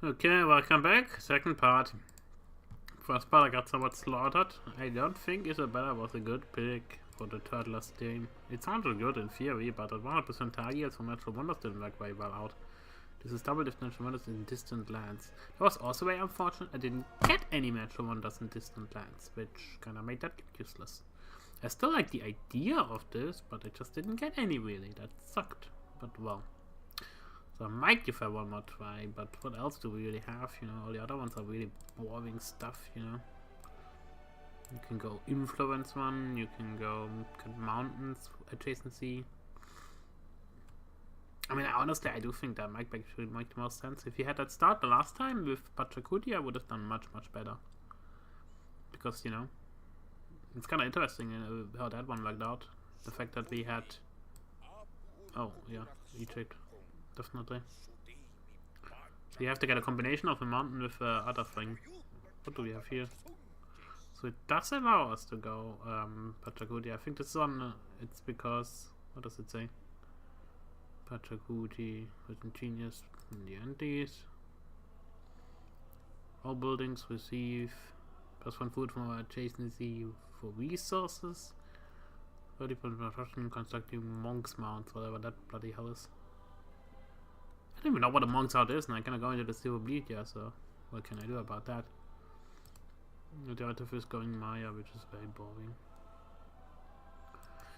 Okay, welcome back. Second part. First part I got somewhat slaughtered. I don't think Isabella was a good pick for the third last game. It sounded good in theory, but at 100% targets from Natural Wonders didn't work very well out. This is double Natural Wonders in distant lands. That was also very unfortunate. I didn't get any Natural Wonders in distant lands, which kinda made that useless. I still like the idea of this, but I just didn't get any really. That sucked. But well. So I might give her one more try, but what else do we really have? You know, all the other ones are really boring stuff, you know. You can go influence one, you can go mountains, adjacency. I mean, honestly, I do think that might actually make the most sense. If you had that start the last time with Pachacuti, I would have done much better. Because, you know, it's kind of interesting how that one worked out. The fact that we had... Oh, yeah, Egypt. Definitely. So you have to get a combination of a mountain with other thing. What do we have here? So it does allow us to go Pachacuti. I think this is on... it's because... What does it say? Pachacuti with ingenious in the Andes. All buildings receive +1 food from our adjacency for resources. 30% construction constructing monks mounts, whatever that bloody hell is. I don't even know what a monk's out is, and I cannot go into the silver bleed, yeah, so what can I do about that? The alternative is going Maya, which is very boring.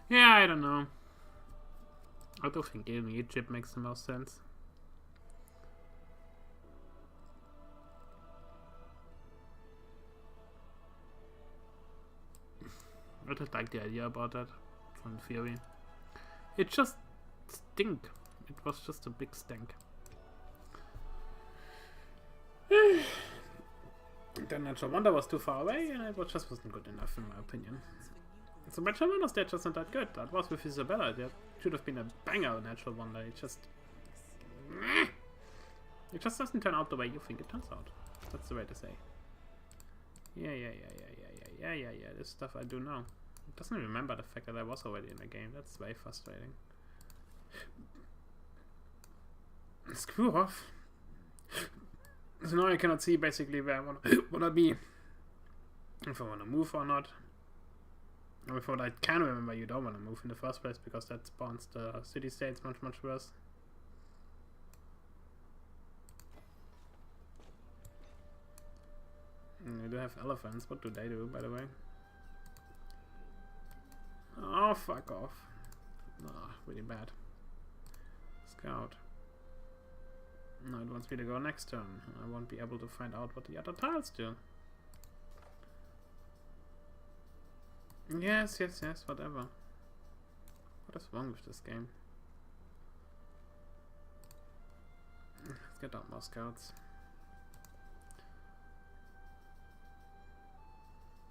Yeah, I don't know. I do think giving Egypt makes the most sense. I just like the idea about that, from theory. It just stink. It was just a big stink. Then Natural Wonder was too far away, and it just wasn't good enough, in my opinion. So Natural Wonder's dead just not that good. That was with Isabella. That should have been a banger, Natural Wonder. It just doesn't turn out the way you think it turns out. That's the way to say. Yeah. This stuff I do know. It doesn't even remember the fact that I was already in the game. That's very frustrating. Screw off. So now I cannot see basically where I wanna be. If I wanna move or not. Or if what I can remember, you don't wanna move in the first place because that spawns the city states much worse. You do have elephants. What do they do, by the way? Oh, fuck off. Oh, really bad. Scout. No, it wants me to go next turn. I won't be able to find out what the other tiles do. Yes, whatever. What is wrong with this game? Let's get out more scouts.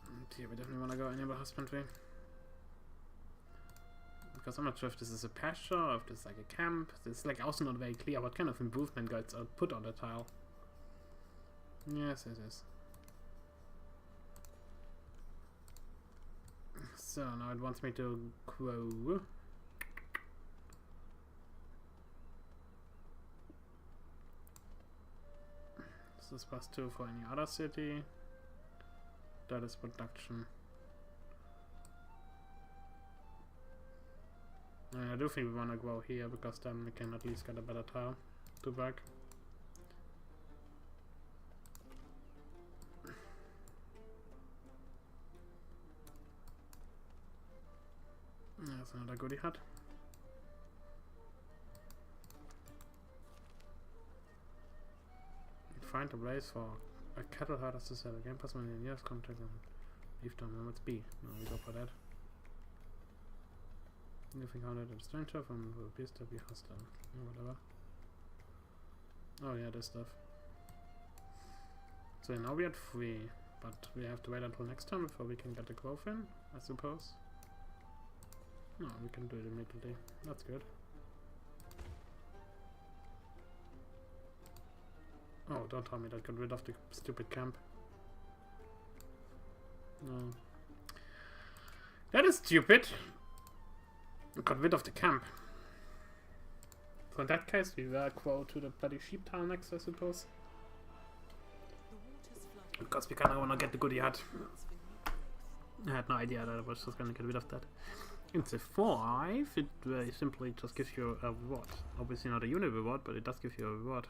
And here we definitely want to go enable husbandry. Because I'm not sure if this is a pasture or if this is like a camp. It's like also not very clear what kind of improvement guides are put on the tile. Yes. So now it wants me to grow. This is +2 for any other city. That is production. I do think we want to grow here because then we can at least get a better tile to work. There's another goodie hut. Find a place for a cattle herd as to sell again. Pass in years contact and leave them. Let's be. No, we go for that. Anything counted a stranger from will appears to be hostile. Whatever. Oh yeah, this stuff. So now we are 3, but we have to wait until next time before we can get the growth in, I suppose. No, we can do it immediately. That's good. Oh, don't tell me that got rid of the stupid camp. No. That is stupid. Got rid of the camp. So in that case, we will go to the bloody sheep town next, I suppose. Because we kind of want to get the good yard. I had no idea that I was just going to get rid of that. In C5, it very simply just gives you a reward. Obviously not a unit reward, but it does give you a reward.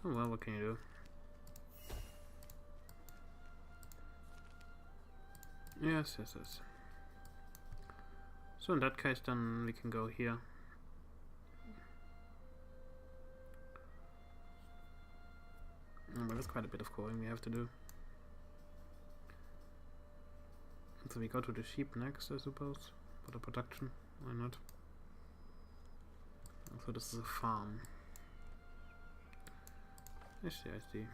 Oh well, what can you do? Yes. So in that case, then we can go here. But there's quite a bit of coring we have to do. So we go to the sheep next, I suppose, for the production. Why not? So this is a farm. I see.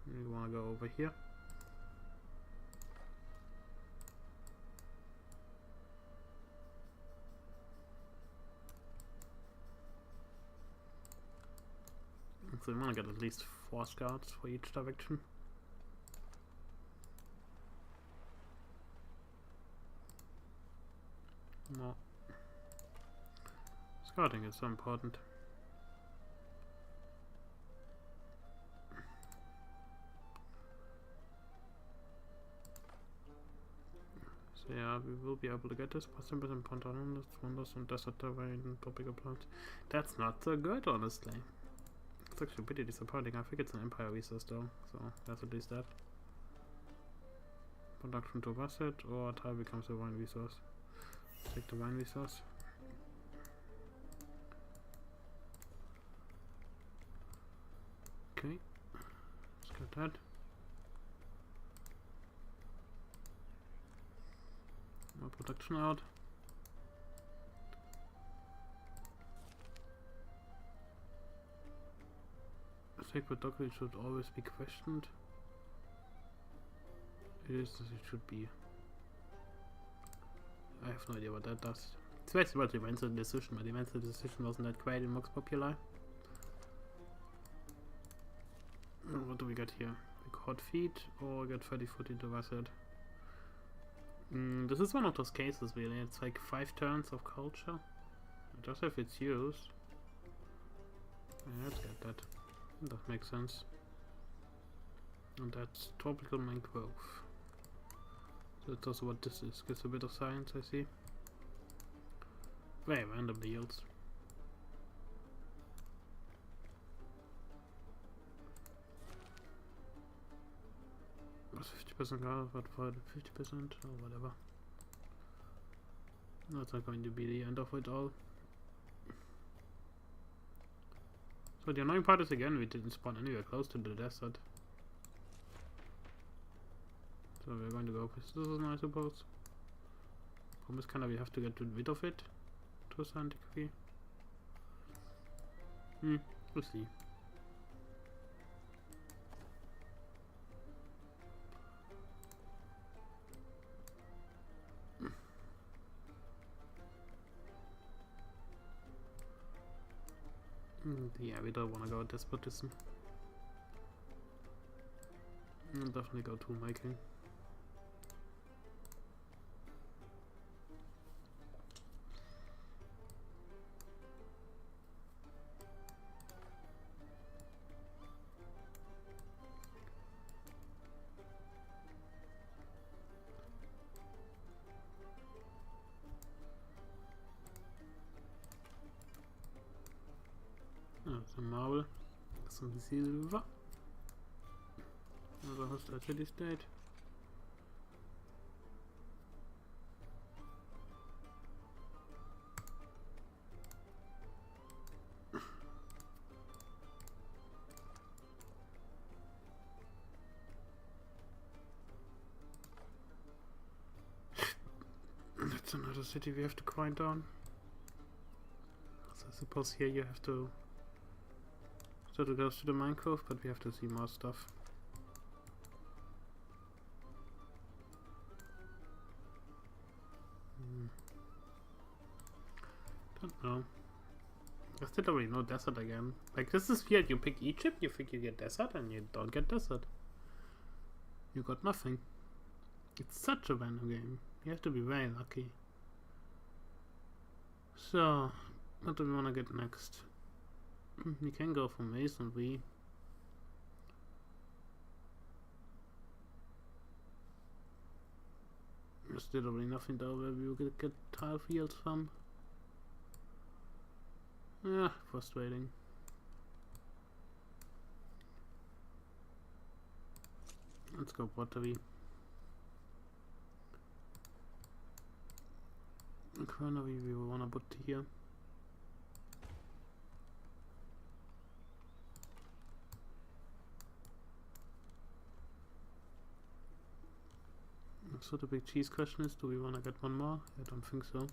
We want to go over here. So we want to get at least 4 scouts for each direction. More. Scouting is so important. So yeah, we will be able to get this +10% pontoon, wonders and desert terrain and tropical plants. That's not so good, honestly. It's actually pretty disappointing. I think it's an empire resource though, so that's at least that. Production to Wasset or tile becomes a wine resource. Take the wine resource. Okay, let's get that. More production out. Sacred doctrine should always be questioned. It is as it should be. I have no idea what that does. It's basically about the Mental decision, but the Mental decision wasn't that great in Mox Populi. What do we get here? Record feed or get 30 foot into Wasset? This is one of those cases really. It's like 5 turns of culture. It does have its use. Yeah, let's get that. That makes sense. And that's tropical mangrove. So that's also what this is. Gives a bit of science, I see. Very random yields. Was 50% car, but for 50% or whatever. That's not going to be the end of it all. So the annoying part is again we didn't spawn anywhere close to the desert. So we're going to go with this, I suppose. Problem is kind of we have to get rid of it to a certain degree. We'll see. Yeah, we don't want to go despotism. We'll definitely go tool making. Some marble, some silver. Another hostile city state. That's another city we have to grind down. So I suppose here you have to. So it goes to the Minecraft, but we have to see more stuff. Don't know. I still don't really know desert again. Like this is weird. You pick Egypt, you think you get desert, and you don't get desert. You got nothing. It's such a random game. You have to be very lucky. So What do we want to get next? We can go for masonry. There's literally nothing though where we will get tile fields from. Yeah, frustrating. Let's go pottery. Granary we will wanna put here. So the big cheese question is, do we wanna get one more? I don't think so.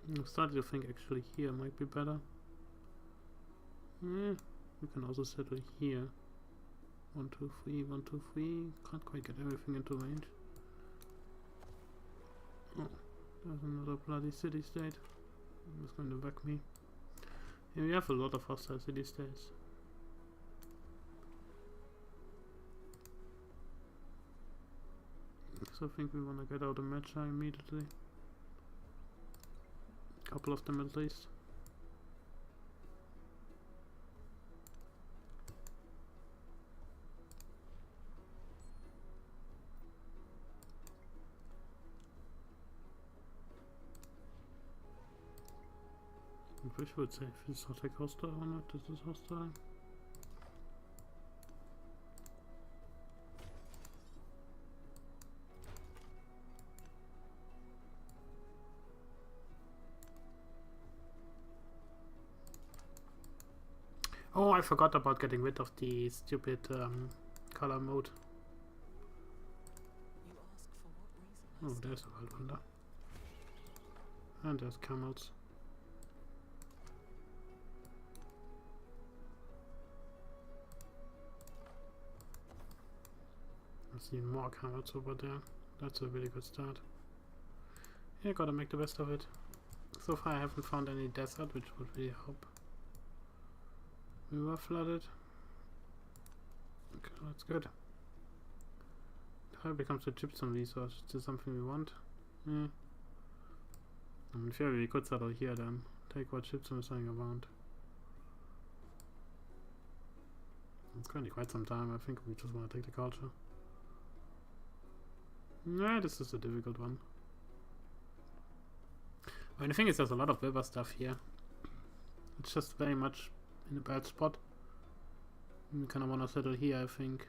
I'm starting to think actually here might be better. Yeah, we can also settle here. 1, 2, 3, 1, 2, 3. Can't quite get everything into range. Oh, there's another bloody city state. It's going to back me. Yeah, we have a lot of hostile city states. So I think we want to get out of Matcha immediately. Couple of them at least. I wish I would say if it's not like hostile or not. This is hostile. Oh, I forgot about getting rid of the stupid color mode. Oh, there's a wild one there. And there's camels. I see more camels over there. That's a really good start. Yeah, gotta make the best of it. So far I haven't found any desert, which would really help. We were flooded. Okay, that's good. How becomes a gypsum resource? Is this something we want? Yeah. In theory we could settle here then. Take what gypsum is lying around. It's going to be quite some time. I think we just want to take the culture. Nah, this is a difficult one. I mean, the thing is there's a lot of river stuff here. It's just very much in a bad spot. We kind of want to settle here, I think.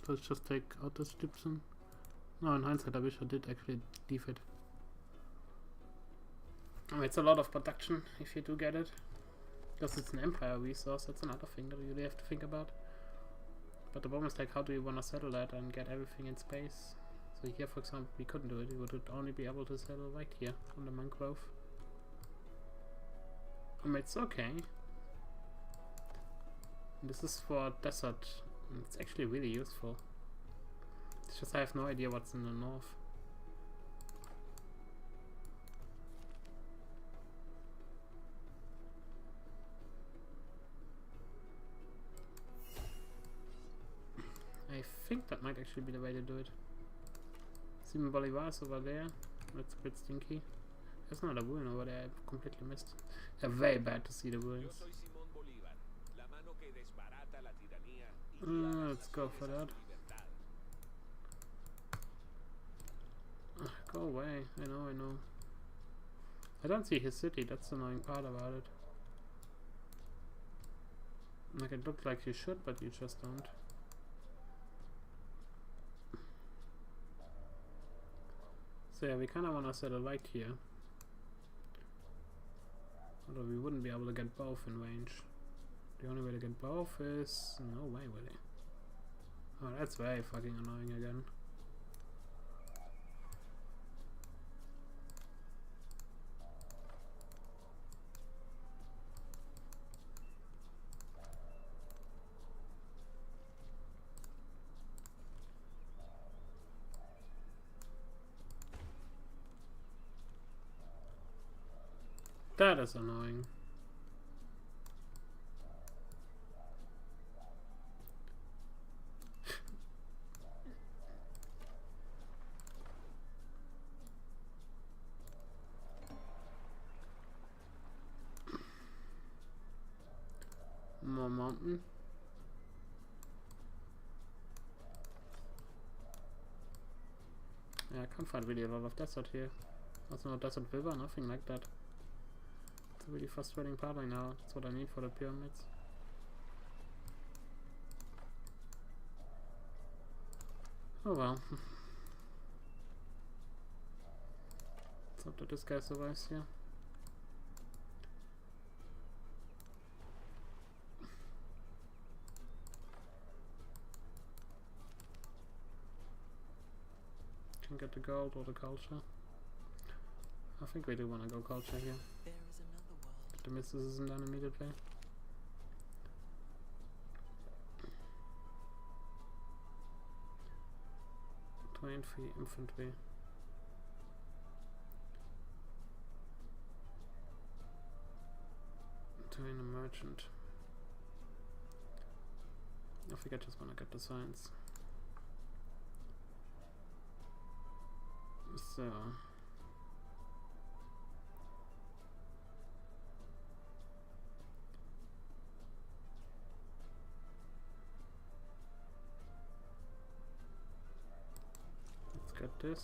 So let's just take out this gypsum. No, in hindsight I wish I did actually leave it. Oh, it's a lot of production if you do get it. Because it's an empire resource, that's another thing that you really have to think about. But the problem is like, how do you want to settle that and get everything in space? So here, for example, we couldn't do it. We would only be able to settle right here on the mangrove. It's okay. This is for desert. It's actually really useful. It's just I have no idea what's in the north. I think that might actually be the way to do it. Simon Bolivar's over there. That's a bit stinky. There's not a ruin over there. I completely missed. They're very bad to see the ruins. Let's go for that. Go away. I know. I don't see his city. That's the annoying part about it. Like, it looks like you should, but you just don't. So yeah, we kind of want to set a light here. Although we wouldn't be able to get both in range. The only way to get both is... no way, really. Oh, that's very fucking annoying again. That is annoying. More mountain. Yeah, I can't find really a lot of desert here. There's no desert river, nothing like that. It's a really frustrating part right now. That's what I need for the pyramids. Oh well. Let's hope that this guy survives here. Can get the gold or the culture. I think we do want to go culture here. There is another world. But the mysticism done immediately. Free infantry. Train a merchant. I think I just want to get the science. So let's get this.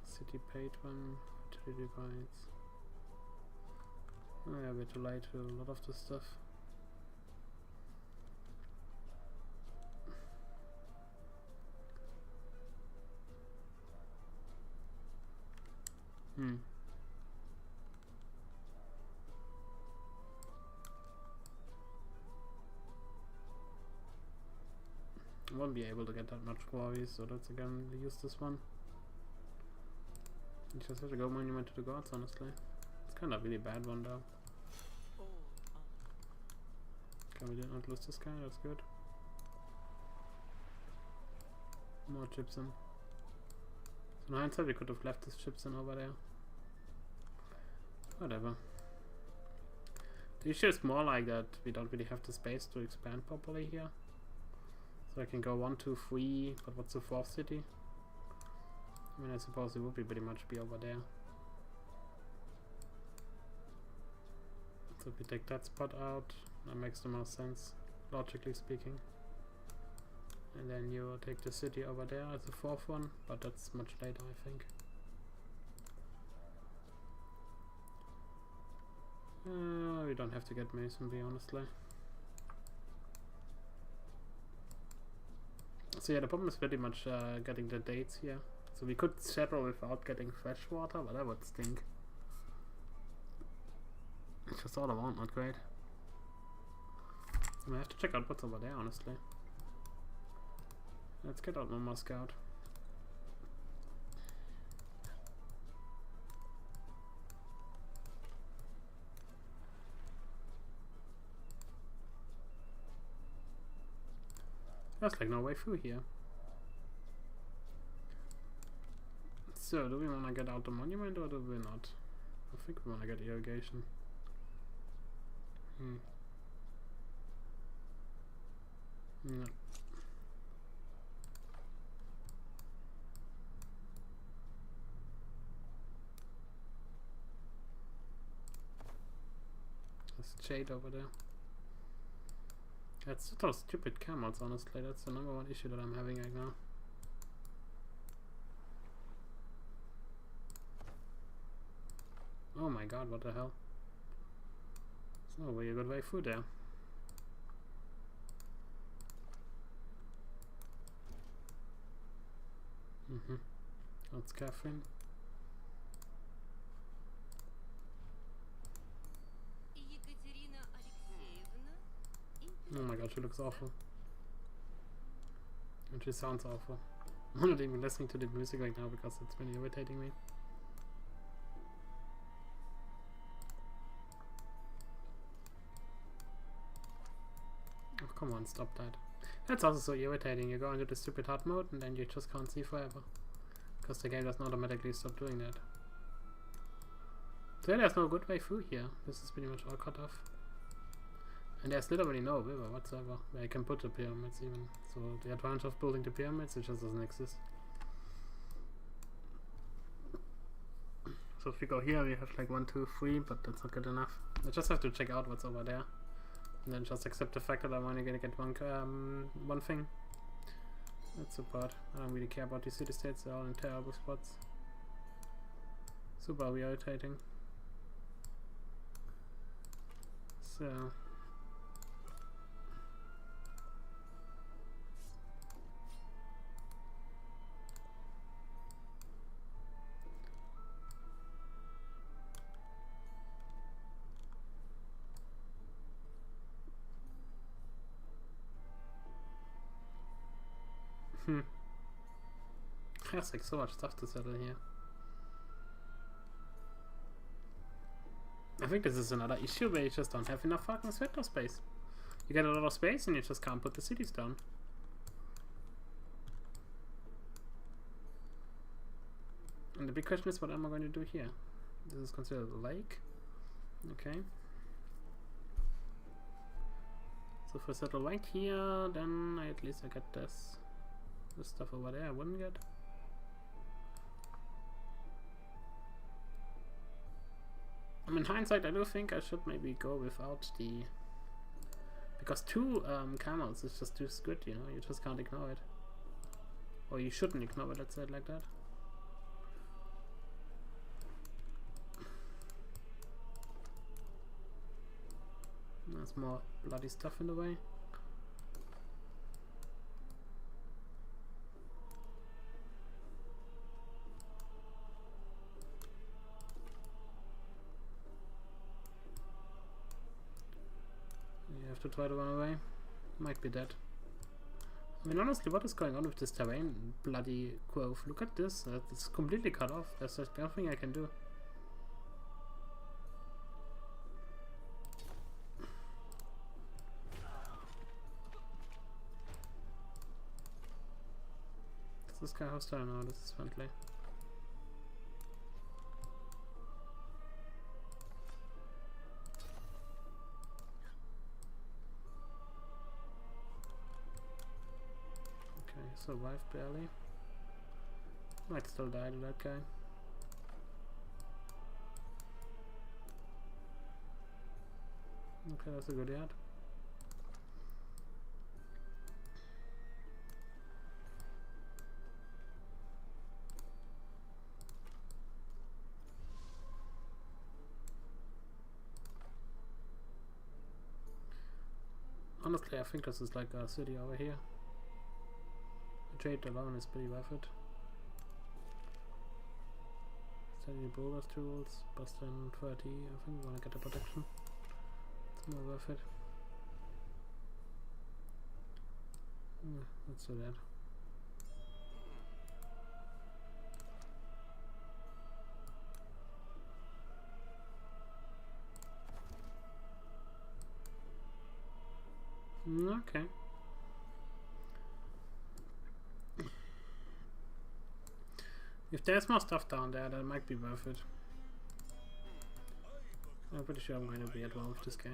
City patron, utility rights. Oh yeah, we're too late to a lot of this stuff. I won't be able to get that much quarries, so let's again use this one. You just have to go monument to the gods, honestly. It's kind of a really bad one though. Okay, we did not lose this guy, that's good. More gypsum. So in hindsight we could have left this gypsum over there. Whatever. The issue is more like that we don't really have the space to expand properly here. So I can go 1, 2, 3, but what's the 4th city? I mean, I suppose it would be pretty much be over there. So if we take that spot out, that makes the most sense, logically speaking. And then you take the city over there as the 4th one, but that's much later, I think. We don't have to get masonry, honestly. So yeah, the problem is pretty much getting the dates here. So we could settle without getting fresh water, but that would stink. It's just all around not great. I have to check out what's over there, honestly. Let's get out one more scout. There's like no way through here. So, do we want to get out the monument or do we not? I think we want to get irrigation. No. There's shade over there. That's those stupid camels, honestly. That's the number one issue that I'm having right now. Oh my god, what the hell? There's no way a good way through there. That's Catherine. Oh my god, she looks awful. And she sounds awful. I'm not even listening to the music right now because it's been irritating me. Oh, come on, stop that. That's also so irritating. You go into the stupid hard mode and then you just can't see forever. Because the game doesn't automatically stop doing that. So yeah, there's no good way through here. This is pretty much all cut off. And there's literally no river whatsoever where I can put the pyramids even. So the advantage of building the pyramids, it just doesn't exist. So if we go here, we have like 1, 2, 3, but that's not good enough. I just have to check out what's over there. And then just accept the fact that I'm only gonna get one thing. That's the part. I don't really care about these city-states, they're all in terrible spots. Super irritating. So... There's like so much stuff to settle here. I think this is another issue where you just don't have enough fucking sector space. You get a lot of space and you just can't put the cities down. And the big question is, what am I going to do here? This is considered a lake. Okay. So if I settle right here, then at least I get this. This stuff over there I wouldn't get. I mean, in hindsight, I do think I should maybe go without the... Because 2 camels is just too good, you know? You just can't ignore it. Or you shouldn't ignore it, let's say it like that. There's more bloody stuff in the way. To try to run away. Might be dead. I mean, honestly, what is going on with this terrain? Bloody growth. Look at this. It's completely cut off. There's just nothing I can do. Is this guy hostile? No, this is friendly. Survived barely. Might still die to that guy. Okay, that's a good yard. Honestly, I think this is like a city over here. Trade alone is pretty worth it. Study builders tools, Boston 30, I think we want to get the protection. It's more worth it. Let's do that. Okay. If there's more stuff down there, that might be worth it. I'm pretty sure I'm going to be at war with this guy.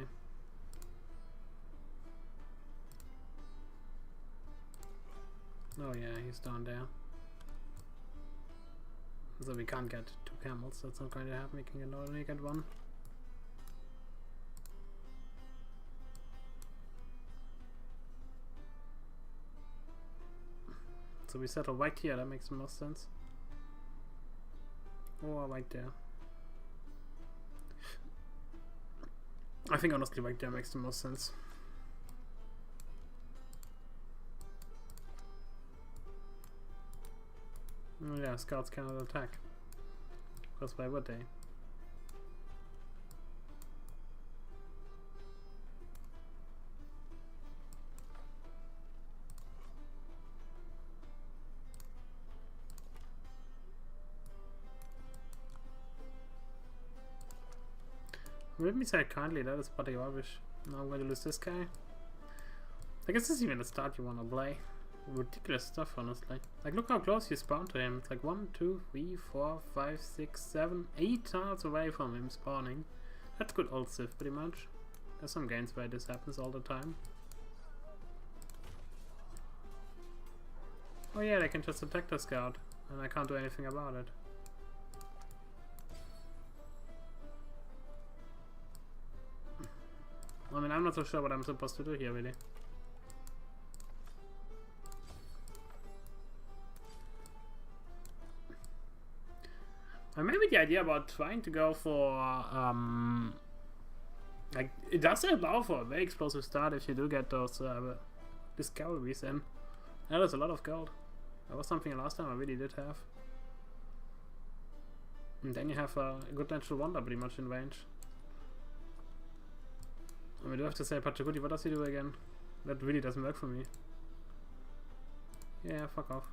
Oh yeah, he's down there. So we can't get 2 camels, that's not going to happen, we can only get 1. So we settle right here, that makes the most sense. Or right there. I think honestly right there makes the most sense. Oh yeah, scouts cannot attack. Because why would they? Let me say kindly, that is pretty rubbish. Now I'm going to lose this guy. I guess this is even the start you want to play. ridiculous stuff, honestly. Like, look how close you spawn to him. It's like 1, 2, 3, 4, 5, 6, 7, 8 tiles away from him spawning. That's good old CIV, pretty much. There's some games where this happens all the time. Oh yeah, they can just attack the scout, and I can't do anything about it. I mean, I'm not so sure what I'm supposed to do here, really. Maybe the idea about trying to go for, like, it does allow for a very explosive start if you do get those, discoveries in. Yeah, there's a lot of gold. That was something last time I really did have. And then you have a good natural wonder pretty much in range. I mean, I do have to say, Pachakudi, what does he do again? That really doesn't work for me. Yeah, fuck off.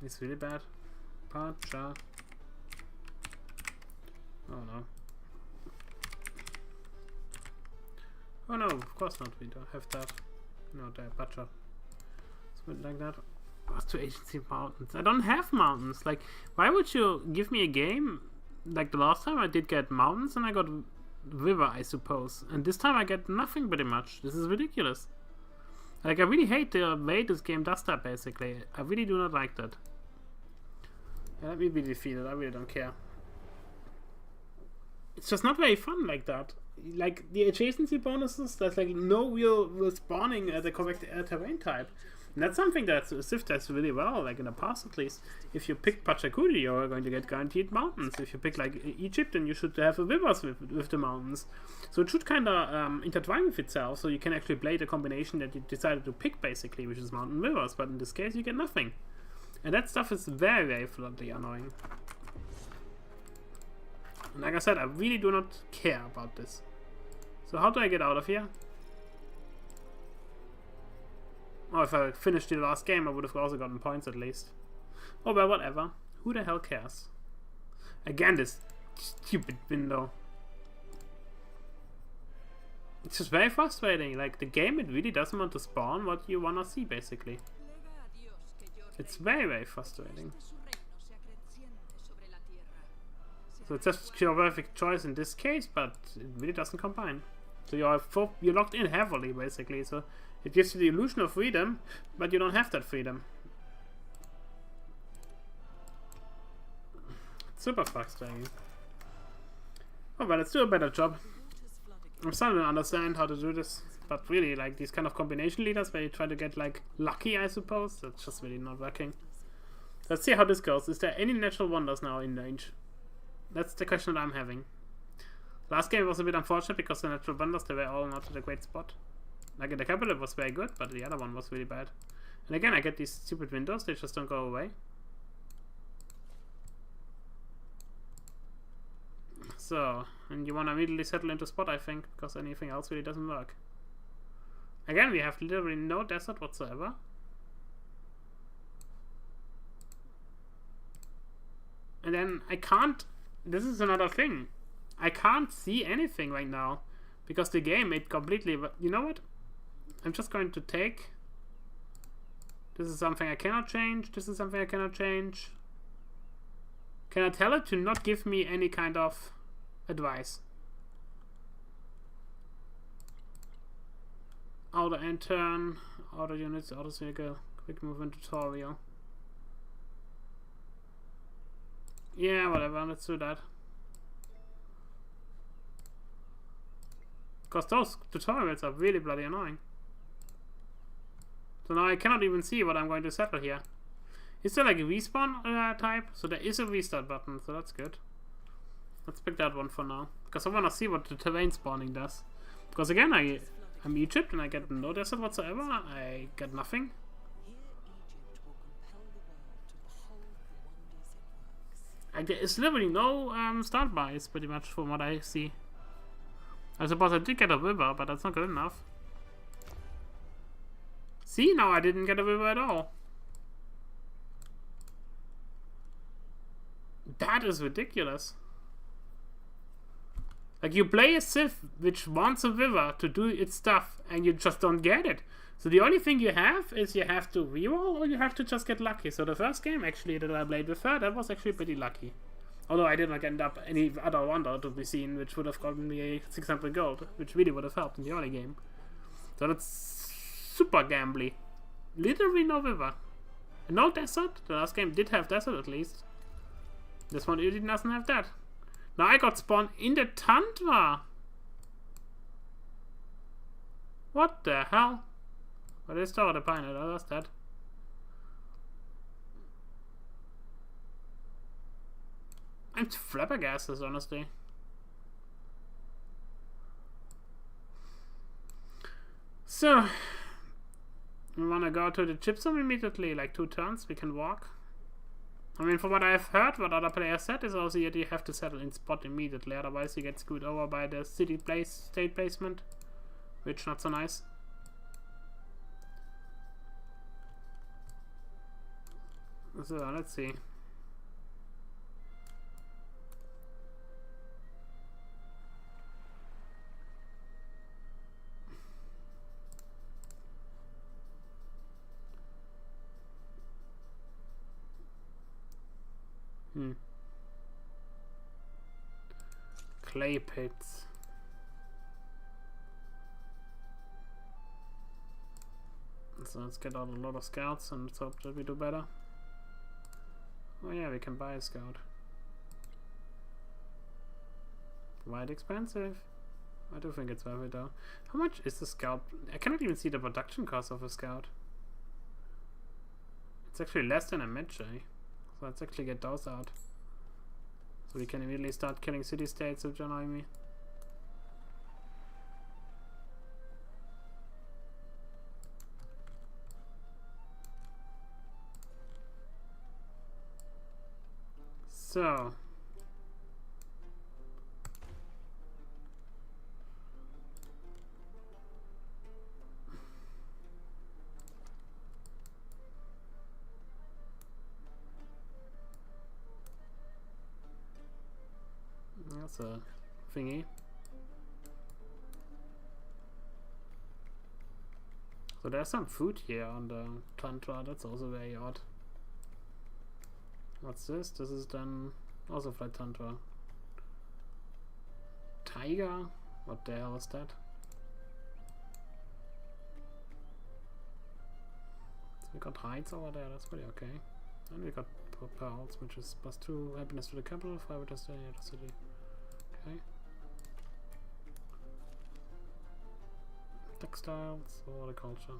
He's really bad. Pacha. Oh no. Oh no, of course not, we don't have that. No, the Pacha. Something like that. What's to agency mountains? I don't have mountains. Like, why would you give me a game? Like the last time I did get mountains and I got river, I suppose. And this time I get nothing pretty much. This is ridiculous. Like, I really hate the way this game does that, basically. I really do not like that. Yeah, let me be defeated. I really don't care. It's just not very fun like that. Like, the adjacency bonuses, there's like no real spawning at the correct terrain type. And that's something that CIV does really well, like in the past at least. If you pick Pachakudi, you're going to get guaranteed mountains. If you pick like Egypt, then you should have rivers with the mountains. So it should kind of intertwine with itself, so you can actually play the combination that you decided to pick, basically, which is mountain rivers. But in this case, you get nothing. And that stuff is very, very fluently annoying. And like I said, I really do not care about this. So how do I get out of here? Oh, if I finished the last game, I would have also gotten points at least. Oh, well, whatever. Who the hell cares? Again, this stupid window. It's just very frustrating. Like, the game, it really doesn't want to spawn what you want to see, basically. It's very, very frustrating. So it's just your perfect choice in this case, but it really doesn't combine. So you're locked in heavily, basically. So it gives you the illusion of freedom, but you don't have that freedom. It's super frustrating. Oh, but let's do a better job. I'm starting to understand how to do this, but really, like, these kind of combination leaders where you try to get, like, lucky, I suppose, that's just really not working. Let's see how this goes. Is there any natural wonders now in range? That's the question that I'm having. Last game was a bit unfortunate because the natural wonders, they were all not at a great spot. Like, in the capital it was very good, but the other one was really bad. And again, I get these stupid windows, they just don't go away. So, and you want to immediately settle into spot, I think, because anything else really doesn't work. Again, we have literally no desert whatsoever. And then I can't, this is another thing, I can't see anything right now, because the game made completely, you know what? I'm just going to take, this is something I cannot change, this is something I cannot change. Can I tell it to not give me any kind of advice? Auto end turn, auto units, auto vehicle, quick movement tutorial. Yeah, whatever, let's do that. Because those tutorials are really bloody annoying. So now I cannot even see what I'm going to settle here. Is there like a respawn type? So there is a restart button, so that's good. Let's pick that one for now. Because I want to see what the terrain spawning does. Because again, I'm Egypt and I get no desert whatsoever. I get nothing. There is literally no start buys, pretty much, from what I see. I suppose I did get a river, but that's not good enough. See, now I didn't get a river at all. That is ridiculous. Like, you play a CIV which wants a river to do its stuff, and you just don't get it. So the only thing you have is you have to reroll or you have to just get lucky. So the first game actually that I played with her, that was actually pretty lucky. Although I did not end up any other wonder to be seen, which would have gotten me a 600 gold, which really would have helped in the early game. So that's super gambly. Literally no river. No desert. The last game did have desert at least. This one really doesn't have that. Now I got spawned in the tundra. What the hell? What is the pine? I lost that. I'm flabbergasted, honestly. So, we wanna go to the gypsum immediately, like 2 turns, we can walk. I mean, from what I've heard, what other players said is also that you have to settle in spot immediately, otherwise you get screwed over by the state placement, which not so nice. So, let's see. Clay pits. So let's get out a lot of scouts and let's hope that we do better. Oh yeah, we can buy a scout. Quite expensive. I do think it's worth it though. How much is the scout? I cannot even see the production cost of a scout. It's actually less than a match, eh? So let's actually get those out. So we can immediately start killing city-states with John Army. So. That's a thingy. So there's some food here on the tundra, that's also very odd. What's this? This is then also flat tundra. Tiger? What the hell is that? So we got hides over there, that's pretty okay. And we got pearls, which is +2 happiness to the capital, 5 to stay at the city. Okay. Textiles or horticulture.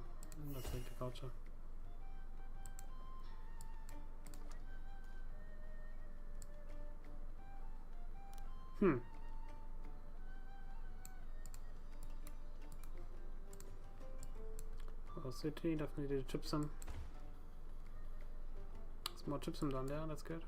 Let's take the culture. For city, definitely the gypsum. There's more gypsum down there, that's good.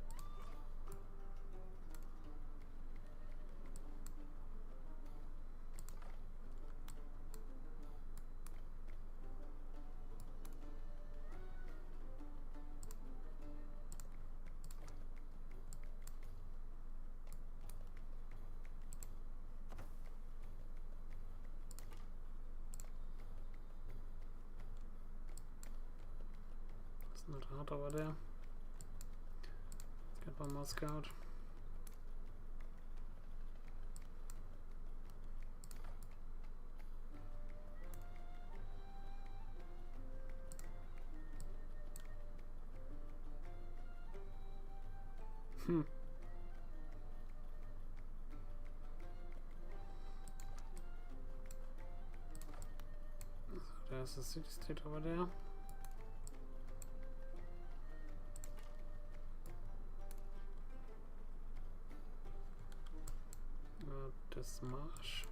Not hard over there. Let's get one more scout. So there's a city state over there. This marsh.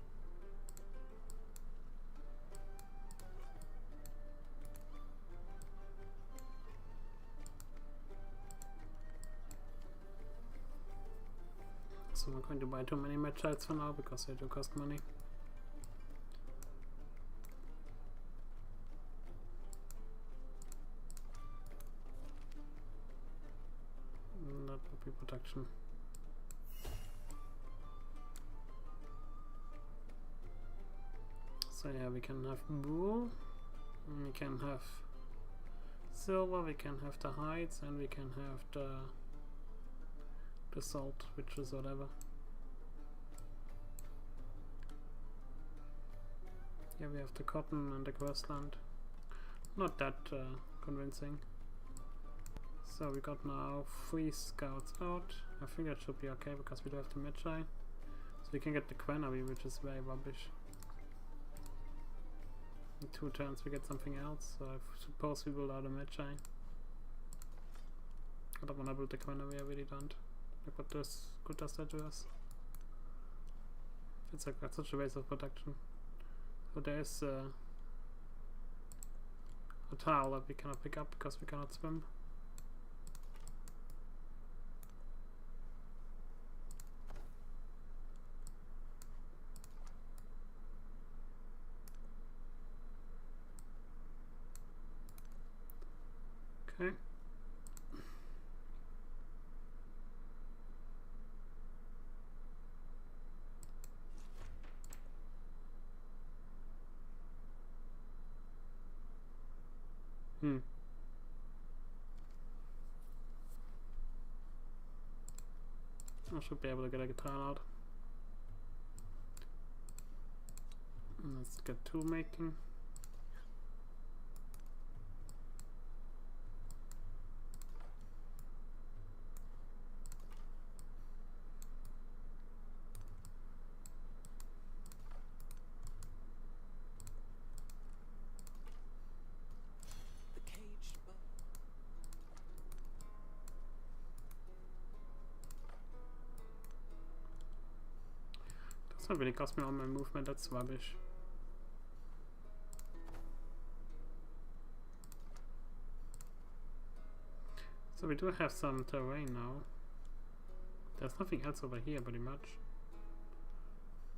So I'm going to buy too many match sites for now because they do cost money. That would be protection. So yeah, we can have wool. And we can have silver, we can have the hides, and we can have the salt, which is whatever. Here we have the cotton and the grassland. Not that convincing. So we got now 3 scouts out. I think that should be okay because we do have the Magi. So we can get the granary, which is very rubbish. In 2 turns we get something else, so I suppose we will out a Magi. I don't want to build the granary, I really don't. Like what good does that to us? It's like such a waste of production. So there's a tile that we cannot pick up because we cannot swim. Okay. I should be able to get a tile out. Let's get tool making. Doesn't really cost me all my movement, that's rubbish. So we do have some terrain now. There's nothing else over here pretty much.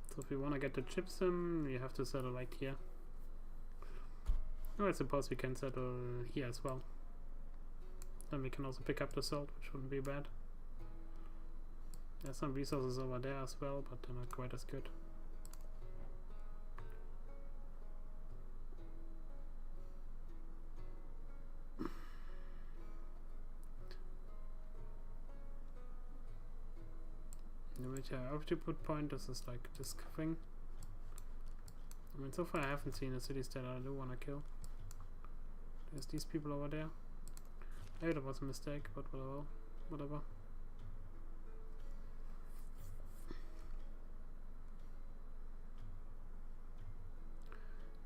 So if we want to get the gypsum, we have to settle right here. Oh, I suppose we can settle here as well. Then we can also pick up the salt, which wouldn't be bad. There's some resources over there as well, but they're not quite as good. The output point, this is like this thing. I mean, so far I haven't seen a city state I do want to kill. There's these people over there. Maybe that was a mistake, but whatever.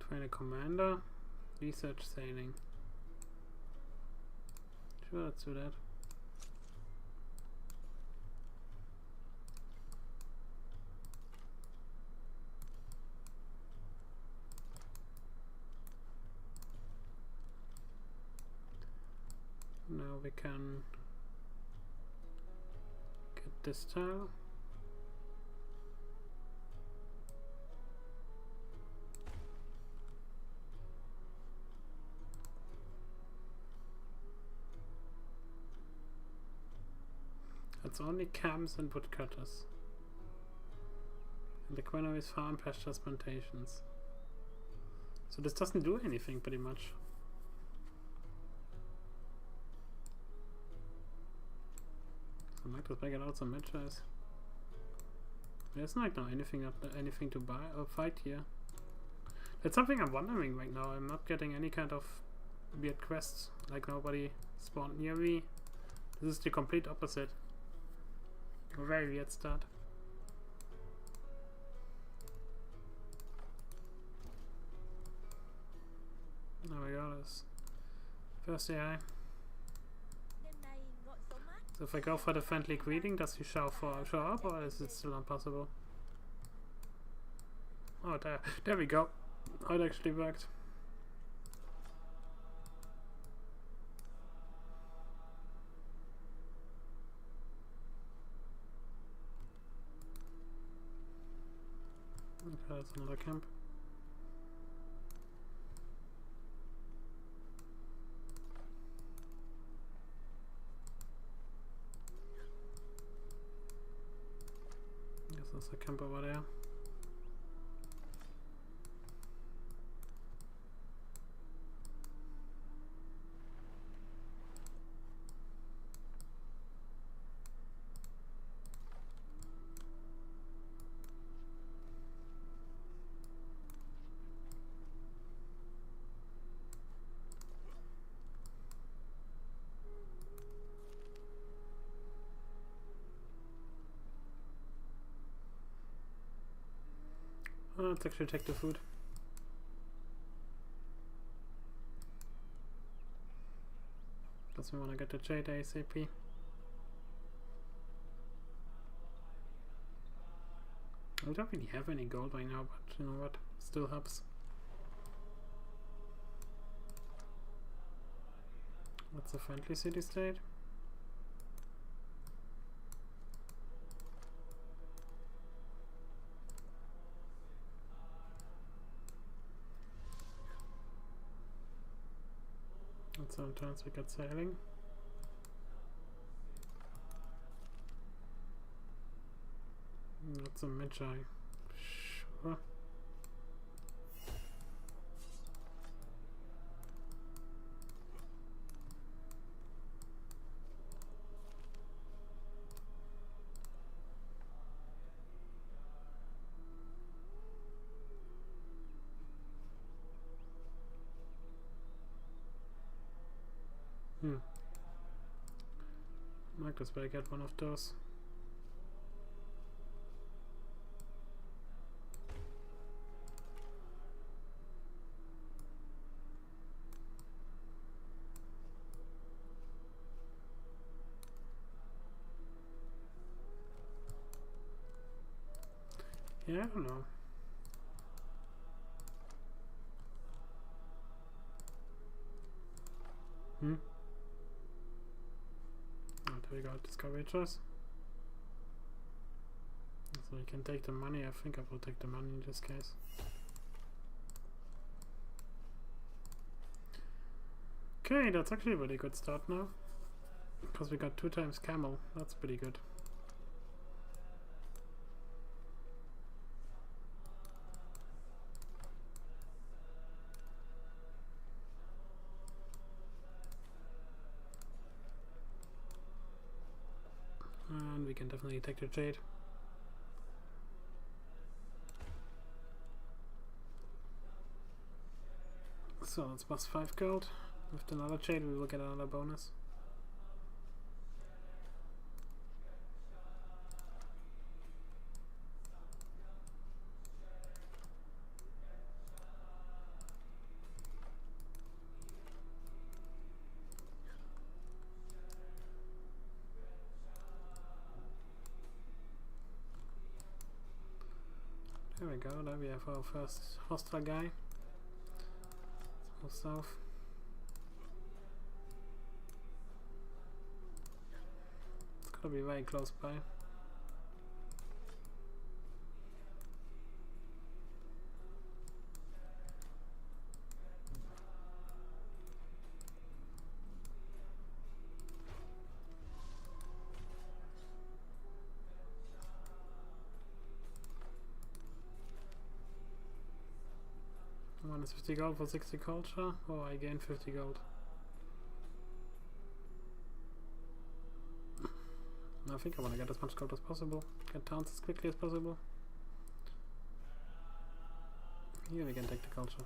Train a commander. Research sailing. Sure, let's do that. Now we can get this tile. It's only camps and woodcutters. And the granaries, farm, pastures, plantations. So this doesn't do anything pretty much. So I might just make it out some Magis. There's not anything to buy or fight here. That's something I'm wondering right now. I'm not getting any kind of weird quests. Like nobody spawned near me. This is the complete opposite. A very weird start. There we go, this first AI. So if I go for the friendly greeting, does he show up or is it still impossible? Oh, there we go. Oh, it actually worked. Okay, that's another camp. Guess there's a camp over there. Let's actually take the food. Because we want to get the jade ASAP. I don't really have any gold right now, but you know what? Still helps. What's a friendly city-state? And sometimes we get sailing. That's a Magi. Sure. Might as well get one of those. Yeah, I don't know. Oh, there we go, discovery choice. So you can take the money. I think I will take the money in this case. Okay, that's actually a really good start now. Because we got 2 times camel. That's pretty good. And we can definitely take the jade. So that's plus 5 gold. With another jade we will get another bonus. There we go, now we have our first hostile guy. Let's move south. It's gonna be very close by. One is 50 gold for 60 culture. Oh, I gain 50 gold. I think I want to get as much gold as possible. Get towns as quickly as possible. Here we can take the culture.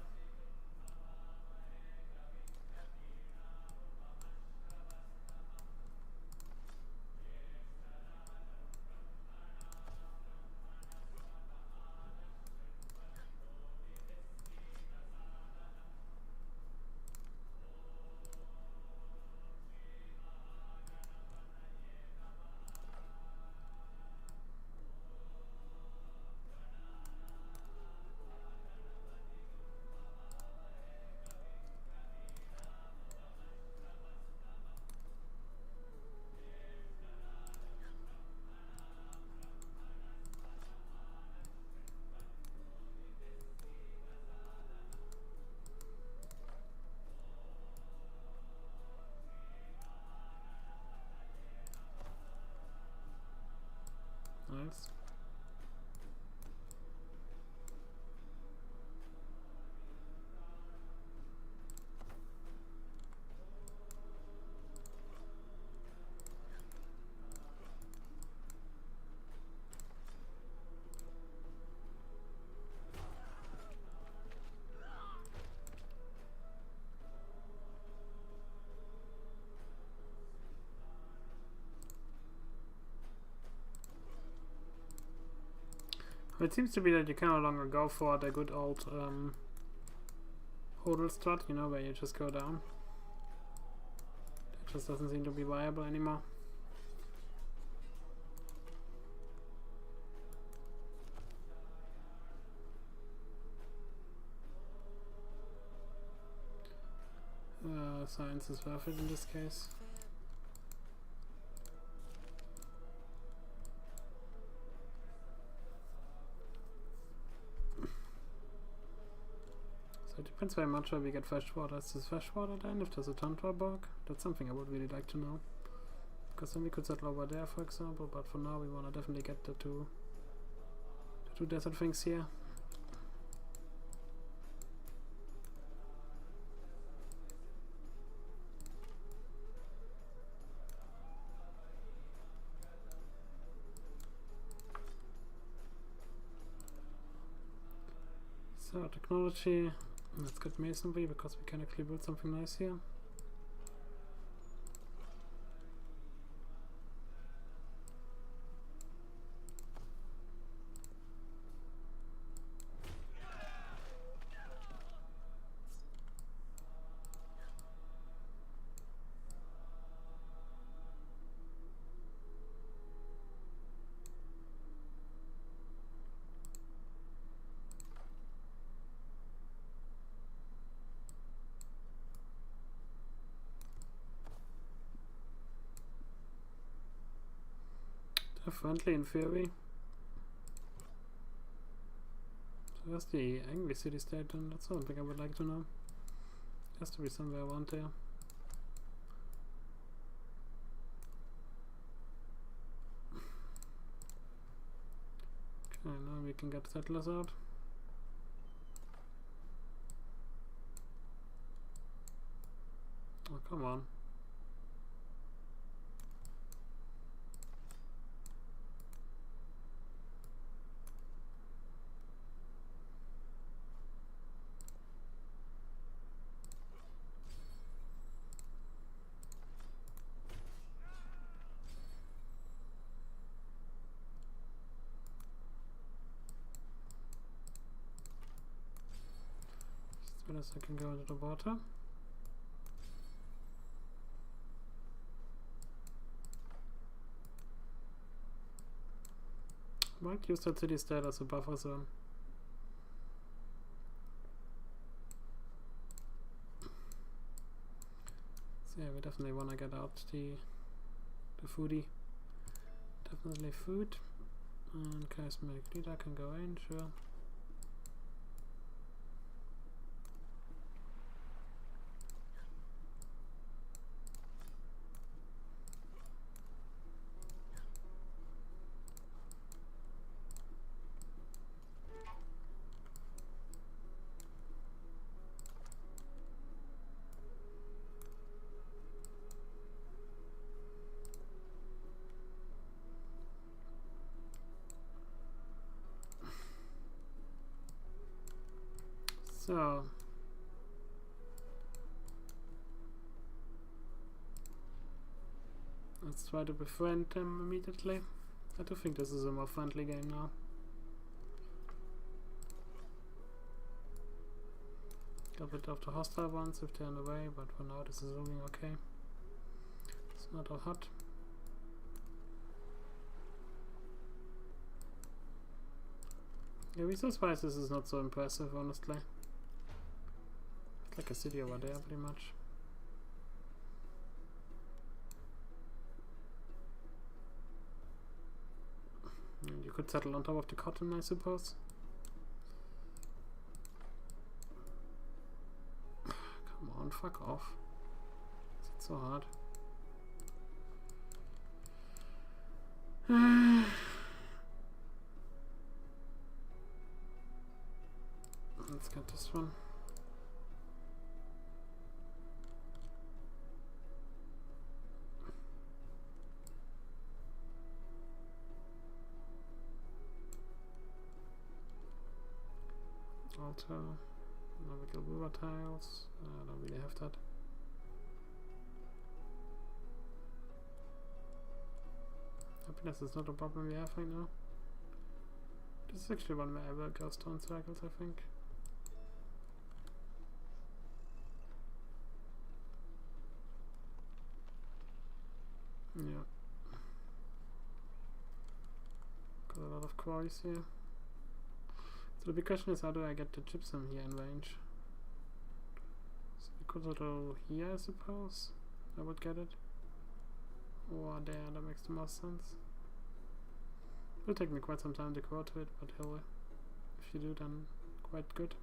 Nice. It seems to be that you can no longer go for the good old hodl strat, you know, where you just go down. It just doesn't seem to be viable anymore. Science is worth it in this case. So it depends very much where we get fresh water. Is this fresh water then? If there's a tundra bog? That's something I would really like to know. Because then we could settle over there, for example, but for now we want to definitely get the two desert things here. So technology, let's get masonry because we can actually build something nice here. Friendly in theory. So where's the angry city state then? That's something I would like to know. Has to be somewhere around there. Okay, now we can get settlers out. Oh, come on. As I can go into the water. Might use that city state as a buffer zone. So yeah, we definitely want to get out the foodie. Definitely food. And charismatic leader can go in, sure. So let's try to befriend them immediately. I do think this is a more friendly game now. Got rid of the hostile ones if they're in the way, but for now this is looking okay. It's not all hot. Yeah, resource wise this is not so impressive, honestly. It's like a city over there pretty much. And you could settle on top of the cotton, I suppose. Come on, fuck off. Is it so hard? Let's get this one. Altar, navigational river tiles. I don't really have that. Happiness is not a problem we have right now. This is actually one where I will go stone circles, I think. Yeah. Got a lot of quarries here. So the big question is, how do I get the gypsum here in range? So we could go here, I suppose. I would get it. Or there, that makes the most sense. It'll take me quite some time to grow to it, but he'll, if you do, then quite good.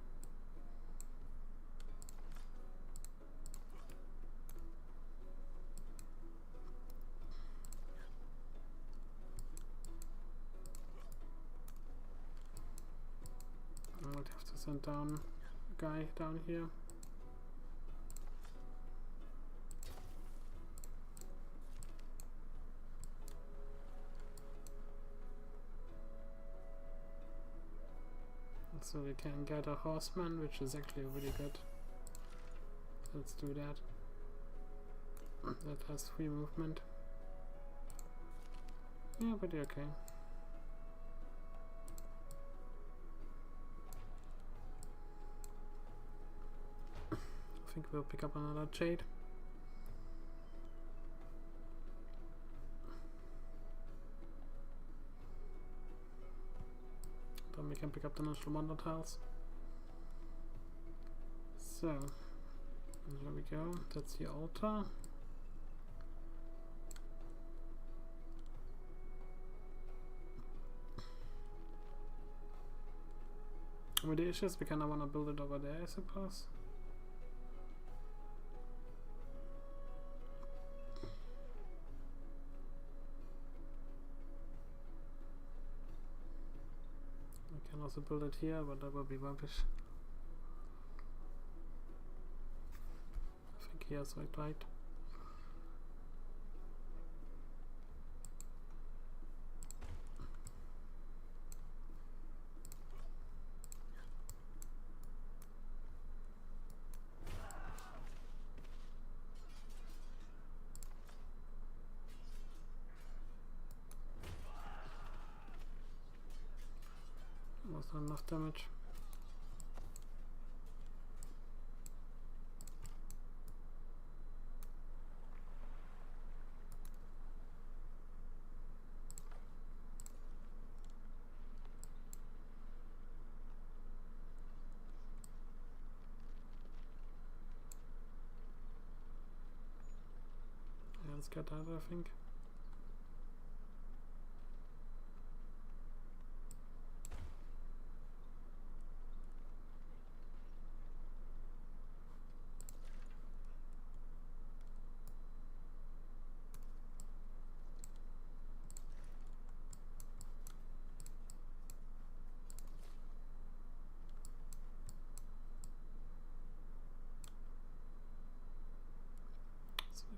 I might have to send down a guy down here. So we can get a horseman, which is actually really good. Let's do that. That has free movement. Yeah, pretty okay. I think we'll pick up another jade. Then we can pick up the natural wonder tiles. So, here we go. That's the altar. With the issues, we kind of want to build it over there, I suppose. Also build it here, but that will be rubbish. I think here's right. Was not enough damage. Yeah, let's get that, I think.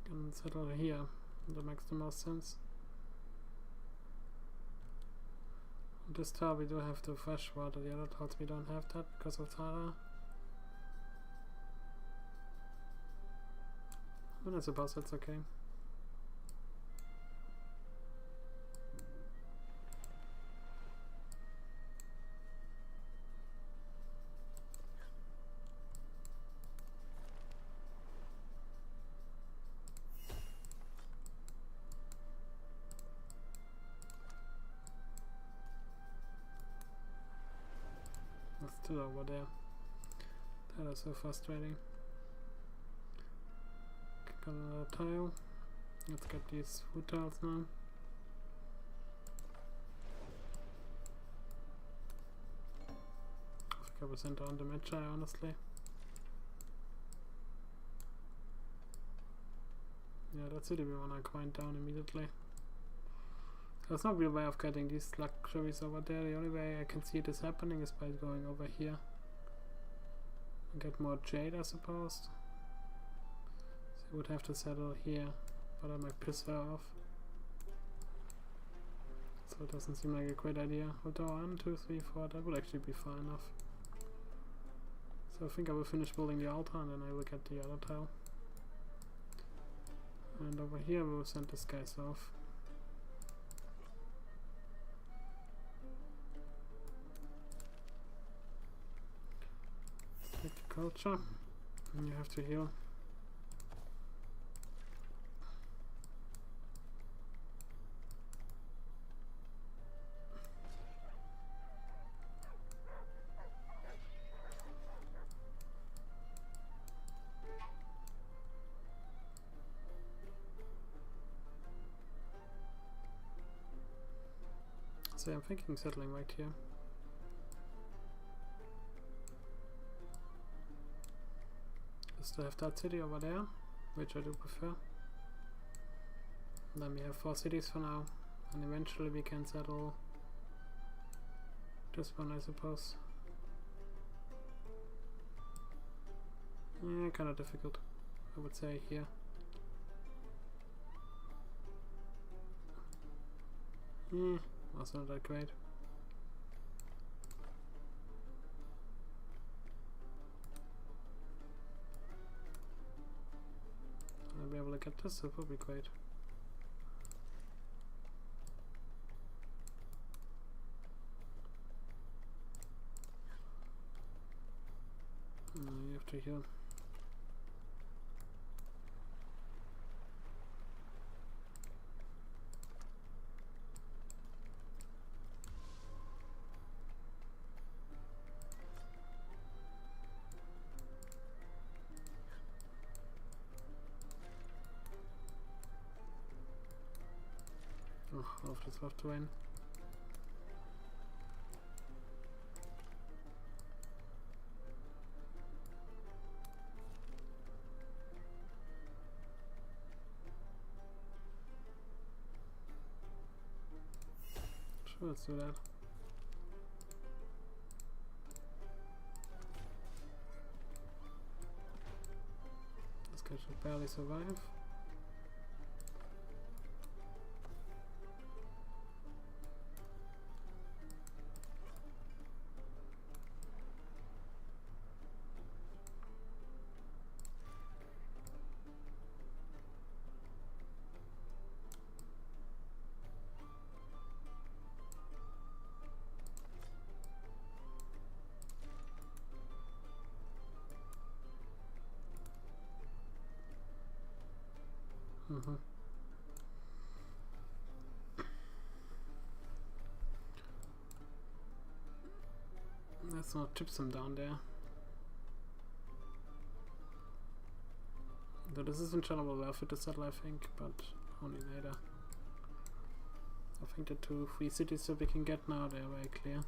And settle here. That makes the most sense. On this tile we do have the fresh water, the other tiles we don't have that because of Tara. And I suppose that's okay. Still over there. That is so frustrating. Got another tile. Let's get these food tiles now. I think I will send down the Magi, honestly. Yeah, that's it. We wanna grind down immediately. There's no real way of getting these luxuries over there. The only way I can see this happening is by going over here and get more jade, I suppose. So I would have to settle here, but I might piss her off. So it doesn't seem like a great idea. Although 1, 2, 3, 4, that would actually be far enough. So I think I will finish building the altar and then I will get the other tile. And over here we will send this guy off. Agriculture. And you have to heal. So I'm thinking settling right here. Just to have that city over there, which I do prefer. And then we have 4 cities for now, and eventually we can settle this one, I suppose. Yeah, kind of difficult, I would say, here. Also not that great. I'll be able to get this, so it would be great. You have to heal. Oh, all of this left to win. Sure, let's do that. This guy should barely survive. Let's not chip some down there. Though this isn't generally worth it to settle, I think, but only later. I think the 2 free cities that we can get now, they are very clear.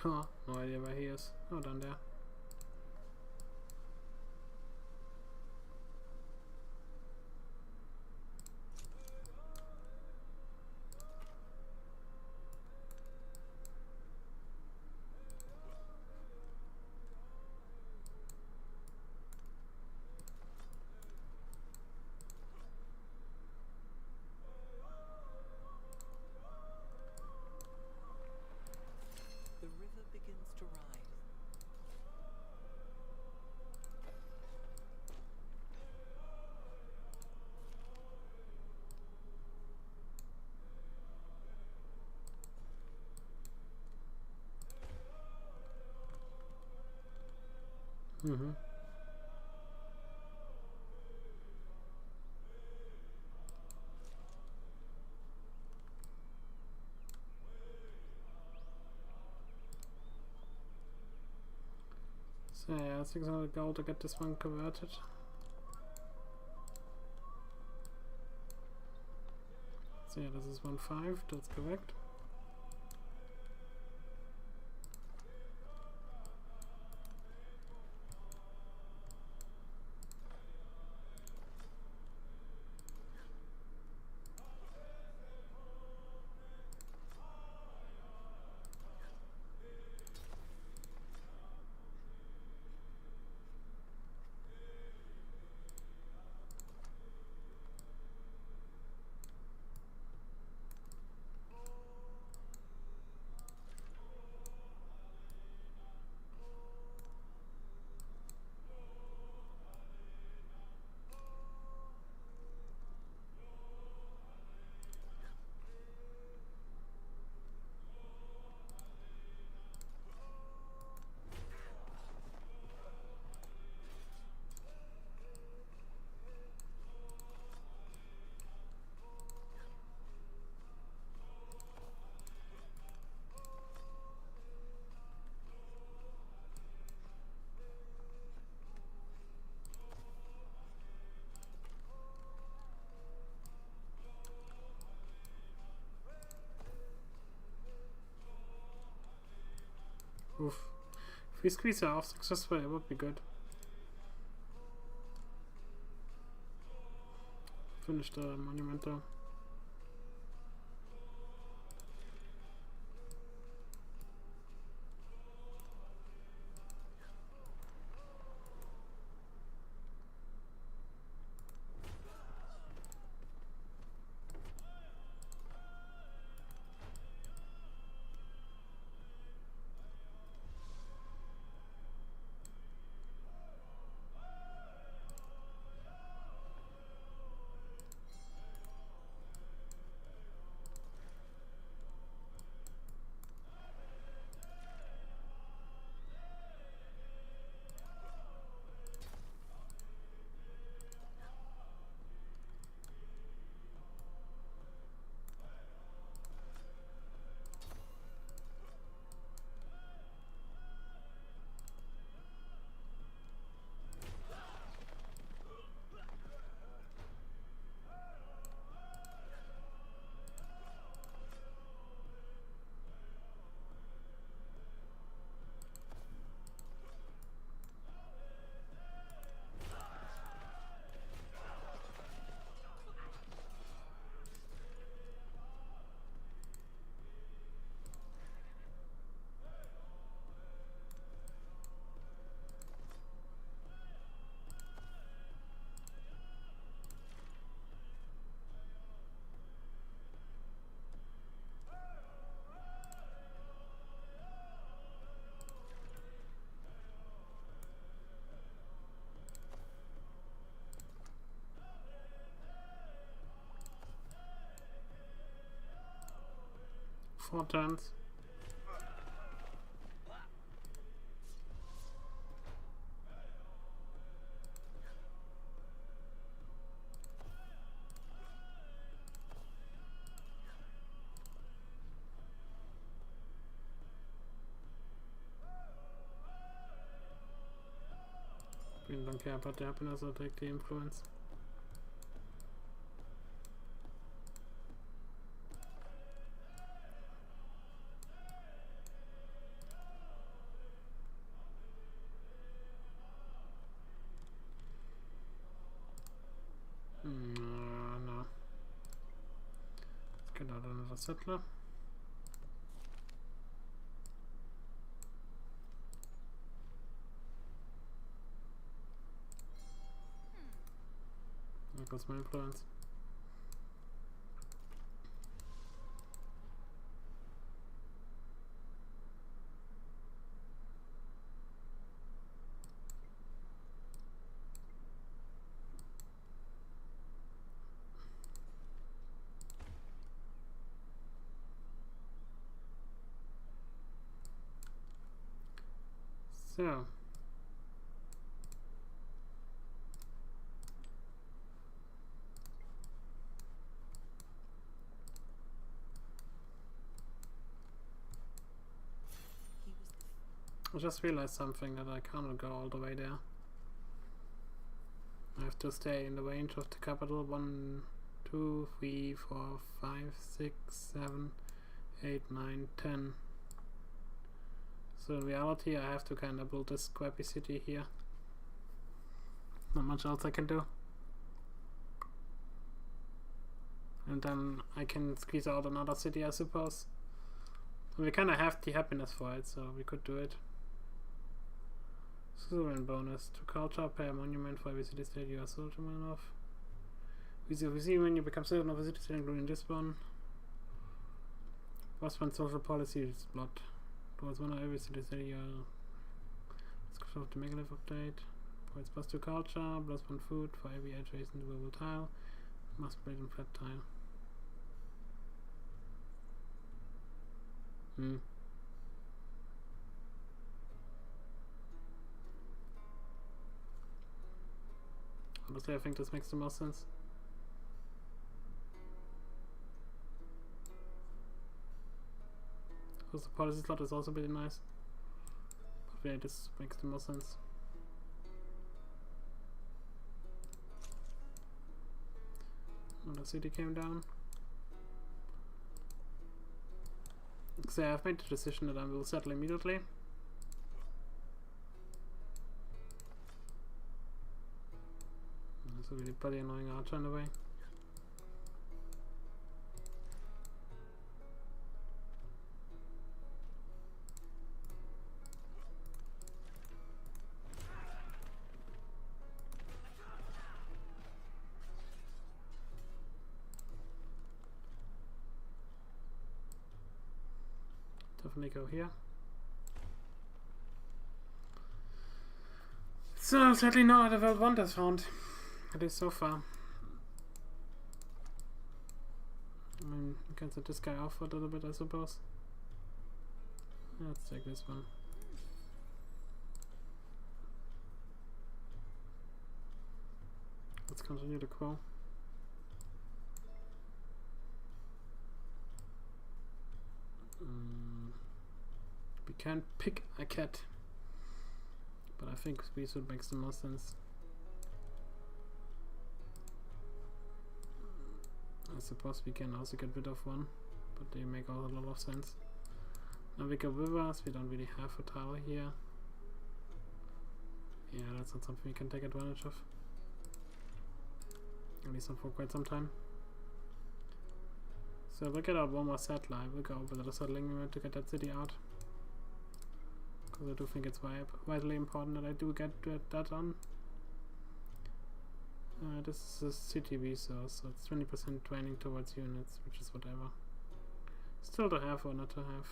Huh, no idea where he is. Oh, down there. The river begins to rise. So yeah, 600 gold to get this one converted. So yeah, this is 1.5, that's correct. Oof. If we squeeze her off successfully, it would be good. Finish the monument though. Four turns. Really don't care about the happiness, I'll take the influence. No. Let's get out another settler. There goes my influence. So. I just realized something, that I cannot go all the way there. I have to stay in the range of the capital. 1, 2, 3, 4, 5, 6, 7, 8, 9, 10. So in reality I have to kind of build this scrappy city here. Not much else I can do. And then I can squeeze out another city, I suppose. And we kind of have the happiness for it, so we could do it. Suzerain bonus. To culture, pay a monument for every city state you are sovereign of. We see when you become sovereign of a city state, including this one. Plus one social policy is blood. Towards one of every city state you are. Let's go to the megalith update. Points plus 2 culture, plus 1 food for every adjacent movable tile. Must break in flat tile. Honestly, I think this makes the most sense. Because the policy slot is also pretty nice. But yeah, this makes the most sense. Another city came down. So I've made the decision that I will settle immediately. There's a really pretty annoying archer in the way. Definitely go here. So sadly no other world wonders found. At least so far. I mean, we can set this guy off for a little bit, I suppose. Let's take this one. Let's continue the quo. We can pick a cat, but I think Speedsuit makes the most sense. I suppose we can also get rid of one, but they make a lot of sense. Now we go rivers, we don't really have a tower here. Yeah, that's not something we can take advantage of. At least not for quite some time. So we'll get out one more satellite, we'll go over to the settling unit to get that city out. Because I do think it's vitally important that I do get that on. This is a city resource, so it's 20% training towards units, which is whatever. Still to have or not to have.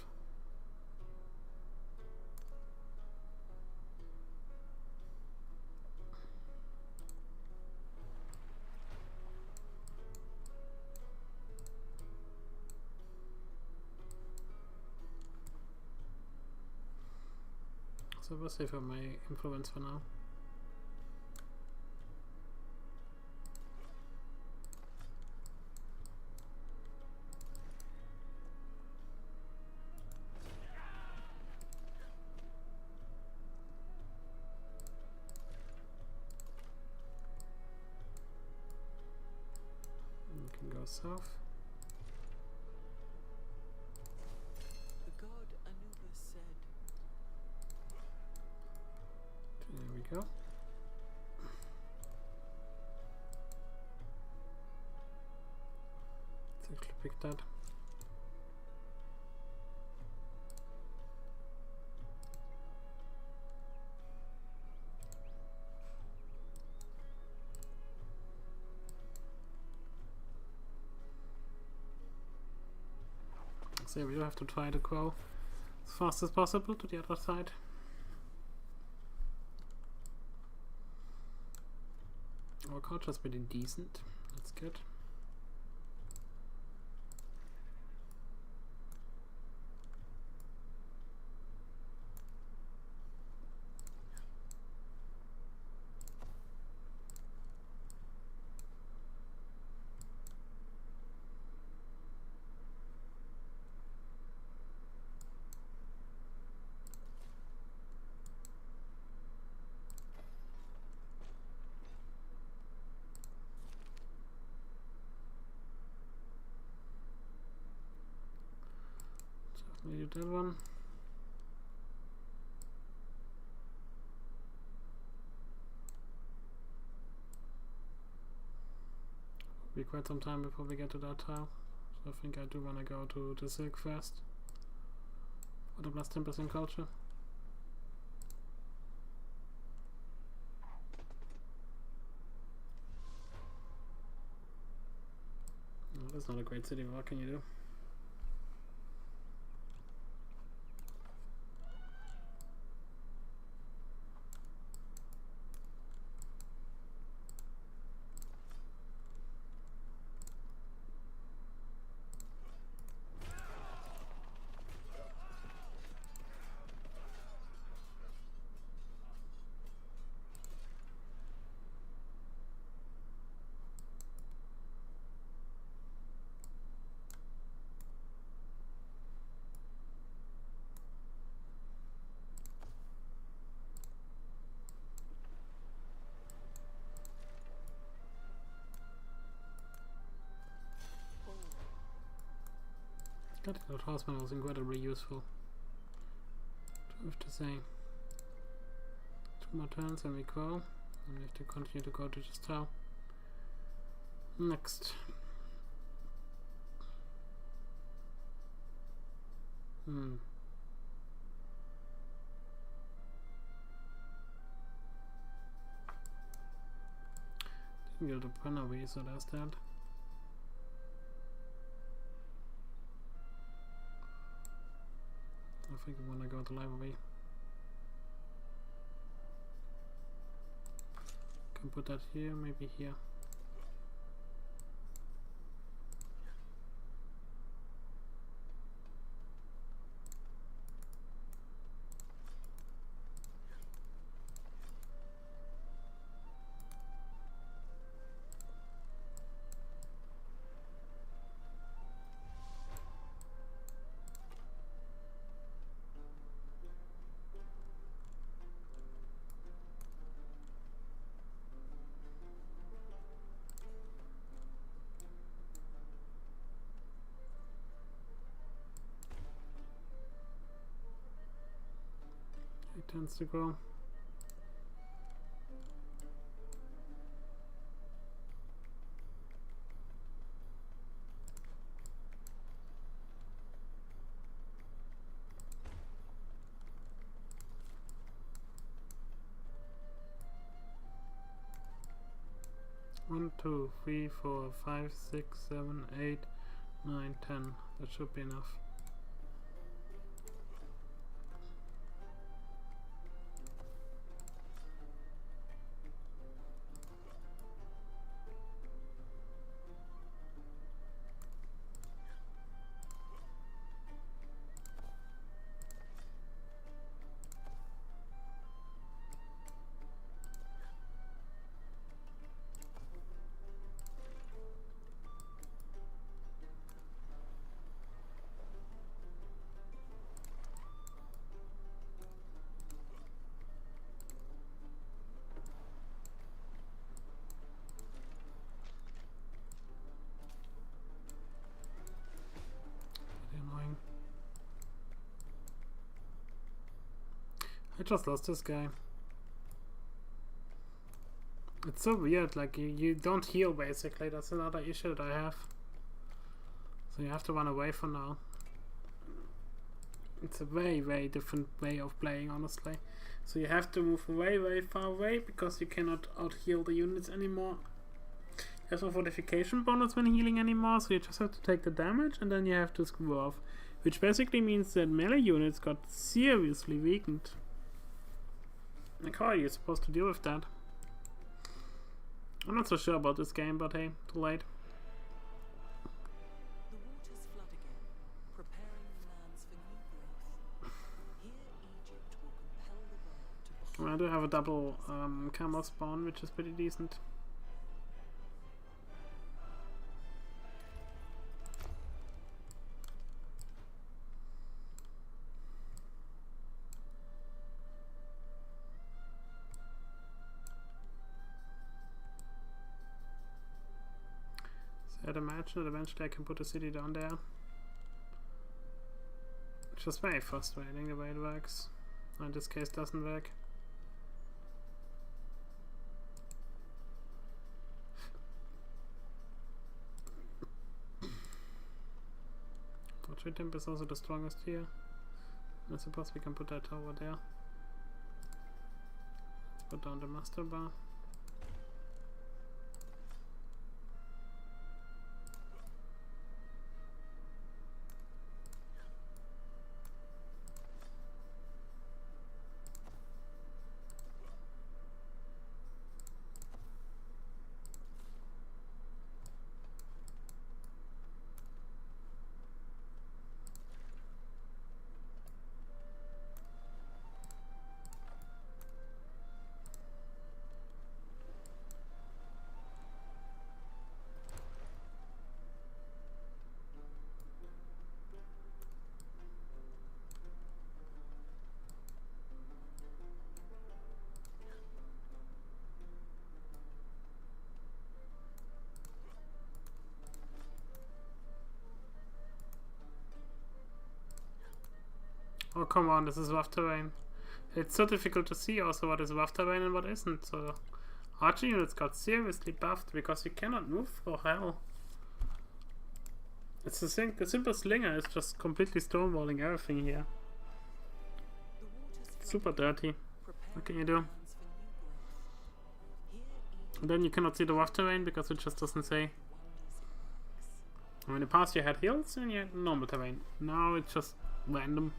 So we'll save up my influence for now. We can go south. The god Anubis said, There we go. Let's actually pick that. So we do have to try to go as fast as possible to the other side. Our culture is pretty decent. That's good. You that one. Be quite some time before we get to that tile. So I think I do want to go to the silk first. For the plus 10% culture. No, that's not a great city. What can you do? That horseman was incredibly useful. I have to say. 2 more turns and we go. And we have to continue to go to this tower. Next. Didn't get the pen away, so there's that. I think I want to go to the library. Can put that here, maybe here. Tends to go. One, 2, 3, 4, 5, 6, 7, 8, 9, 10. That should be enough. I just lost this guy. It's so weird, like you don't heal basically, that's another issue that I have. So you have to run away for now. It's a very, very different way of playing, honestly. So you have to move way, very far away because you cannot out-heal the units anymore. There's no fortification bonus when healing anymore, so you just have to take the damage and then you have to screw off. Which basically means that melee units got seriously weakened. Like, how are you supposed to deal with that? I'm not so sure about this game, but hey, too late. The waters flood again, preparing the lands for new growth. Here Egypt will compel the world to Well, I do have a double camel spawn, which is pretty decent. I'd imagine that eventually I can put a city down there. Just very frustrating the way it works. In this case doesn't work. Portrait temp is also the strongest here. I suppose we can put that over there. Let's put down the master bar. Oh come on, this is rough terrain. It's so difficult to see also what is rough terrain and what isn't, so archer units got seriously buffed because you cannot move for hell. It's the thing, the simple slinger is just completely stonewalling everything here. Super dirty. What can you do? And then you cannot see the rough terrain because it just doesn't say. In the past you had hills and you had normal terrain. Now it's just random.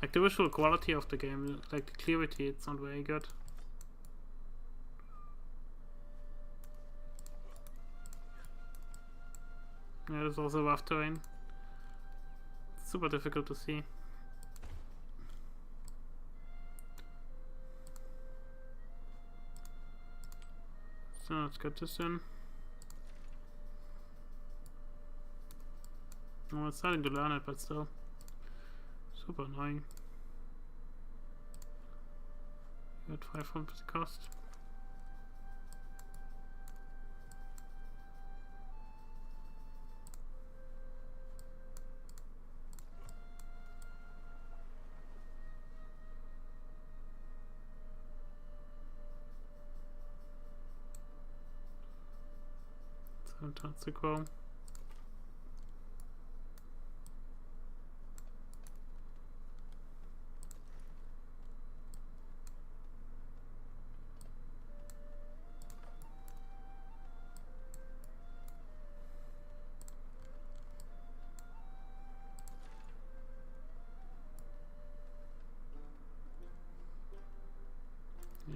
Like the visual quality of the game, like the clarity, it's not very good. Yeah, there's also rough terrain. It's super difficult to see. So let's get this in. Oh, it's starting to learn it, but still. Super annoying. Got 500 cost. Sometimes to grow.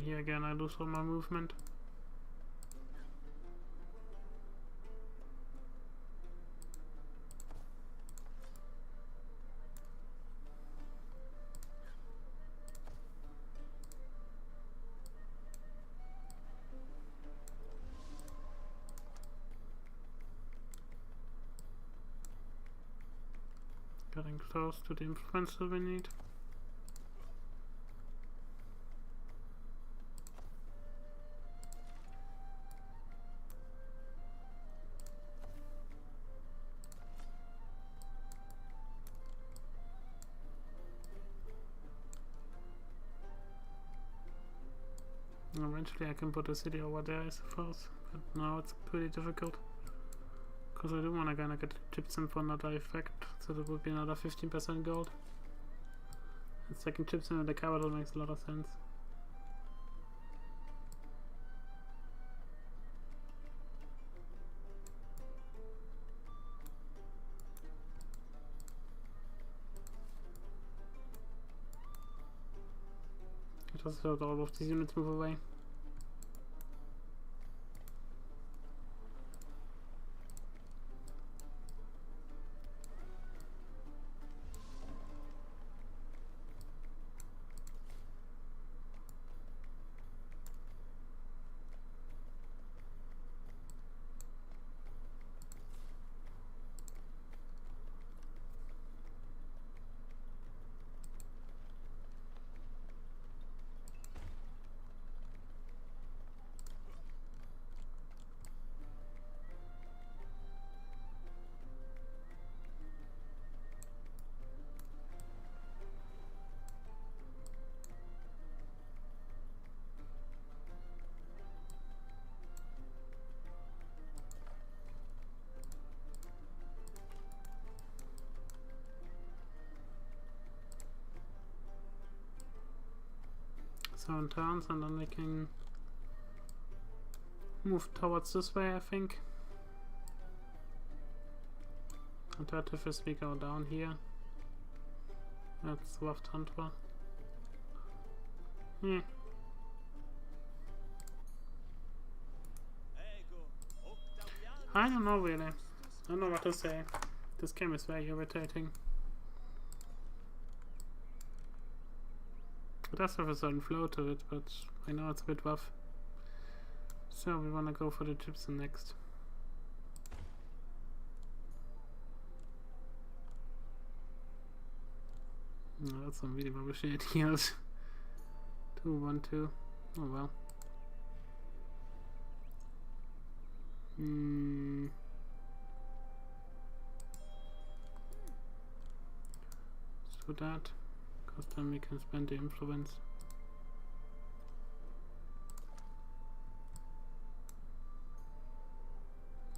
Here again I lose all my movement. Getting close to the influencer we need. Eventually I can put a city over there I suppose, but now it's pretty difficult. Because I do want to gonna get gypsum for another effect, so that would be another 15% gold. And second gypsum in the capital makes a lot of sense. Just let all of these units move away. 7 turns, and then we can move towards this way, I think. Alternative is we go down here. That's left Tantra. Yeah. I don't know really. I don't know what to say. This game is very irritating. It does have a certain flow to it, but I know it's a bit rough. So we wanna go for the gypsum next. No, that's some really rubbish ideas. 2, 1, 2. Oh well. Let's do that, because then we can spend the influence.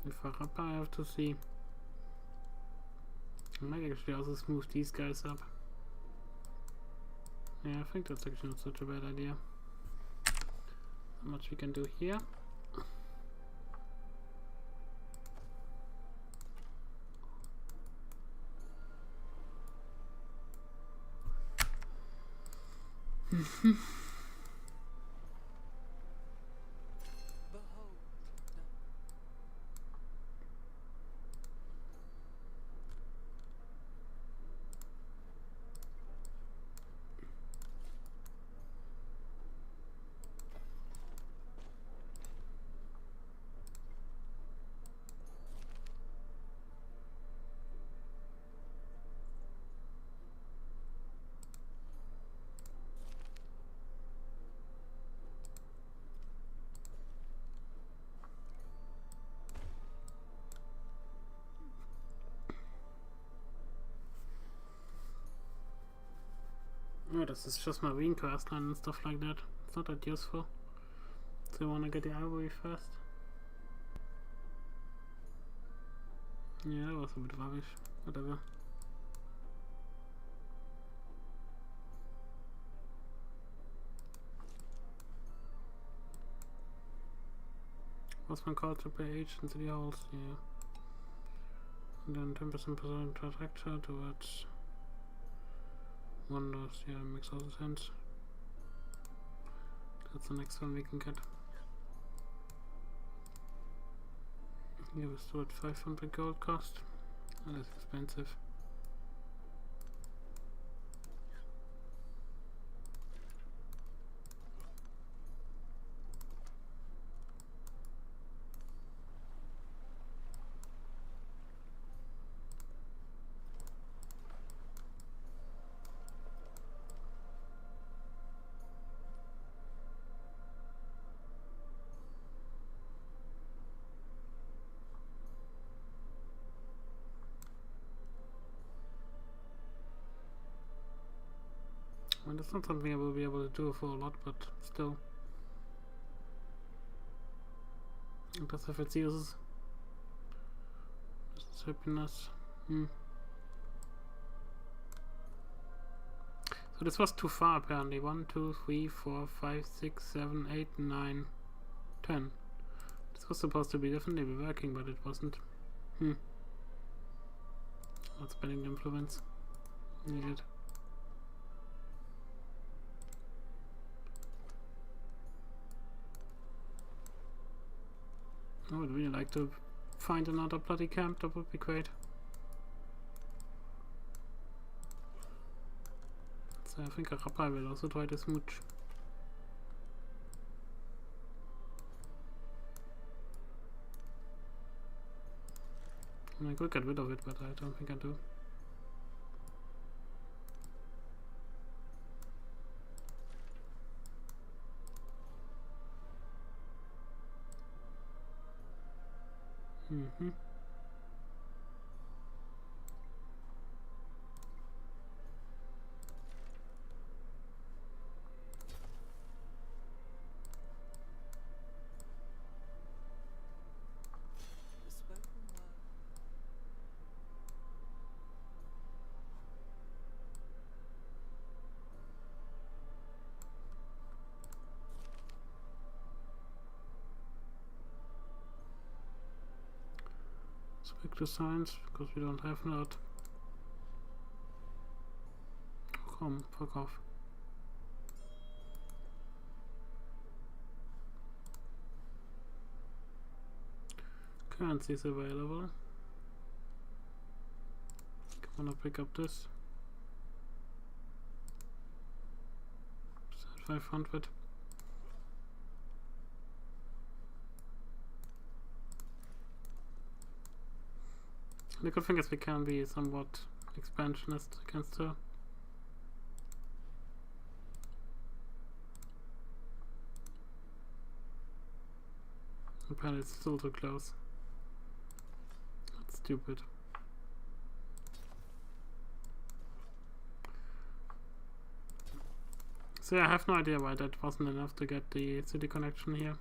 If I have to see. I might actually also smooth these guys up. Yeah, I think that's actually not such a bad idea. How much we can do here? Behold, Oh, this is just marine coastline and stuff like that. It's not that useful. So you wanna get the ivory first? Yeah, that was a bit rubbish. Whatever. What's my call to pay agents in the halls? Yeah. And then 10% trajectory towards wonders. Yeah, makes all the sense. That's the next one we can get. Here we still at 500 gold cost. That is expensive. I mean, that's not something I will be able to do for a lot, but still. It does have its uses. This is happiness. So this was too far apparently. 1, 2, 3, 4, 5, 6, 7, 8, 9, 10. This was supposed to be definitely be working, but it wasn't. Not spending the influence. Needed. I would really like to find another bloody camp, that would be great. So I think Arapa will also try to smooch. I could get rid of it, but I don't think I do. the spoken word. Spectre signs, because we don't have that. Come, fuck off. Currencies available. Wanna pick up this? 500. The good thing is we can be somewhat expansionist against her. Apparently it's still too close. That's stupid. So yeah, I have no idea why that wasn't enough to get the city connection here.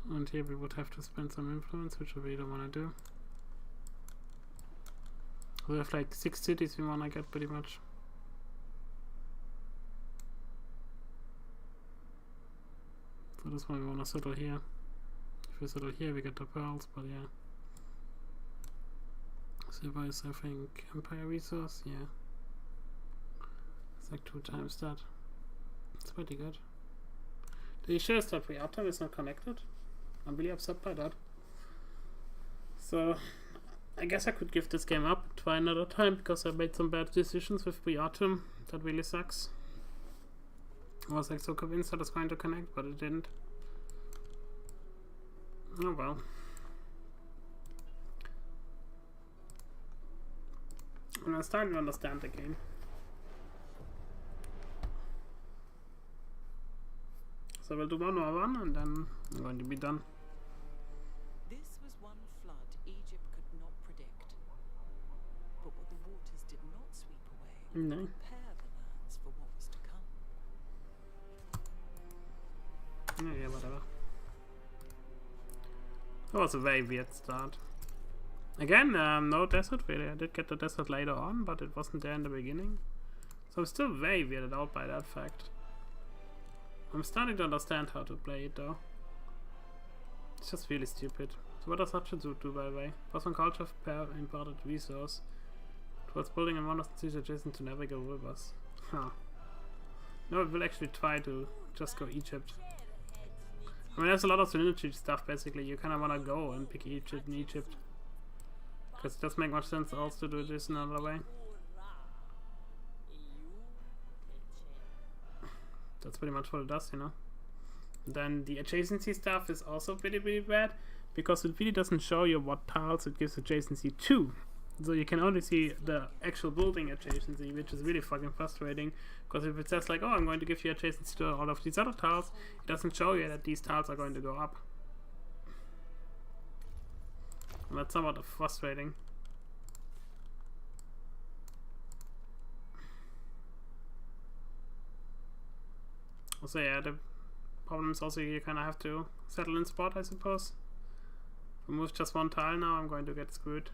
And here we would have to spend some influence, which I really don't want to do. We have like 6 cities we want to get pretty much. So that's why we want to settle here. If we settle here we get the pearls, but yeah. CIV is, I think, Empire Resource, yeah. It's like 2 times that. It's pretty good. The issue is that VII is not connected. I'm really upset by that. So I guess I could give this game up and try another time because I made some bad decisions with VII. That really sucks. I was like so convinced that it's going to connect, but it didn't. Oh well. And I'm starting to understand the game. So we'll do one more one and then I'm going to be done. This was one flood Egypt could not predict. But what the waters did not sweep away, No. prepare the lands for what was to come. Yeah, whatever. That was a very weird start. Again, no desert really. I did get the desert later on, but it wasn't there in the beginning. So I'm still very weirded out by that fact. I'm starting to understand how to play it though. It's just really stupid. So what does Hatshepsut do, by the way? Boston culture of pair imported resource towards building a monastery cities adjacent to navigable rivers. Huh. No, it will actually try to just go Egypt. I mean, there's a lot of synergy stuff basically. You kind of want to go and pick Egypt and Egypt. Because it doesn't make much sense also to do this another way. That's pretty much what it does, you know. Then the adjacency stuff is also pretty bad because it really doesn't show you what tiles it gives adjacency to. So you can only see the actual building adjacency, which is really fucking frustrating. Because if it says like, oh, I'm going to give you adjacency to all of these other tiles, it doesn't show you that these tiles are going to go up. And that's somewhat frustrating. So yeah, the problem is also you kind of have to settle in spot, I suppose. If I move just one tile now, I'm going to get screwed.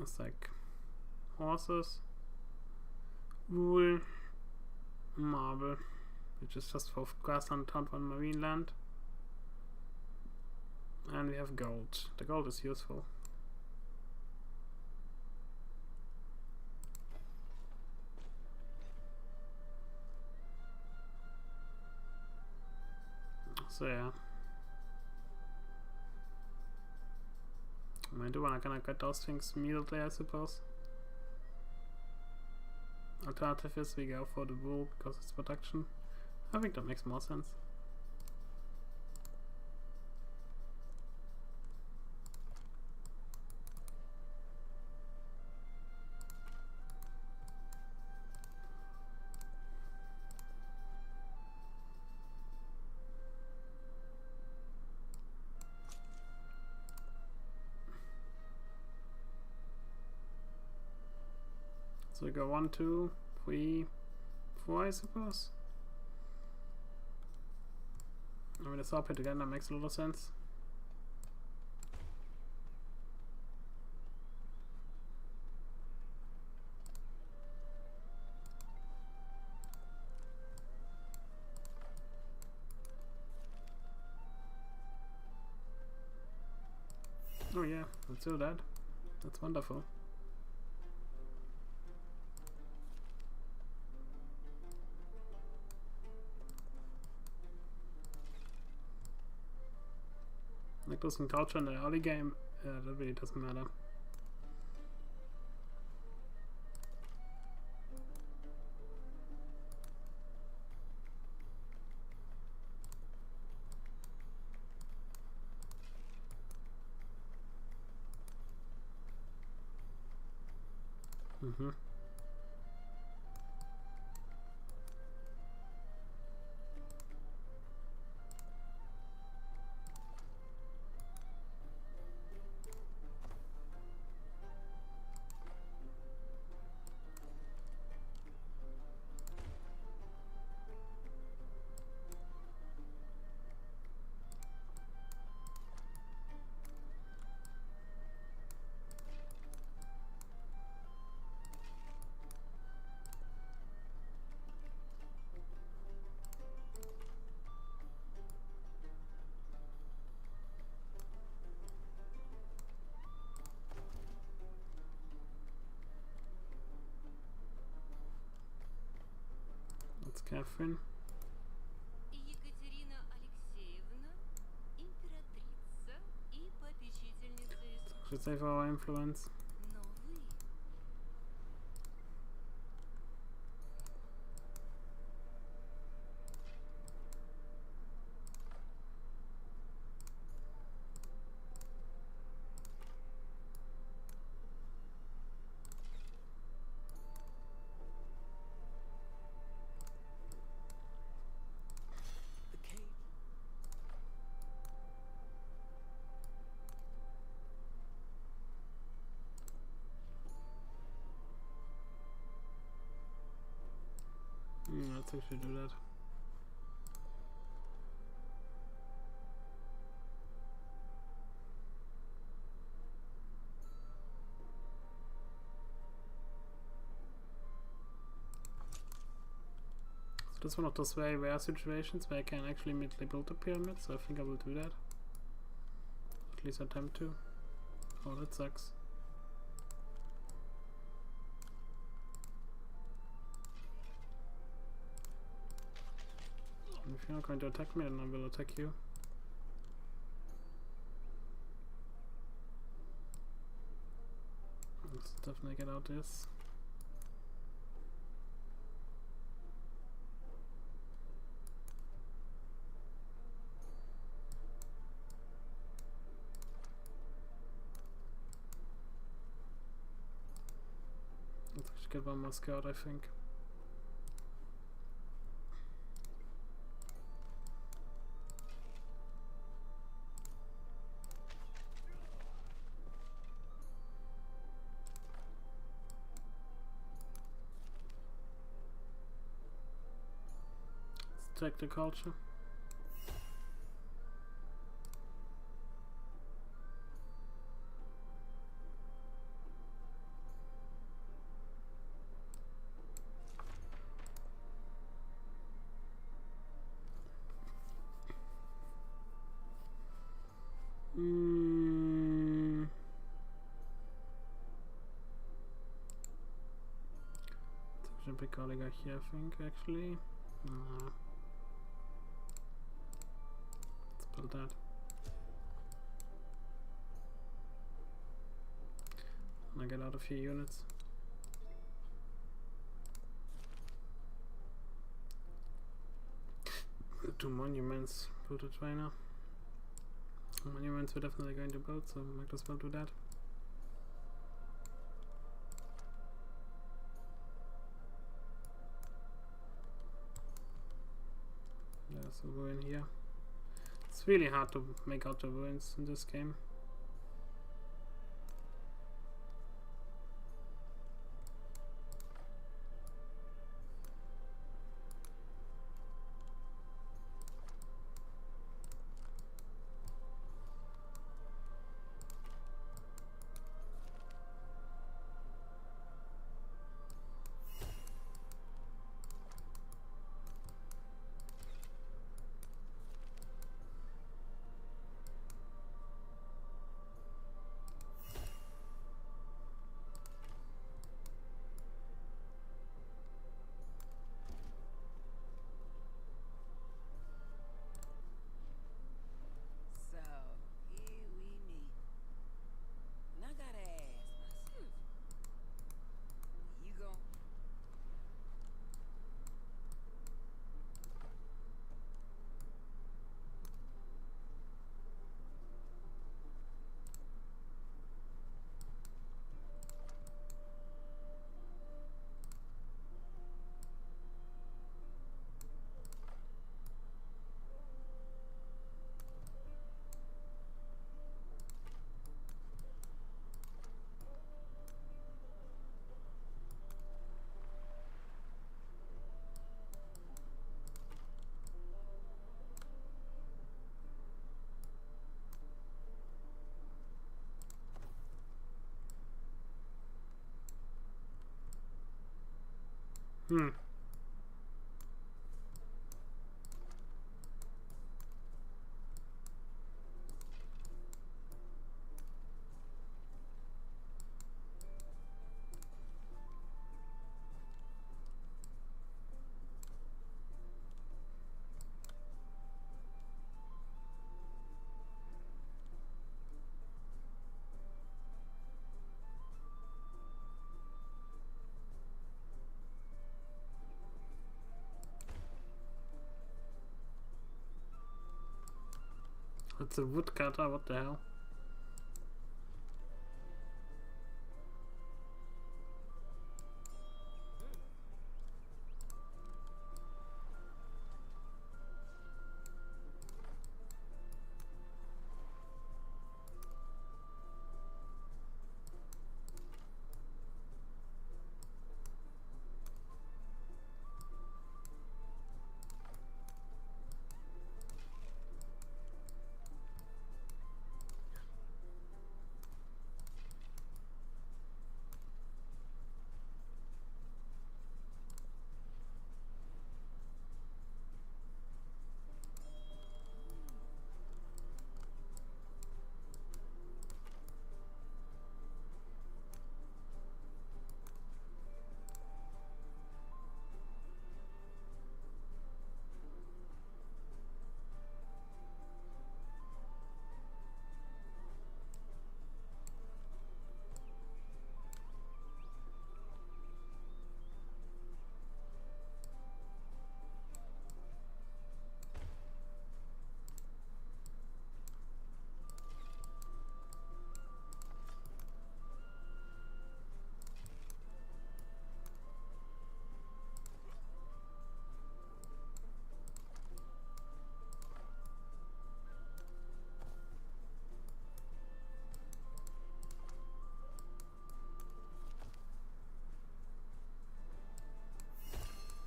It's like horses, wool, marble, which is just for grassland, town, one marine land. And we have gold. The gold is useful. So yeah. I do want to get those things immediately, I suppose. Alternative is we go for the wool because it's production. I think that makes more sense. So we go 1, 2, 3, 4, I suppose. I mean, it's up it again, that makes a lot of sense. Oh yeah, let's do that. That's wonderful. Like losing culture in the early game, that really doesn't matter. Mm-hmm. That's Catherine. Екатерина Алексеевна, императрица и попечительница Иисуса. Should save our influence. Но вы the cage. Let's actually do that. So that's one of those very rare situations where I can actually immediately build a pyramid, so I think I will do that. At least attempt to. Oh, that sucks. If you're not going to attack me, then I will attack you. Let's definitely get out this. Let's actually get one more scout, I think. Let's take the culture. It's a big oligarchy, I think, actually. Let's build that. And I get out a few units. The 2 monuments, build a trainer. Monuments we're definitely going to build, so might as well do that. There's a ruin here. It's really hard to make out the ruins in this game. Hmm. It's a woodcutter, what the hell?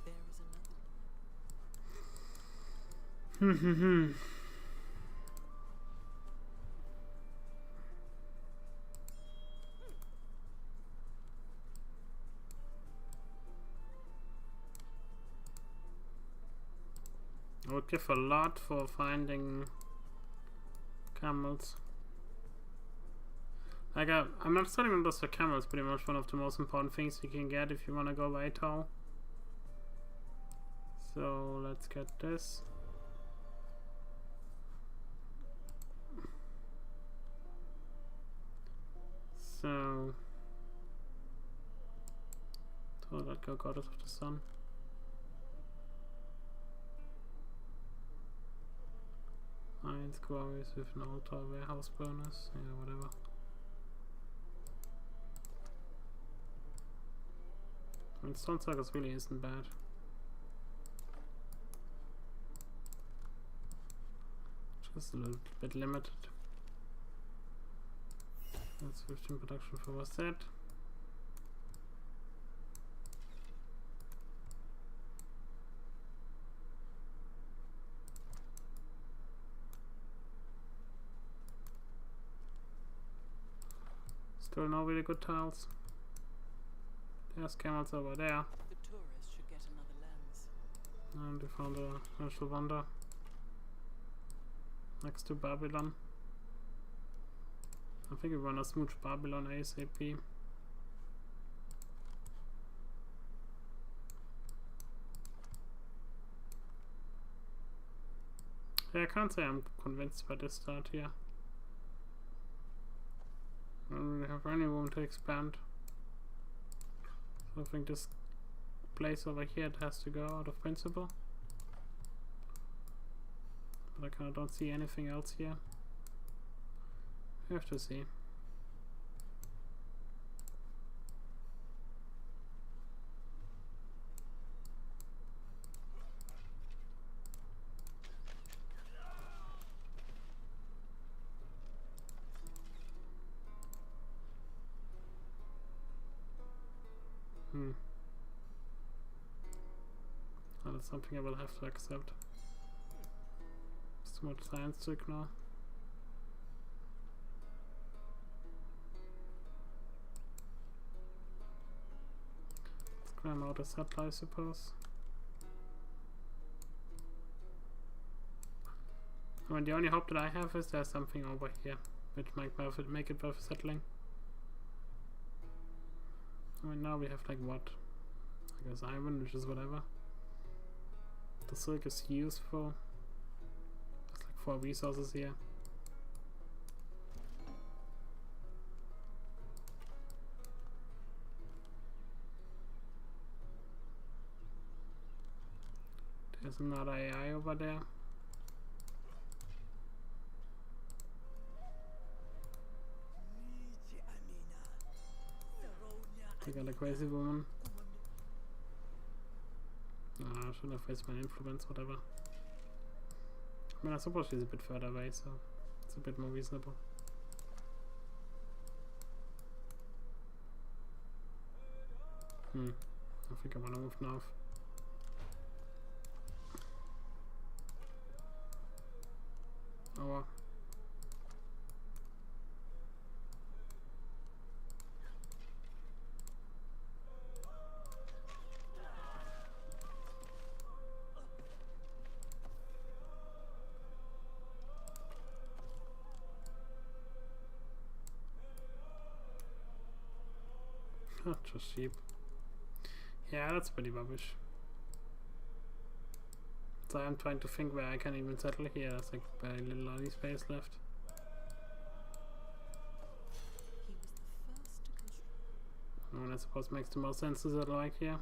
There is another Hmm. I would give a lot for finding camels. Like, I'm not studying this for camels, pretty much one of the most important things you can get if you want to go VII. So, let's get this. So, let go goddess of the sun. Mines, quarries with an altar, warehouse bonus, yeah, whatever. I mean, stone circles really isn't bad. Just a little bit limited. That's 15 production for what's that? Still no really good tiles. There's camels over there. The tourist should get another lens. And we found a natural wonder next to Babylon. I think we wanna smooch Babylon ASAP. Yeah, I can't say I'm convinced by this start here. I don't really have any room to expand. So I think this place over here it has to go out of principle. But I kinda don't see anything else here. We have to see. Oh, that's something I will have to accept. It's too much science to ignore. Let's Climb out a settler, I suppose. I mean, the only hope that I have is there's something over here which might make it worth settling. I mean, now we have like what? I guess iron, which is whatever. The silk is useful. There's like 4 resources here. There's another AI over there. I got a crazy woman. I should have faced my influence, whatever. I mean, I suppose she's a bit further away, so it's a bit more reasonable. I think I wanna move now. Oh well. Just sheep. Yeah, that's pretty rubbish. So I'm trying to think where I can even settle here. There's like very little only space left. He was the first to construct. I suppose makes the most sense to settle right here.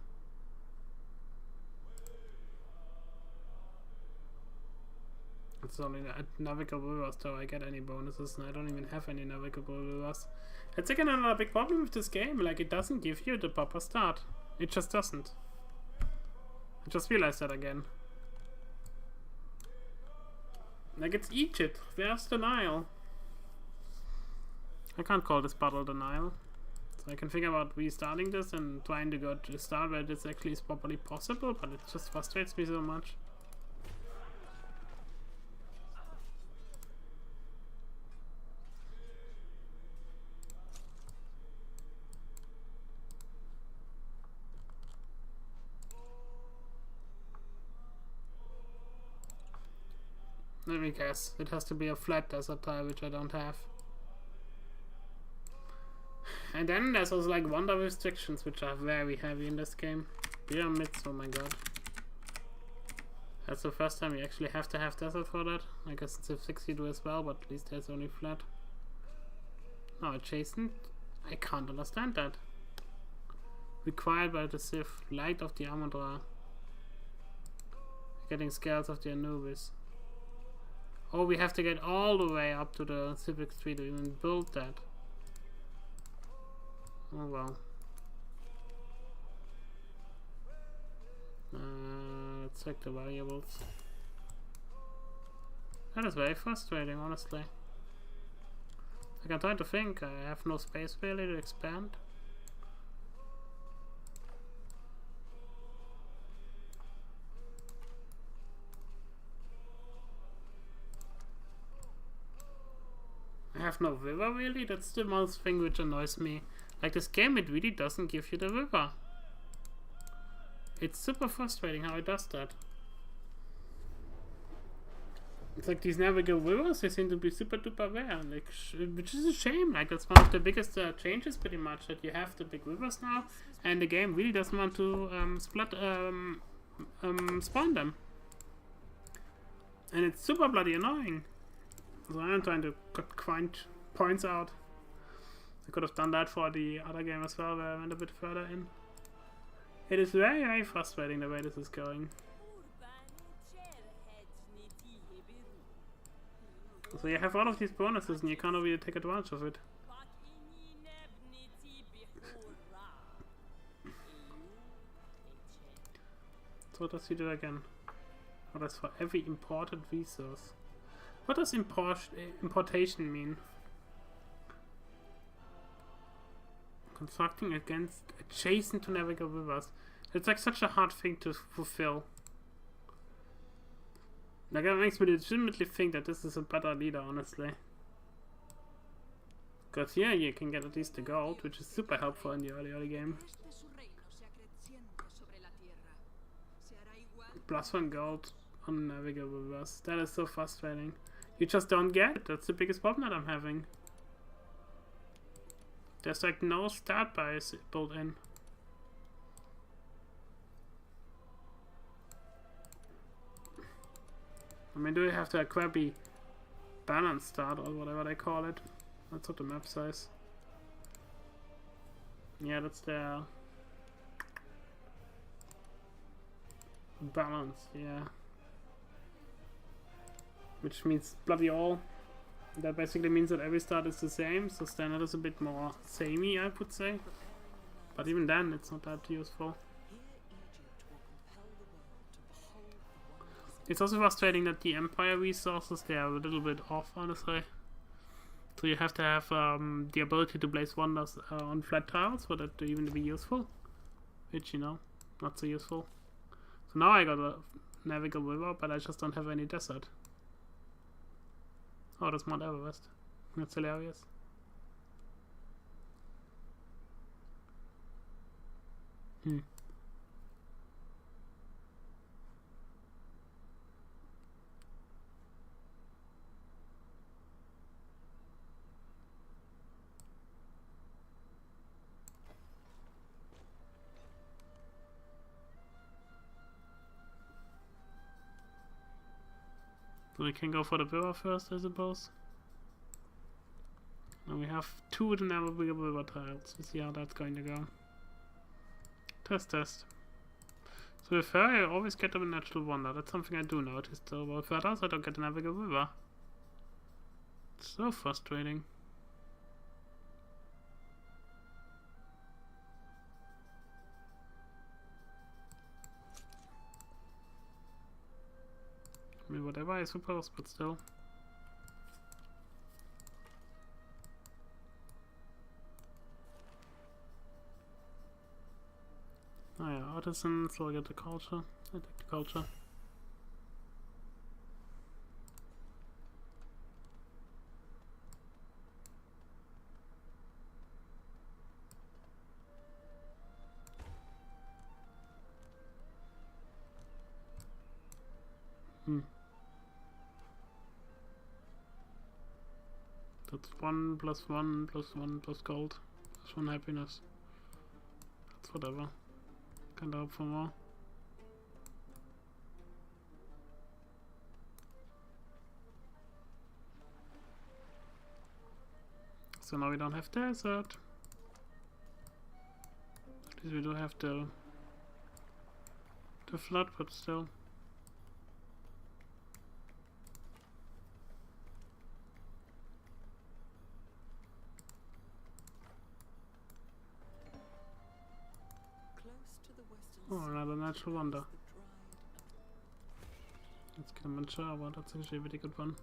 It's only navigable rivers, so I get any bonuses, and I don't even have any navigable rivers. It's again another big problem with this game, like it doesn't give you the proper start. It just doesn't. I just realized that again. Like it's Egypt, where's the Nile? I can't call this battle the Nile. So I can think about restarting this and trying to go to a start where this actually is properly possible, but it just frustrates me so much. Let me guess, it has to be a flat desert tile, which I don't have. And then there's also like wonder restrictions, which are very heavy in this game. Pyramids, oh my god. That's the first time you actually have to have desert for that. I guess in Civ 6 you do as well, but at least there's only flat. Now adjacent, I can't understand that. Required by the Civ, light of the Amandra. Getting scales of the Anubis. Oh, we have to get all the way up to the Civic 3 to even build that. Oh well. Let's check the variables. That is very frustrating, honestly. Like, I'm trying to think, I have no space really to expand. I have no river really, that's the most thing which annoys me. Like this game, it really doesn't give you the river. It's super frustrating how it does that. It's like these navigable rivers, they seem to be super duper rare, like, which is a shame. Like that's one of the biggest changes pretty much, that you have the big rivers now, and the game really doesn't want to spawn them. And it's super bloody annoying. So I'm trying to find points out. I could have done that for the other game as well, where I went a bit further in. It is very, very frustrating the way this is going. So you have all of these bonuses and you can't really take advantage of it. So what does he do again? Oh, that's for every imported resource. What does importation mean? Constructing against adjacent to navigable rivers. It's like such a hard thing to fulfill. Like that makes me legitimately think that this is a better leader, honestly. Because here you can get at least the gold, which is super helpful in the early game. +1 gold on navigable rivers. That is so frustrating. You just don't get it. That's the biggest problem that I'm having. There's like no start bias built in. I mean, do you have to crappy balance start or whatever they call it? That's not the map size. Yeah, that's their balance, yeah. Which means bloody all. That basically means that every start is the same, so standard is a bit more samey, I would say. But even then, it's not that useful. It's also frustrating that the Empire resources, they are a little bit off, honestly. So you have to have the ability to place wonders on flat tiles for that to even be useful. Which, you know, not so useful. So now I got a navigable river, but I just don't have any desert. Oh, that's Mount Everest. That's hilarious. So we can go for the river first, I suppose. And we have 2 navigable river tiles. We'll see how that's going to go. Test. So with her, I always get a natural wonder. That's something I do notice. So with others, I don't get a navigable river. It's so frustrating. I mean, whatever I suppose, but still. Oh yeah, artisan, so I get the culture. I take the culture. That's 1 + 1 + 1 + gold. That's 1 happiness. That's whatever. Can't hope for more. So now we don't have desert. At least we do have the flood, but still. Oh, another natural wonder. Let's get a Manchava, that's actually a really good one.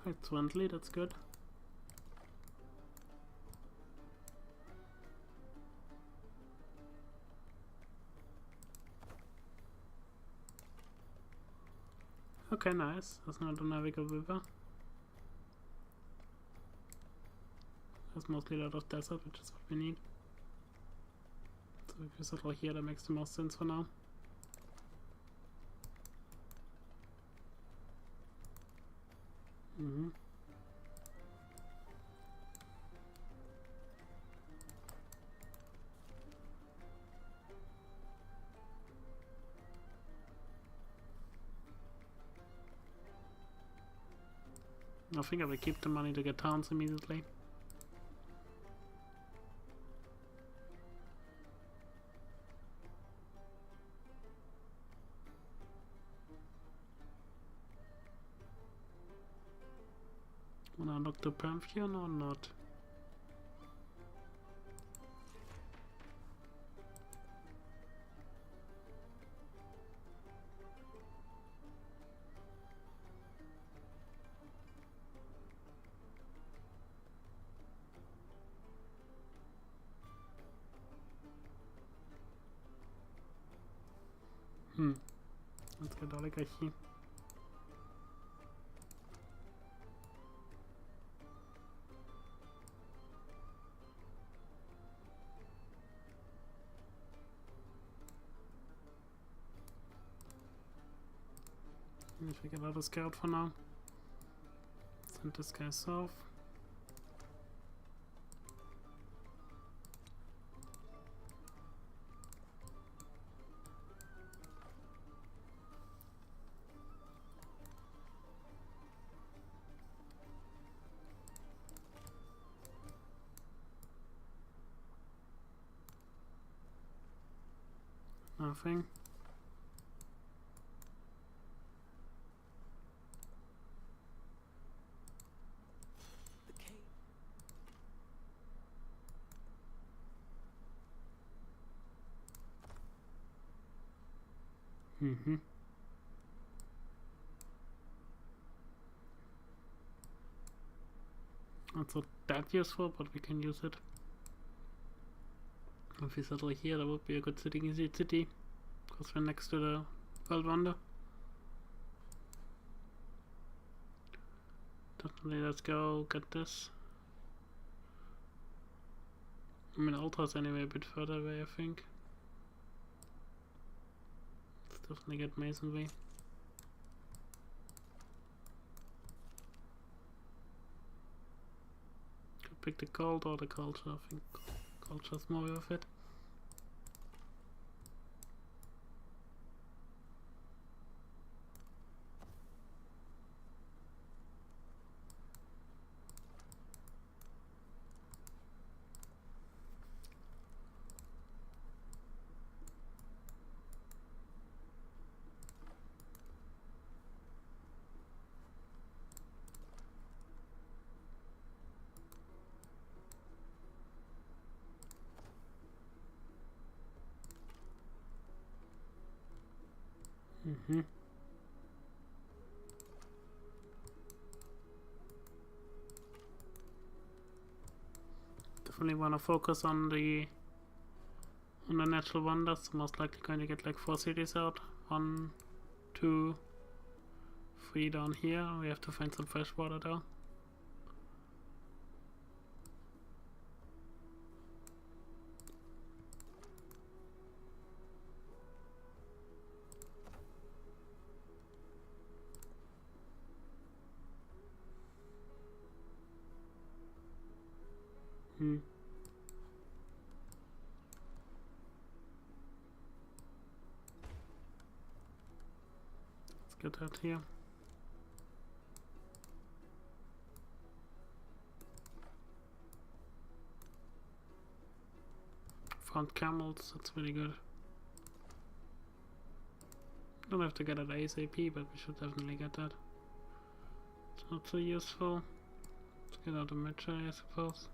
Excellently, that's good. Okay, nice. That's not a navigable river. That's mostly a lot of desert, which is what we need. So if you settle here, that makes the most sense for now. I think I will keep the money to get towns immediately. Wanna unlock the Pantheon or not? Let's get oligarchy. If we get out of scout for now. Send this guy south. Nothing. The cave. Not so that useful, but we can use it. If we settle here, that would be a good city, because we're next to the World Wonder. Definitely, let's go get this. I mean, Ultra's anyway a bit further away, I think. Let's definitely get Masonry. Could pick the gold or the culture, I think culture's more worth it. Definitely want to focus on the natural wonders. Most likely going to get like 4 cities out. 1, 2, 3 down here. We have to find some fresh water though. Let's get that here. Found camels, that's really good. Don't have to get it ASAP, but we should definitely get that. It's not so useful. Let's get out of Metro, I suppose.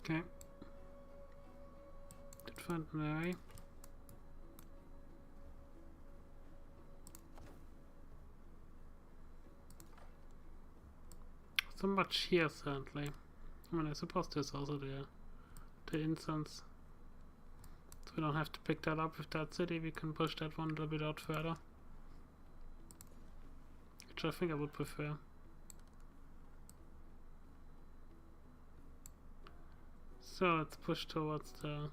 Okay. Did find Mary. So much here, certainly. I mean, I suppose there's also the incense. So we don't have to pick that up with that city, we can push that one a little bit out further. Which I think I would prefer. So let's push towards the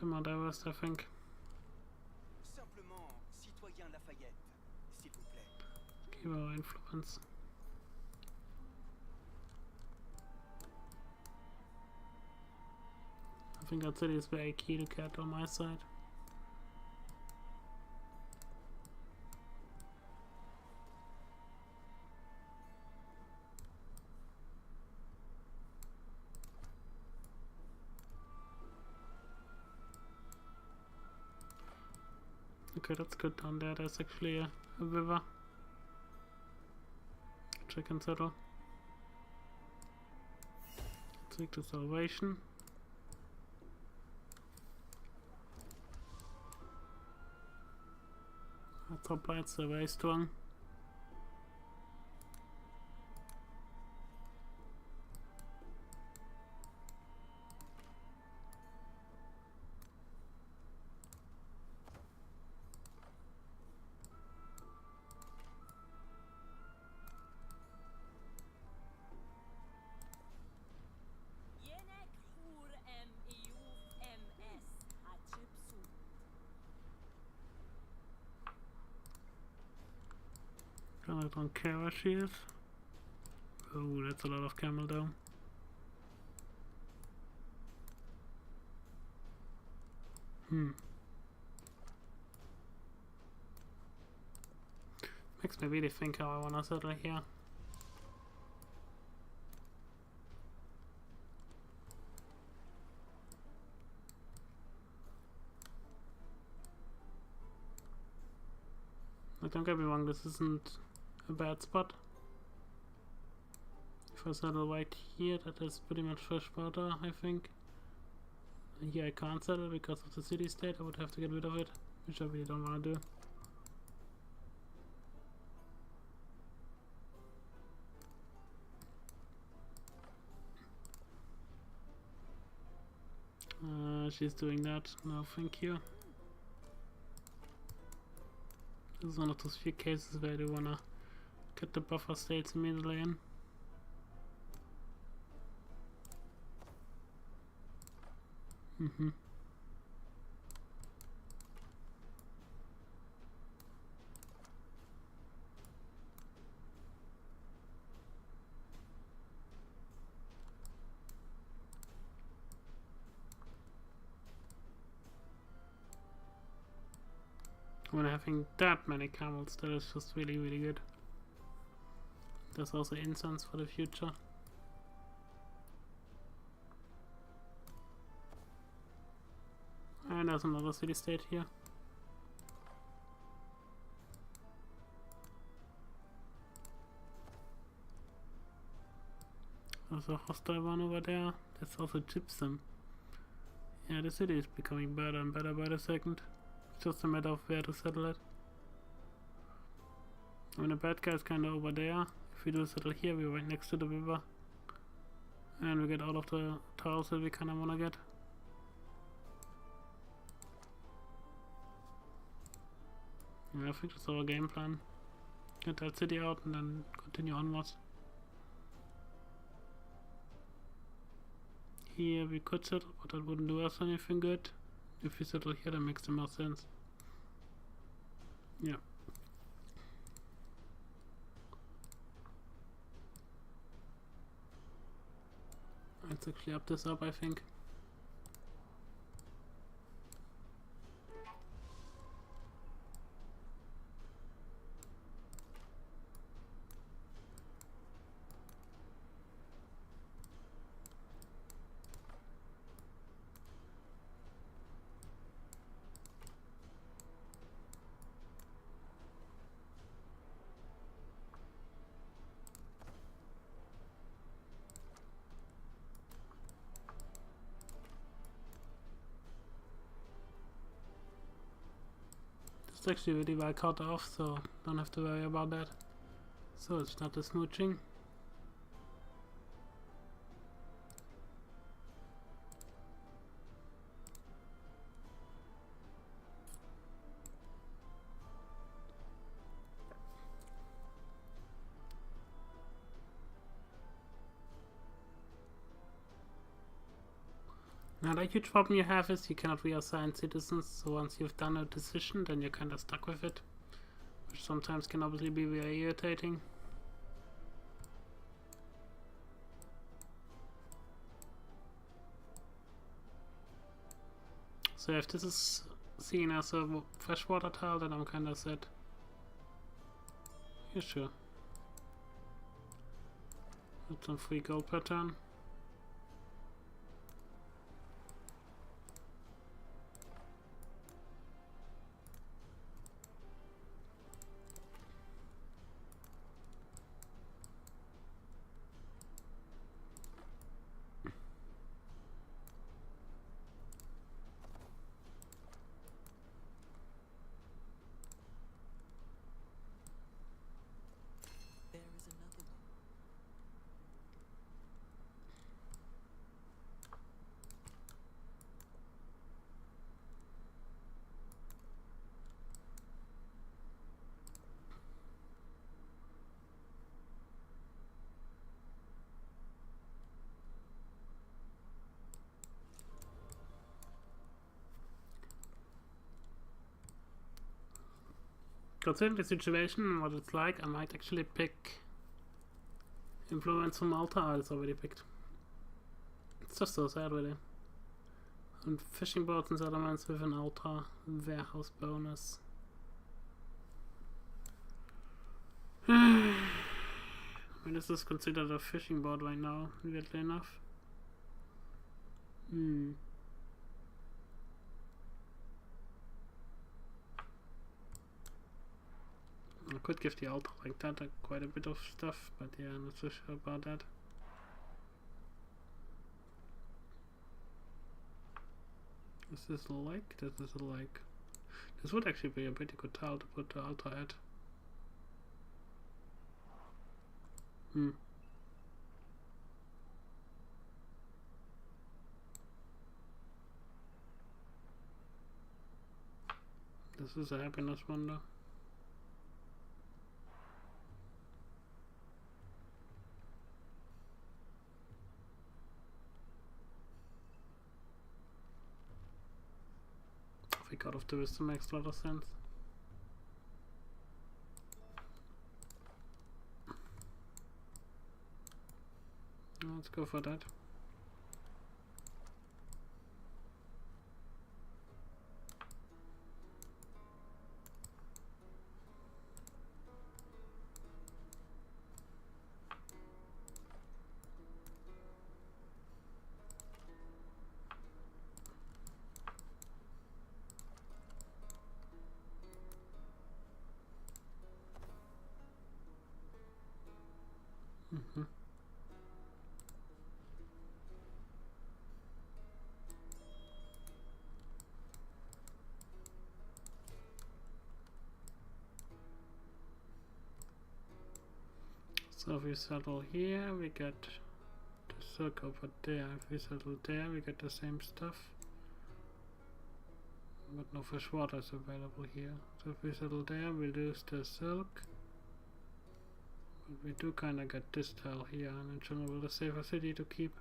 Mount Everest, I think. Simplement, citoyen Lafayette, s'il vous plaît. Keep our influence. I think that city is very key to get on my side. Okay, that's good down there. There's actually a river which I can settle. Take the salvation. Our top lights are very strong. Yenek hur iuf ms hachipsu. I don't care where she is. Oh, that's a lot of camel down. Makes me really think how I wanna settle here. But don't get me wrong, this isn't a bad spot. If I settle right here, that is pretty much fresh water, I think. Here I can't settle because of the city state, I would have to get rid of it, which I really don't want to do. She's doing that, no thank you. This is one of those few cases where I do wanna get the buffer states immediately in. When having that many camels, that is just really, really good. There's also incense for the future. And there's another city state here. There's a hostile one over there. There's also gypsum. Yeah, the city is becoming better and better by the second. It's just a matter of where to settle it. I mean, the bad guy's kinda over there. If we do settle here, we're right next to the river. And we get all of the tiles that we kinda wanna get. Yeah, I think that's our game plan. Get that city out and then continue onwards. Here we could settle, but that wouldn't do us anything good. If we settle here, that makes the most sense. Yeah. Let's actually up this up, I think. It's actually really well cut off, so don't have to worry about that. So it's not the smooching. Now the huge problem you have is you cannot reassign citizens, so once you've done a decision then you're kinda stuck with it. Which sometimes can obviously be very irritating. So if this is seen as a freshwater tile, then I'm kinda set. Yeah, sure. That's some free gold per turn. Considering the situation and what it's like, I might actually pick influence from Alta. It's already picked. It's just so sad, really. And fishing boats and settlements with an Alta warehouse bonus. I mean, this is considered a fishing boat right now, weirdly enough. I could give the Alta like that quite a bit of stuff, but yeah, I'm not so sure about that. Is this a lake? This is a lake. This would actually be a pretty good tile to put the Alta at. This is a happiness wonder. If we got off the wisdom makes a lot of sense. Let's go for that. So if we settle here, we get the silk over there. If we settle there, we get the same stuff. But no fresh water is available here. So if we settle there, we lose the silk. But we do kinda get this tile here, and in general a safer city to keep.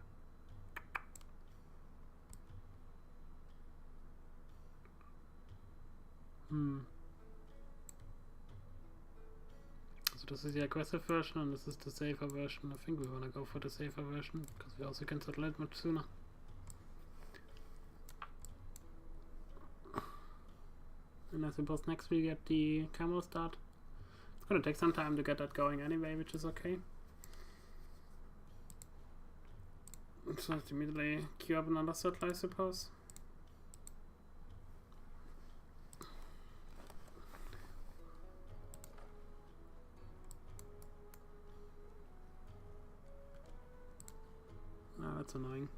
So this is the aggressive version and this is the safer version. I think we wanna go for the safer version, because we also can settle it much sooner. And I suppose next we get the camel start. It's gonna take some time to get that going anyway, which is okay. So let's immediately queue up another settler, I suppose. Oh, that's annoying.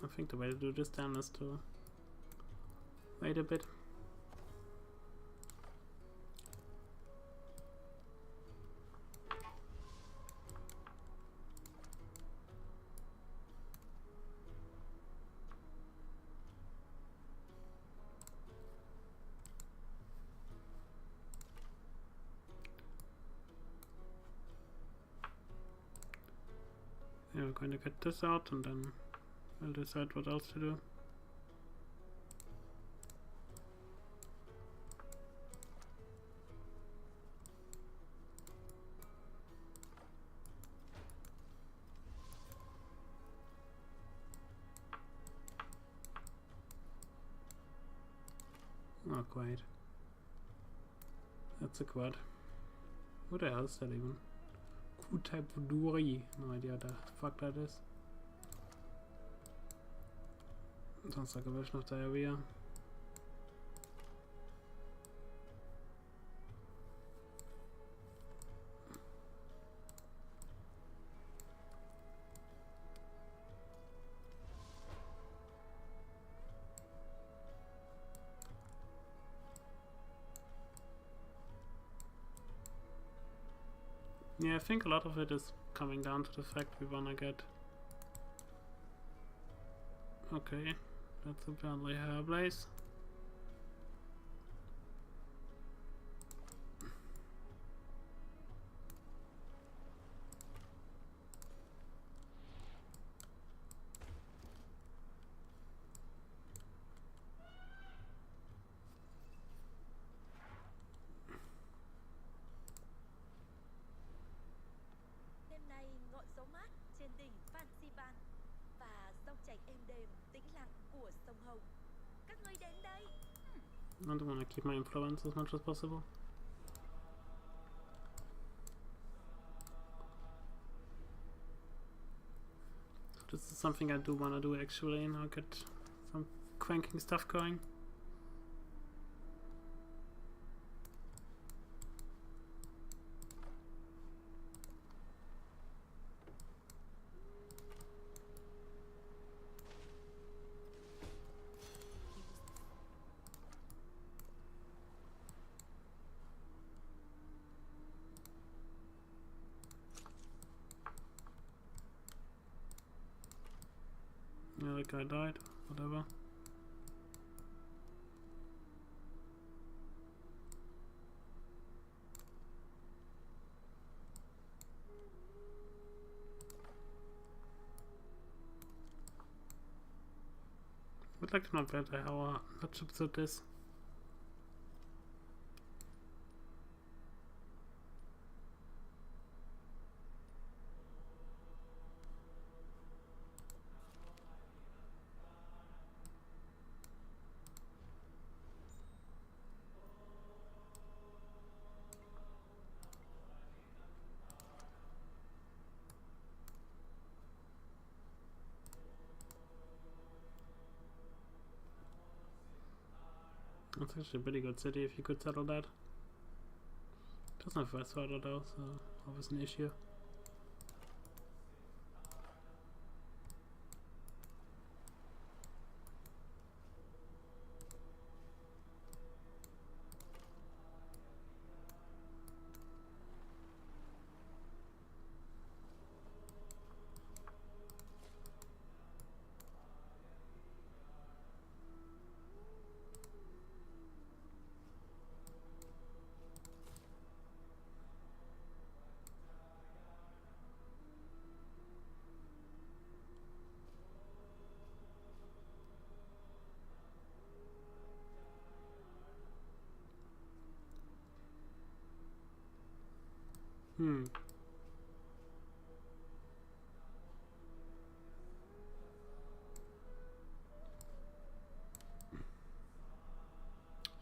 I think the way to do this then is to wait a bit. Yeah, we're going to get this out and then we'll decide what else to do. Not quite. That's a quad. What the hell is that even? Q-type Duri. No idea what the fuck that is. Sounds like a version of diarrhea. Yeah, I think a lot of it is coming down to the fact we wanna get... Okay, that's apparently Hairblaze. hùng. Các ngươi đến đây. I don't want to keep my influence as much as possible. This is something I do want to do actually, and I'll get some cranking stuff going. Yeah, that guy died. Whatever. Would like to know better how much episode this. That's actually a pretty good city if you could settle that. Doesn't have west water though, so always an issue.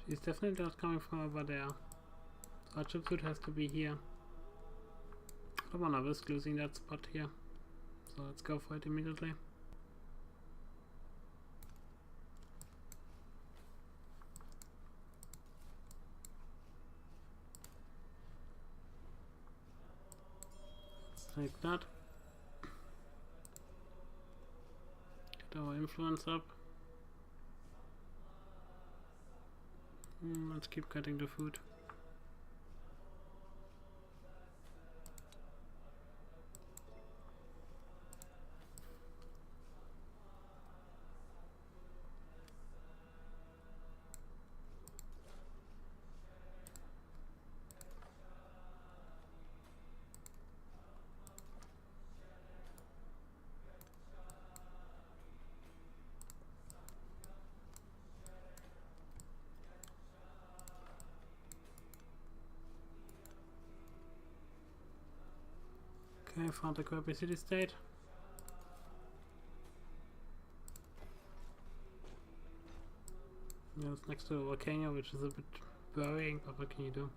She's definitely not coming from over there. So our chip suit has to be here. I don't wanna risk losing that spot here. So let's go for it immediately. Let's take that. Get our influence up. Let's keep cutting the food. Okay, found the crappy city state. Yeah, it's next to a volcano, which is a bit worrying, but what can you do?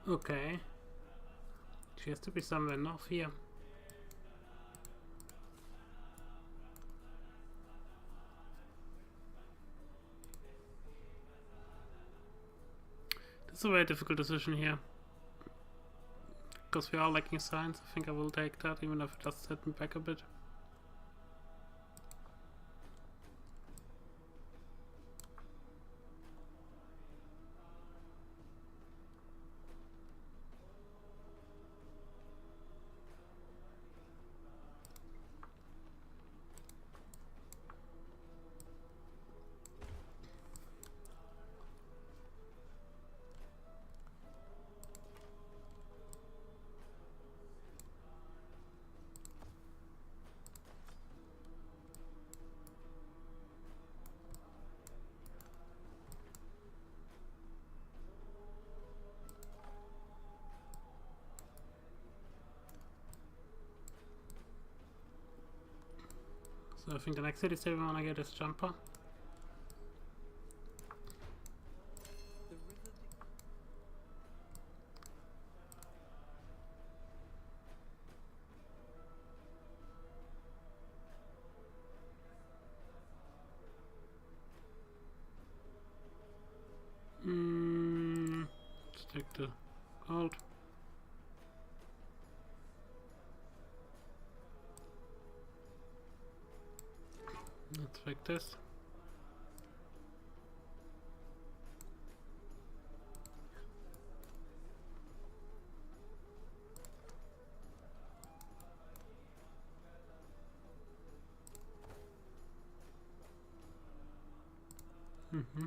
Okay. She has to be somewhere north here. This is a very difficult decision here. Because we are lacking science, I think I will take that, even if it just set me back a bit. So I think the next city state we wanna get is Jumper. The river Let's take the gold. Let's take this. Mm-hmm.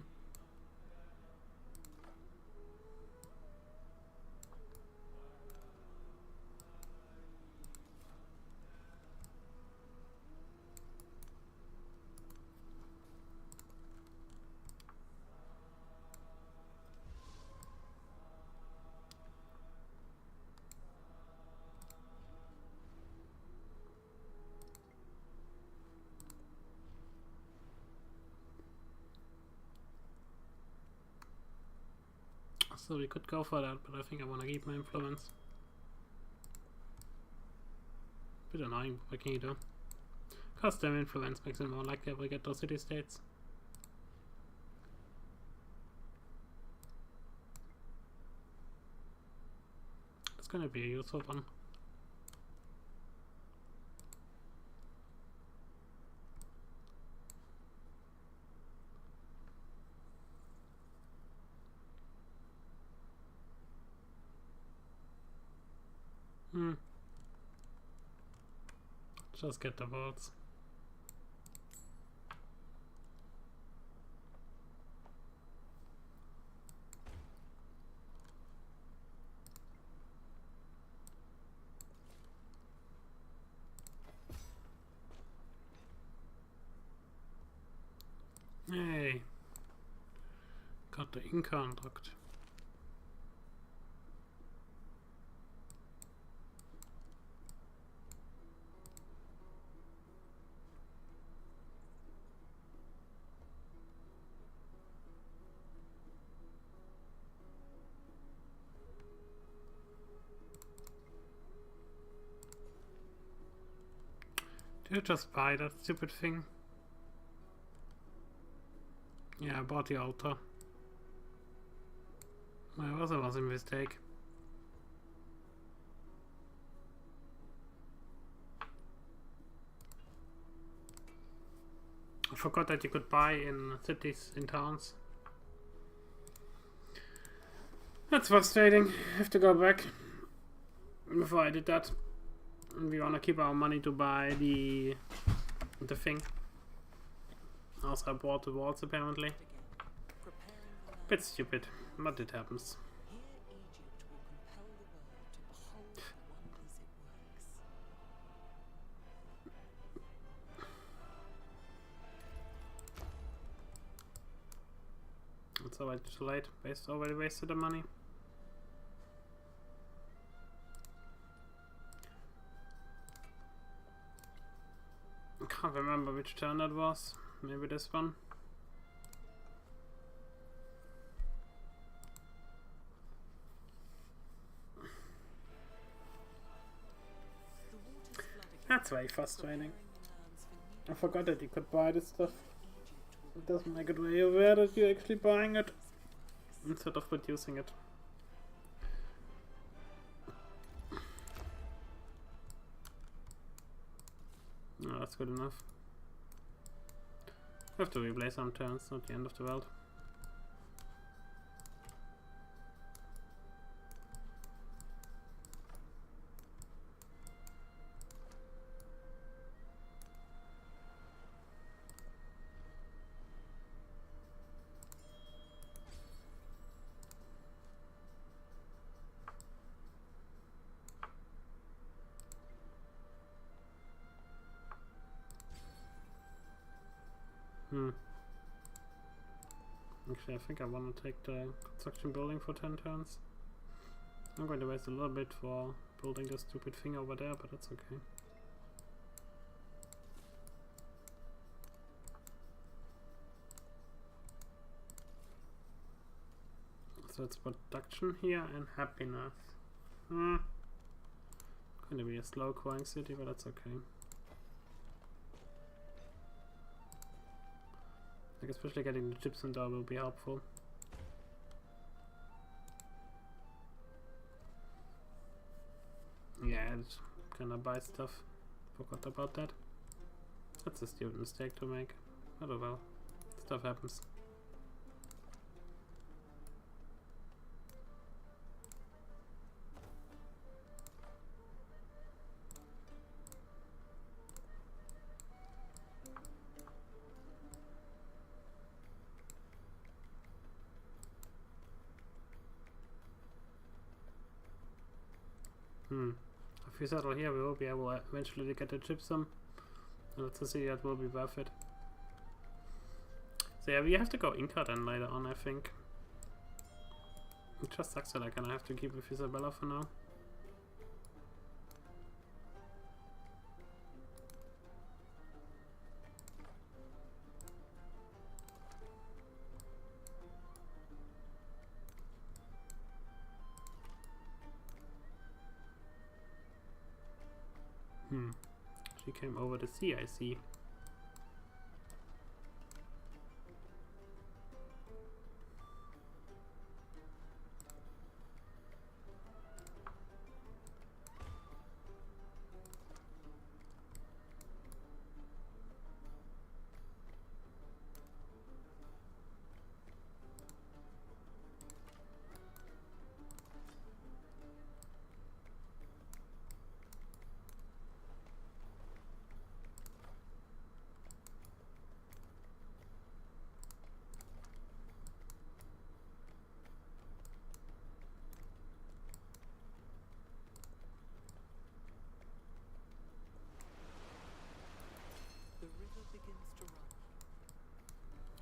So we could go for that, but I think I want to keep my influence. Bit annoying, but what can you do? Custom influence makes it more likely we get those city states. It's gonna be a useful one. Just get the votes. Hey, got the Inca unlocked. Did I just buy that stupid thing? Yeah, I bought the altar. Well, it was a mistake. I forgot that you could buy in cities, in towns. That's frustrating. I have to go back before I did that. And we wanna keep our money to buy the thing. Also, I bought the walls apparently. again, preparing the land. Bit stupid, but it happens. Here Egypt will compel the world to behold the wonders it works. It's already too late. Already wasted the money. I can't remember which turn that was. Maybe this one. That's very frustrating. I forgot that you could buy this stuff. It doesn't make it very aware that you're actually buying it instead of producing it. No, that's good enough. I have to replay some turns, not the end of the world. Actually, I think I want to take the construction building for 10 turns. I'm going to waste a little bit for building this stupid thing over there, but that's okay. So it's production here and happiness. Going to be a slow growing city, but that's okay. Like especially getting the gypsum door will be helpful. Yeah, it's gonna buy stuff. Forgot about that. That's a stupid mistake to make. But oh well. Stuff happens. If we settle here, we will be able eventually to get the gypsum. Let's see, that will be worth it. So yeah, we have to go Inca then later on, I think. It just sucks that I kind of have to keep with Isabella for now. She came over the sea, I see.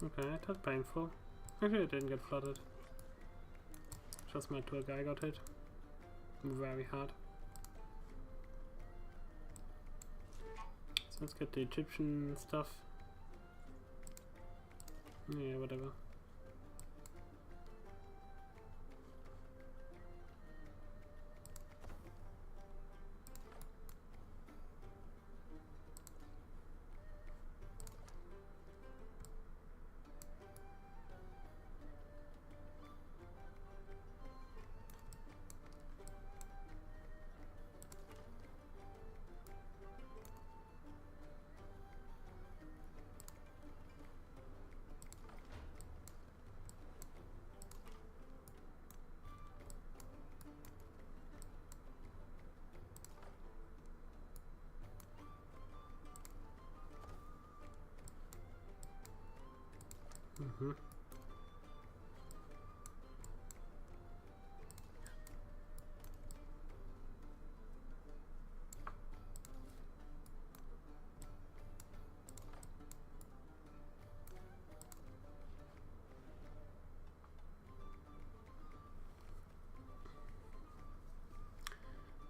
Okay, that's painful. Actually, it didn't get flooded. Just my tour guy got hit. Very hard. So let's get the Egyptian stuff. Yeah, whatever.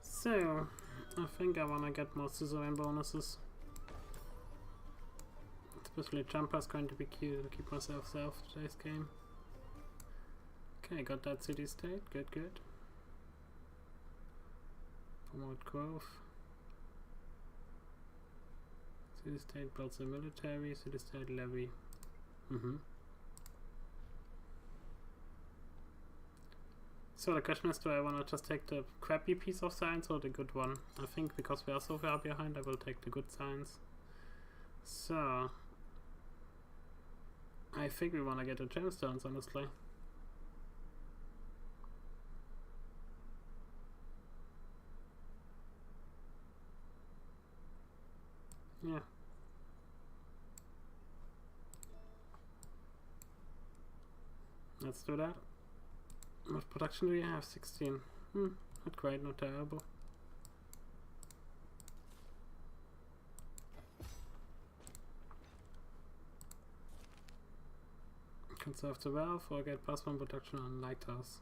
So, I think I wanna get more scissoring bonuses. Especially jumper's going to be cute to keep myself safe today's game. Okay, got that city state, good. Promote growth. City state builds a military, city state levy. So the question is, do I want to just take the crappy piece of science or the good one? I think because we are so far behind, I will take the good science. So I think we want to get the gemstones, honestly. Yeah. Let's do that. What production do we have? 16. Not great, not terrible. Conserve the wealth or get +1 production on lighthouse.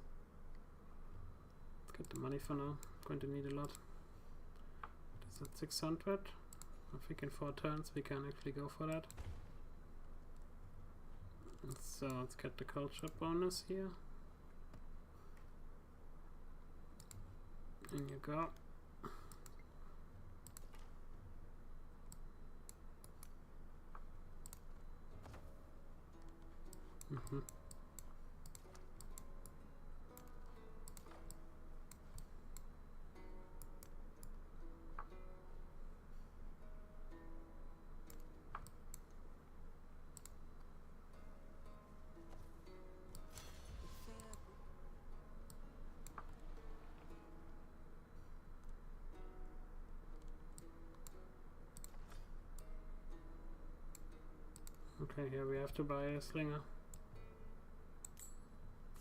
Let's get the money for now. Going to need a lot. Is it 600? I think in 4 turns we can actually go for that. So let's get the culture bonus here. In you go. Okay, here we have to buy a slinger.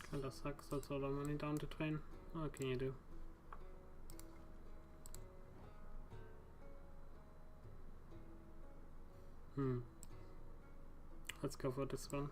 Kinda sucks, that's all the money down the drain. What can you do? Let's go for this one.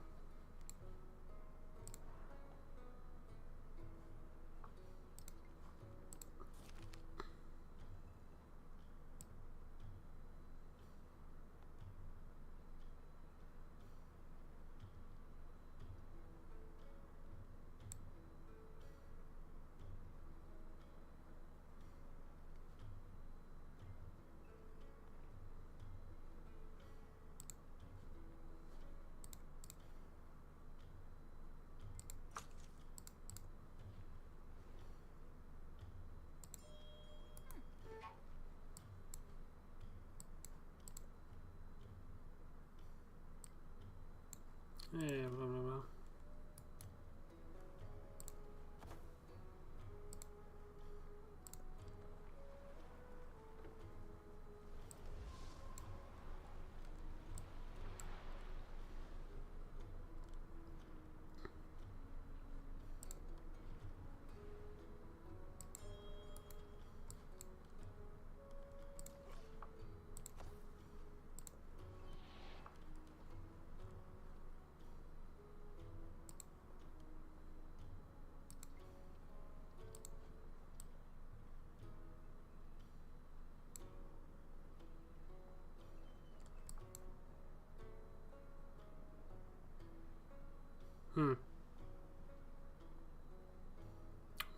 Yeah, blah blah blah.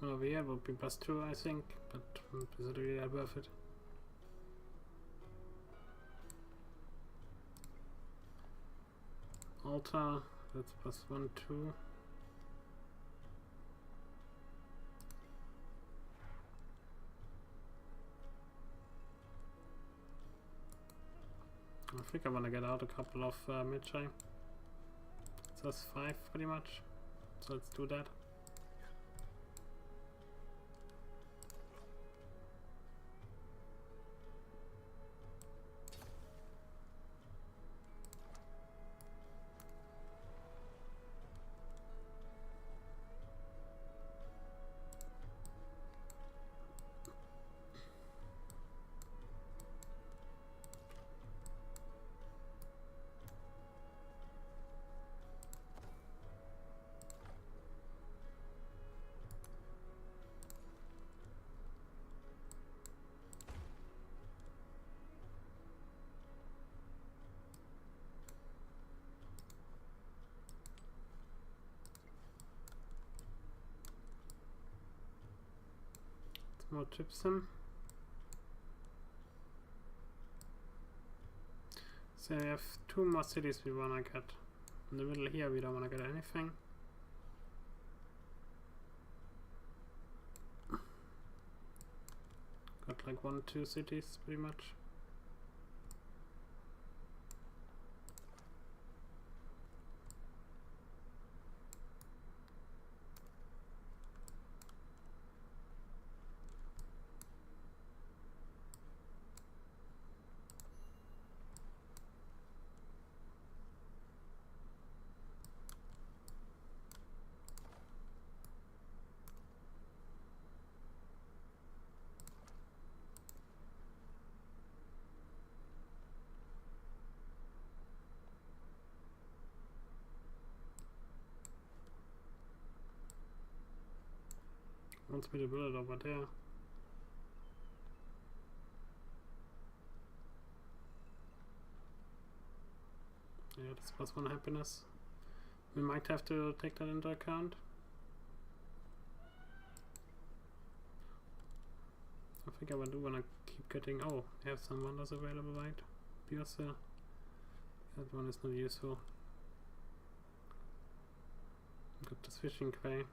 Over here will be +2, I think, but is it really that worth it? Altar, that's +1, 2. I think I want to get out a couple of Magi. So that's 5 pretty much. So let's do that. More gypsum. So we have 2 more cities we wanna get. In the middle here we don't wanna get anything. Got like 1-2 cities pretty much. Wants me to build it over there. Yeah, that's +1 happiness. We might have to take that into account. I think I do wanna keep getting. Oh, I have some wonders available, right? Biosa. That one is not useful. Got this fishing quay.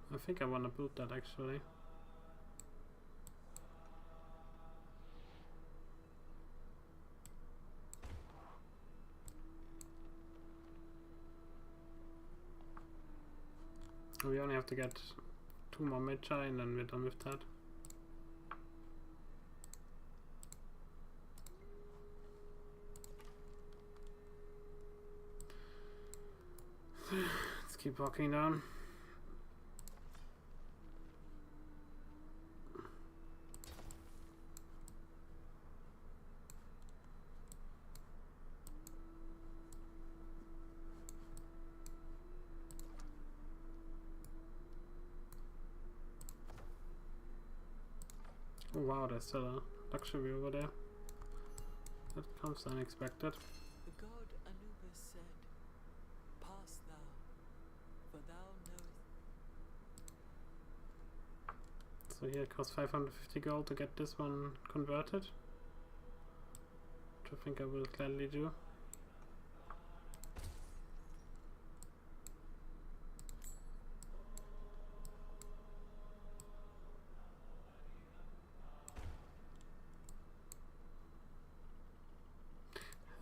I think I want to build that actually. We only have to get 2 more Magi and then we're done with that. Let's keep walking down. Oh wow, there's still a luxury over there. That comes unexpected. The god Anubis said, "Pass thou, for thou knowest." So here it costs 550 gold to get this one converted. Which I think I will gladly do.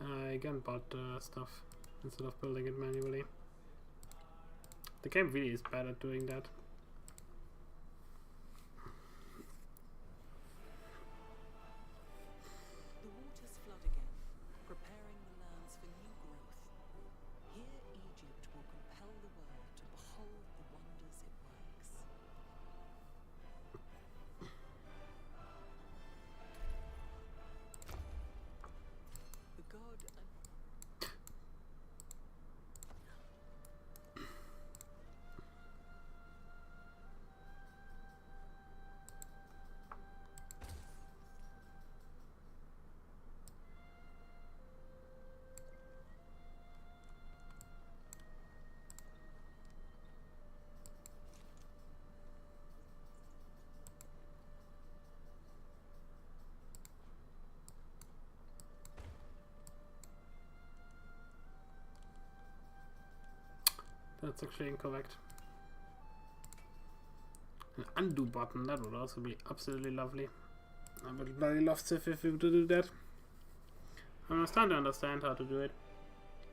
I again bought stuff instead of building it manually. The game really is bad at doing that. The waters flood again, preparing the lands for new growth. Here Egypt will compel the world to behold the wonders it works. The god That's actually incorrect. An undo button, that would also be absolutely lovely. I would bloody love CIV if we were to do that. I'm starting to understand how to do it.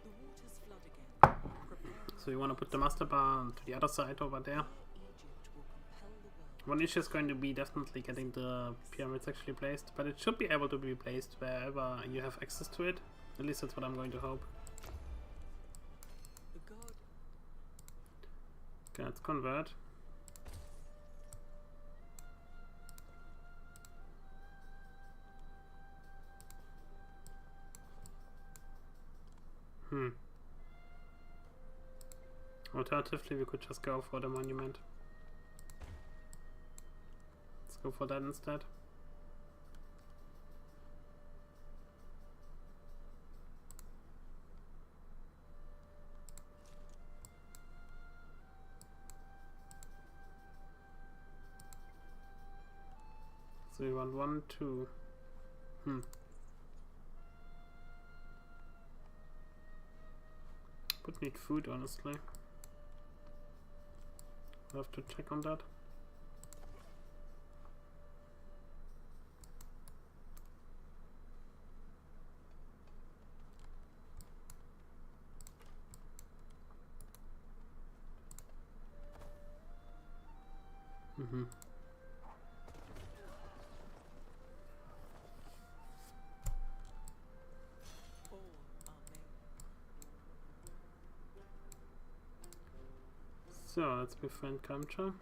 the waters flood again, preparing So you want to put the master bar to the other side over there. Egypt will compel the world. One issue is going to be definitely getting the pyramids actually placed, but it should be able to be placed wherever you have access to it. At least that's what I'm going to hope. The god Okay, let's convert. Alternatively, we could just go for the monument. Let's go for that instead. So So we want 1, 2. Would need food, honestly. I'll have to check on that. All are made. So let's befriend Kamcha.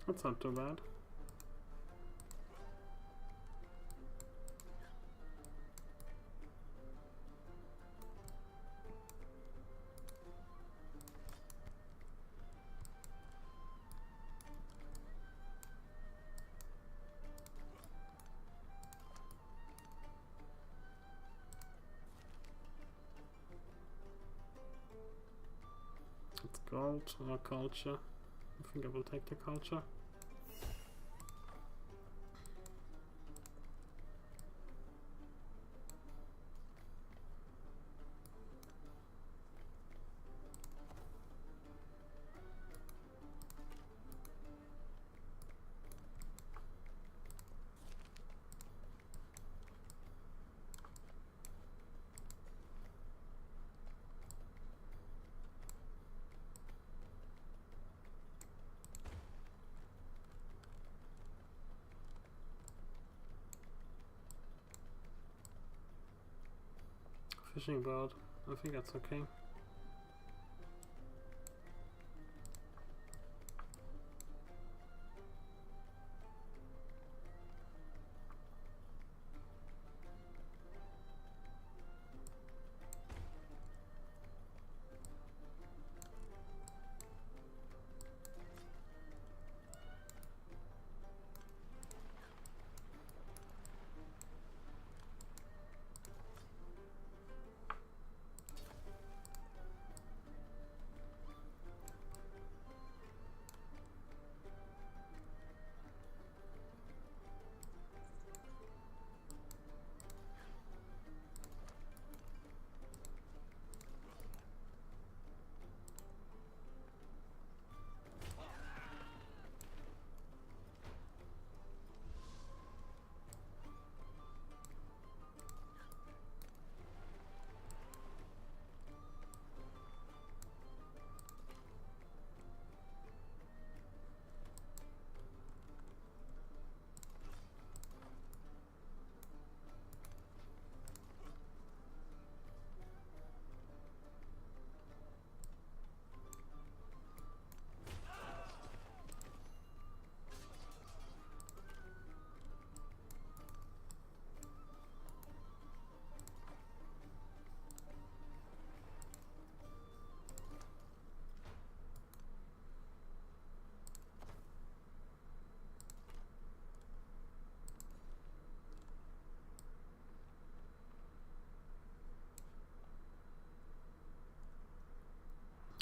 That's not too bad. It's gold or culture. I think I will take the culture. Fishing boat. I think that's okay.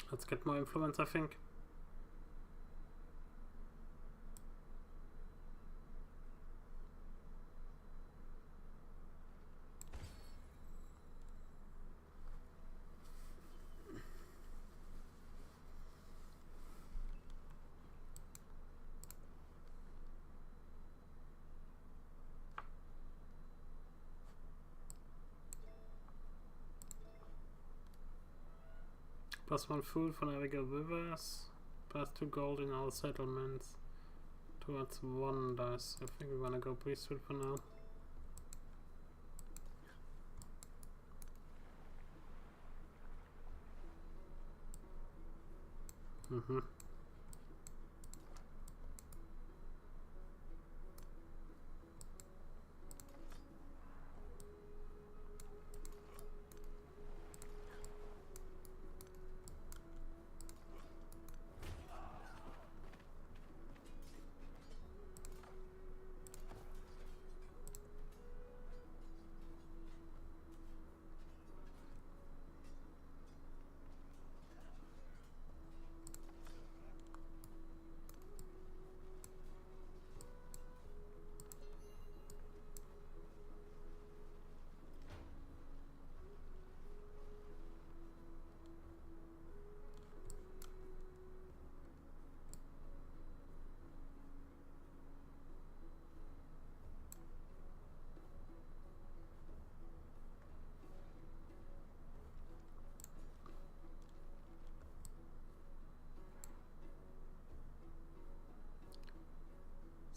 Let's get more influence, I think. +1 food for navigable rivers. +2 gold in all settlements. Towards wonders. I think we wanna go priesthood for now. Mm-hmm.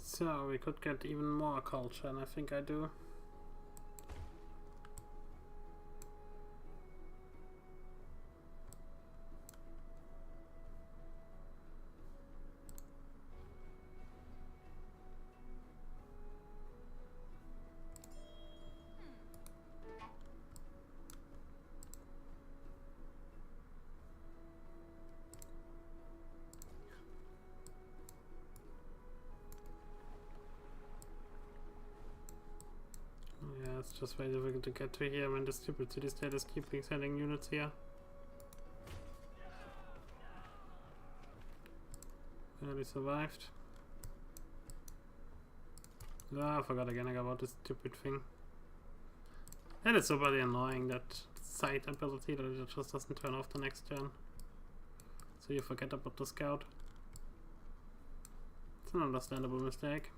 So we could get even more culture, and I think I do. Yeah, it's just very difficult to get to here when the stupid city state is keeping sending units here. Barely survived. Ah, I forgot again about this stupid thing. And it's so bloody annoying, that side ability that it just doesn't turn off the next turn. So you forget about the scout. It's an understandable mistake.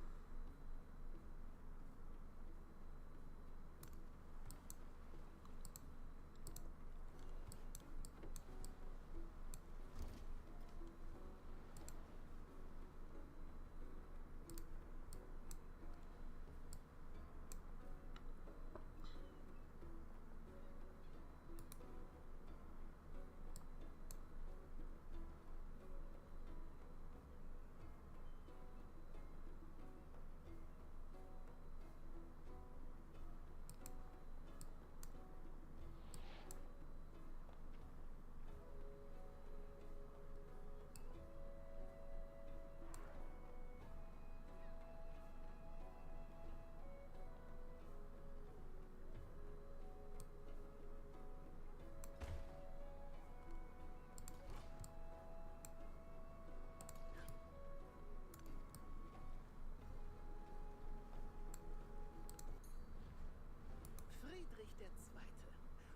Friedrich II.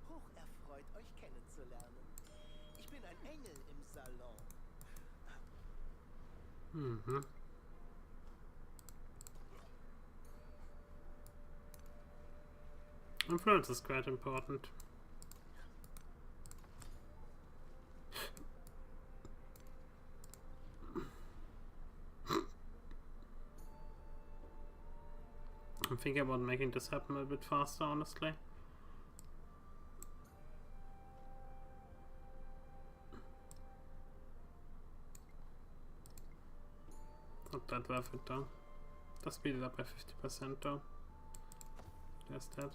Hocherfreut, euch kennenzulernen. Ich bin ein Engel im Salon. Mhm. Influence is quite important. I'm thinking about making this happen a bit faster, honestly. Not that worth it though. Just speed it up by 50% though. There's that.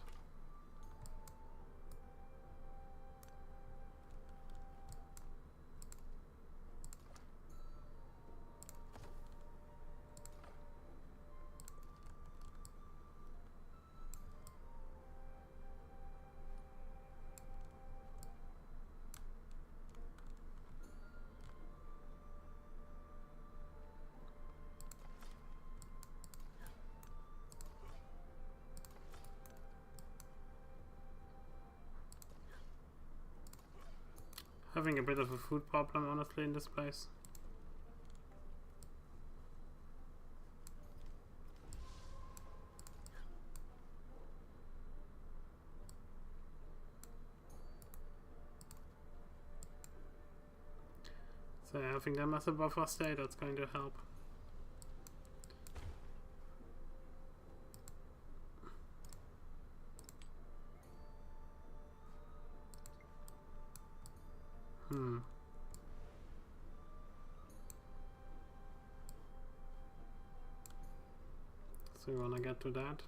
Having a bit of a food problem, honestly, in this place. So having that massive buffer state, that's going to help. So you wanna get to that?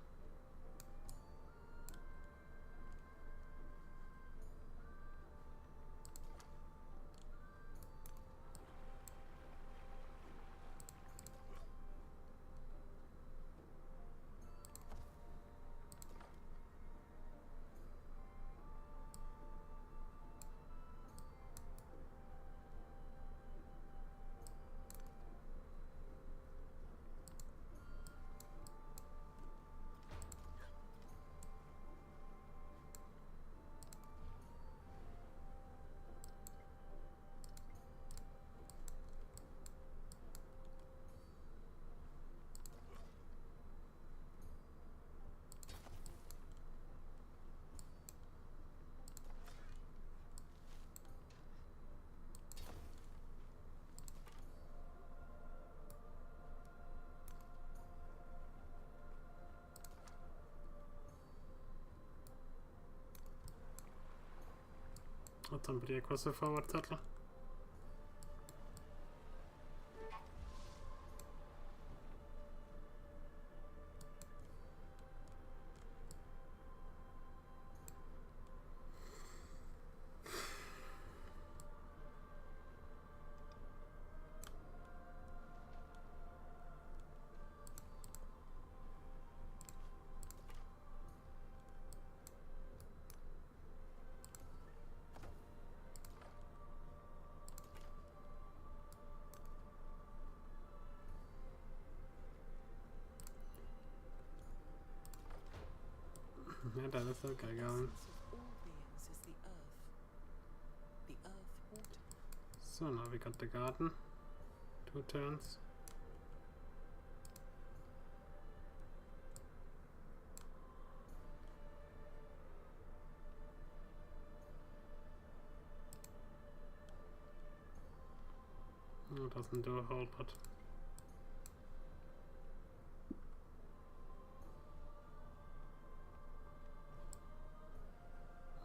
What somebody across the forward settler? Ja, da ist er geil gegangen. Essence of all beings is the earth. The earth water. So, now we got the garden. 2 turns. Oh, doesn't do a whole lot.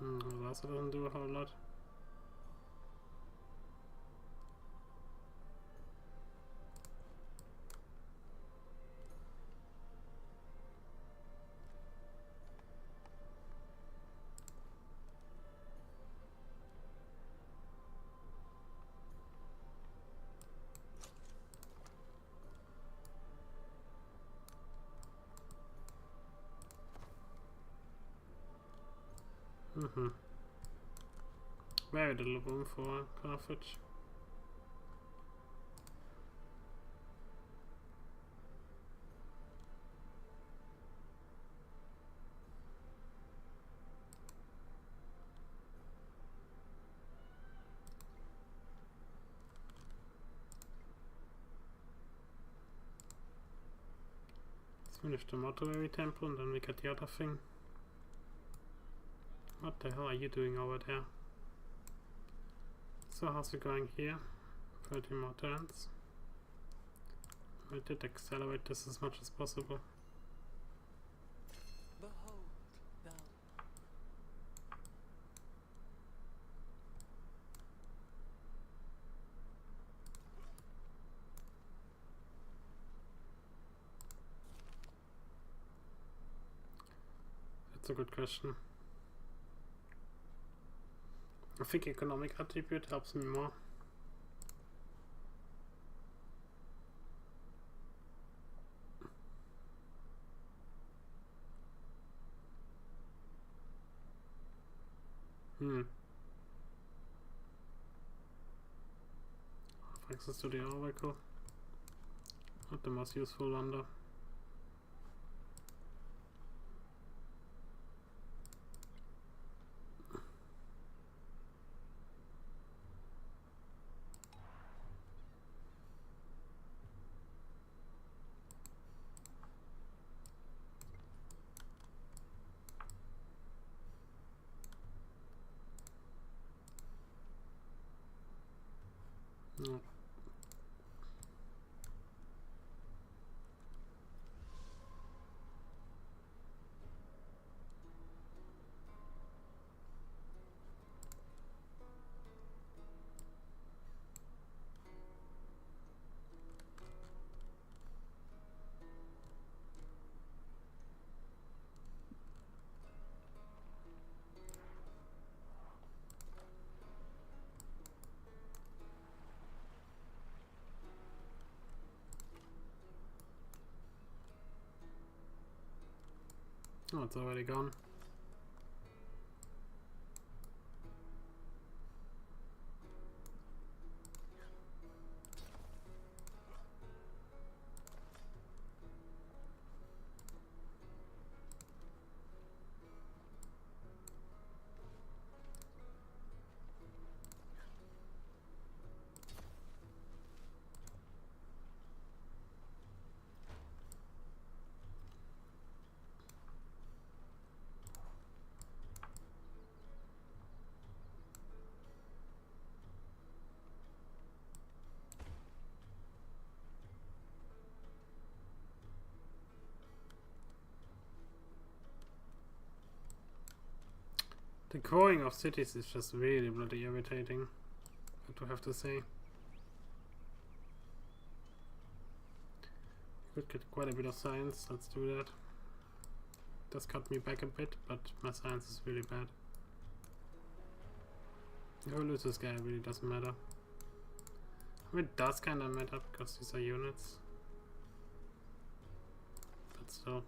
Well, also doesn't do a whole lot. Very little room for Carthage. Let's finish the mortuary temple and then we get the other thing. What the hell are you doing over there? So how's it going here? 30 more turns. I did accelerate this as much as possible. Behold, thou. That's a good question. I think economic attribute helps me more. Access to the oracle. Not the most useful one though. No. Oh, it's already gone. The growing of cities is just really bloody irritating, I do have to say. Could get quite a bit of science, let's do that. Does cut me back a bit, but my science is really bad. Who lose this guy really doesn't matter. I mean, it does kinda matter because these are units. But still.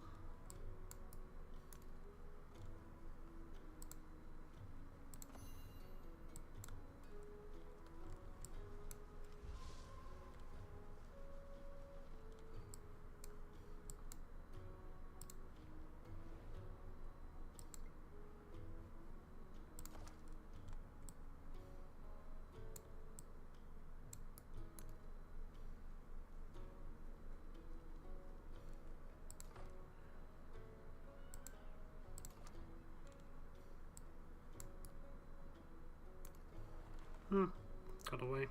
Got away.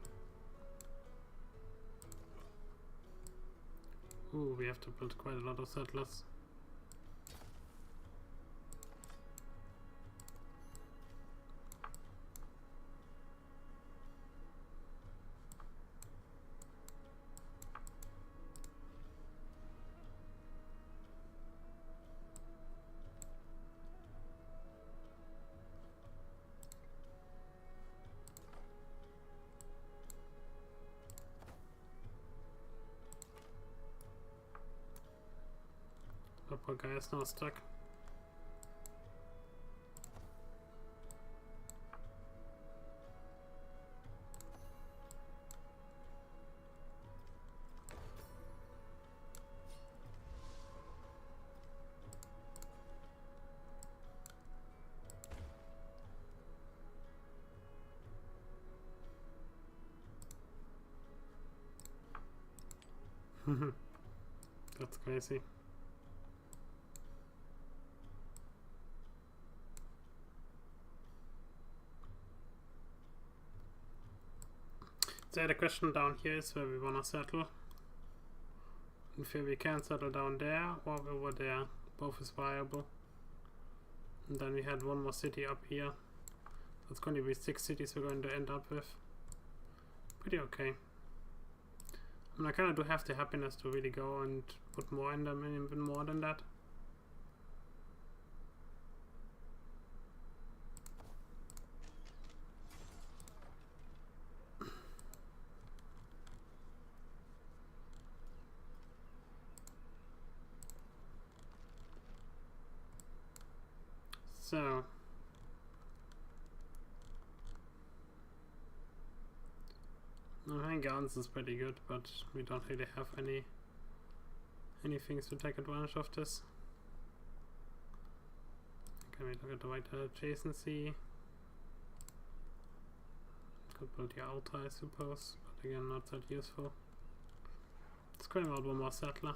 Ooh, we have to build quite a lot of settlers. The poor guy is now stuck. That's crazy. So the question down here is where we wanna settle. If we can settle down there or over there, both is viable. And then we had one more city up here. That's going to be 6 cities we're going to end up with. Pretty okay. I mean, I kinda do have the happiness to really go and put more in them, and even more than that. So I think guns is pretty good, but we don't really have any things to take advantage of this. Can we look at the right adjacency? Could build the altar, I suppose, but again, not that useful. Let's go out one more settler.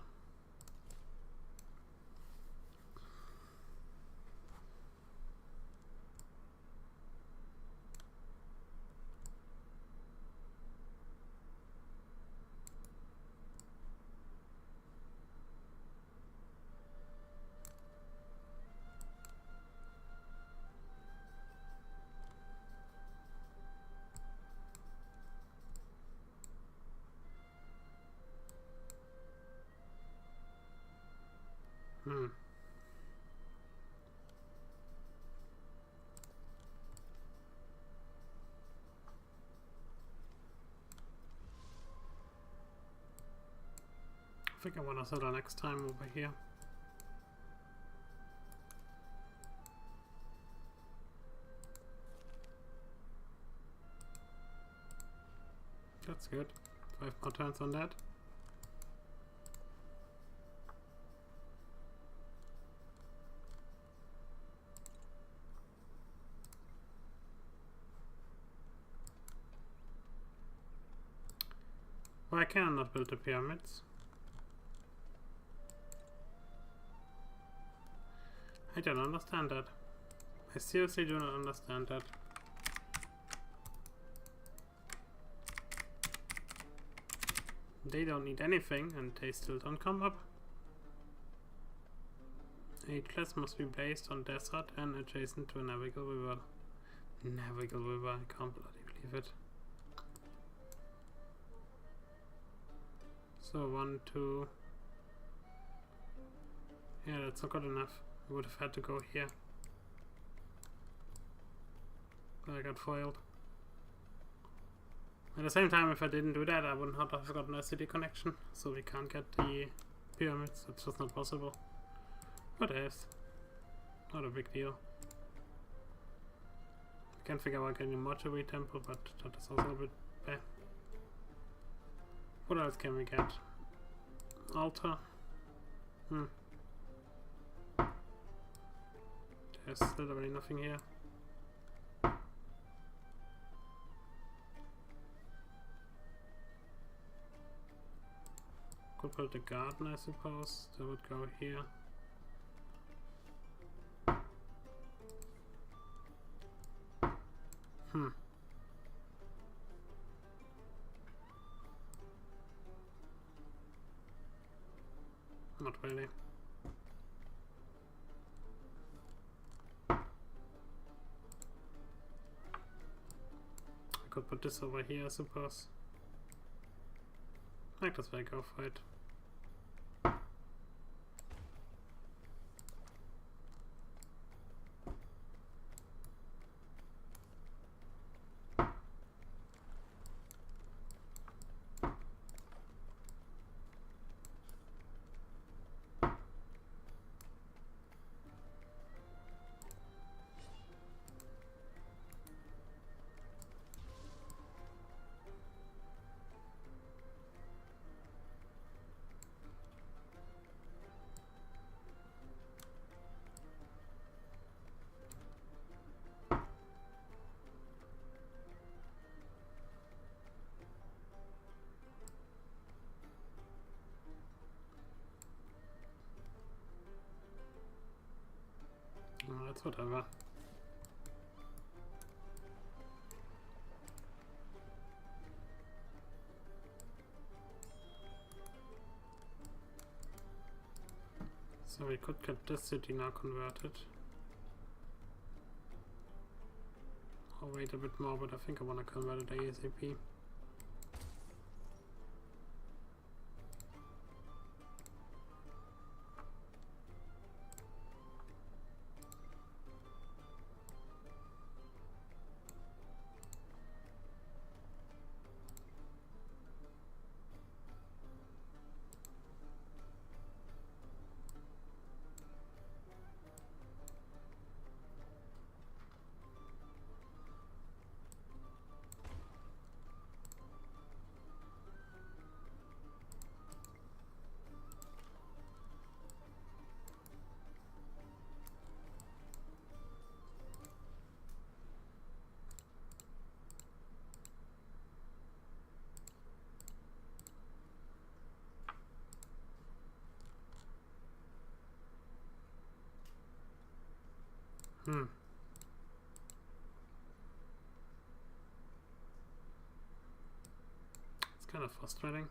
I think I want to settle next time over here. That's good. 5 more turns on that. Why can I not build the pyramids? I don't understand that. I seriously do not understand that. They don't need anything and they still don't come up. A class must be based on desert and adjacent to a navigable river. Navigable river, I can't bloody believe it. So 1, 2. Yeah, that's not good enough. I would have had to go here. But I got foiled. At the same time, if I didn't do that, I would not have gotten a city connection. So we can't get the pyramids. It's just not possible. But it is. Not a big deal. I can't figure out getting a mortuary temple, but that is also a bit bad. What else can we get? Altar. There's literally nothing here. Could build a garden, I suppose. That would go here. Not really. I could put this over here, I suppose. Like this way, go for it. Oh, that's whatever. So we could get this city now converted. I'll wait a bit more, but I think I want to convert it ASAP. It's kind of frustrating.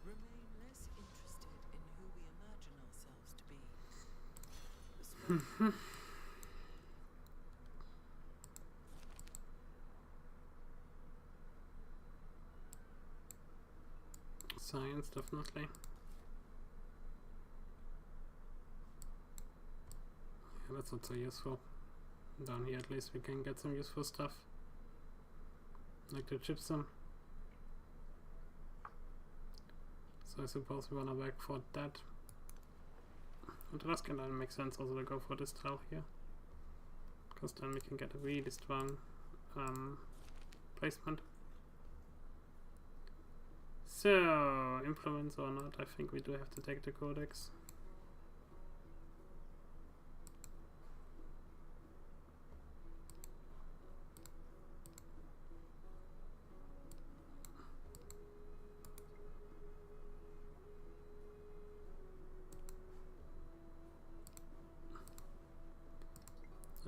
Remain less interested in who we imagine ourselves to be. The small Science, definitely. Yeah, that's not so useful. Down here at least we can get some useful stuff. Like the gypsum. So I suppose we wanna back for that. And that can then make sense also to go for this tile here. Because then we can get a really strong placement. So, influence or not, I think we do have to take the codex.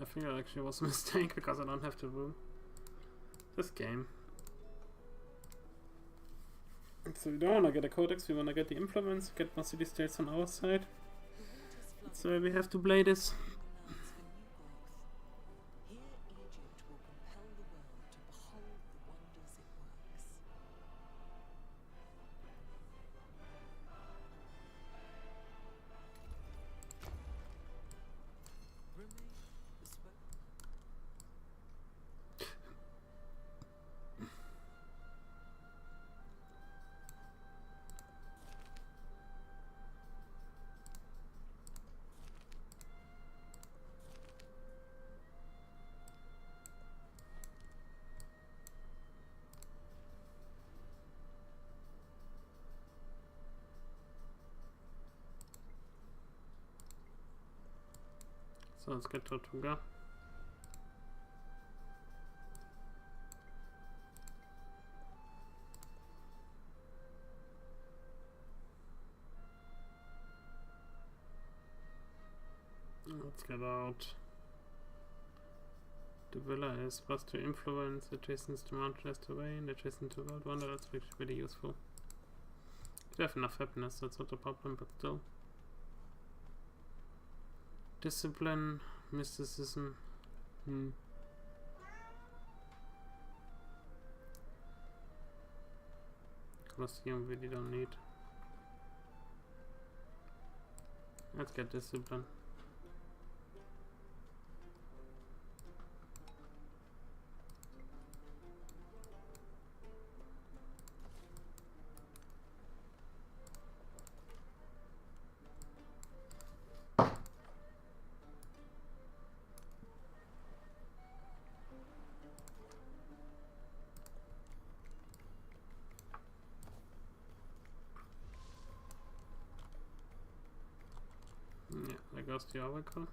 I think it actually was a mistake because I don't have the room. This game. So we don't want to get a codex, we want to get the implements, get more city states on our side. That's why we have to play this. Here Egypt will compel the world to behold the wonders it works. Remain bespoke. So let's get Tortuga. Let's get out. The villa is supposed to influence adjacent to Mount Terrain, adjacent to World Wonder. That's really useful. We have enough happiness, that's not a problem, but still. Discipline, mysticism. Colosseum really don't need. Let's get discipline. Yeah, there goes the Oracle.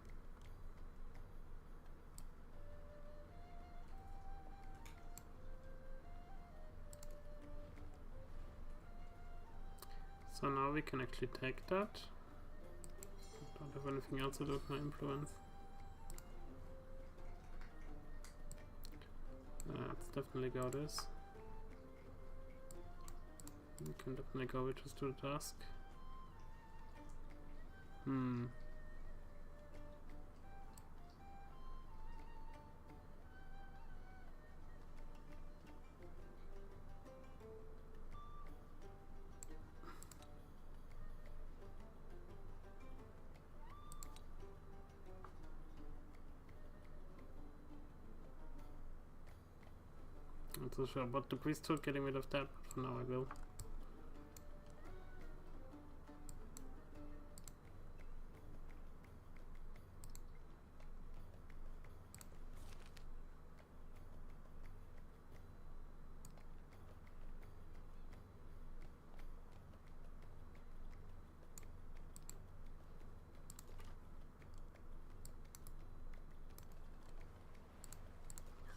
So now we can actually take that. Don't have anything else to do with my influence. Let's definitely go this. We can definitely go with just do the task. Not so sure about the priesthood getting rid of that, but for now I will.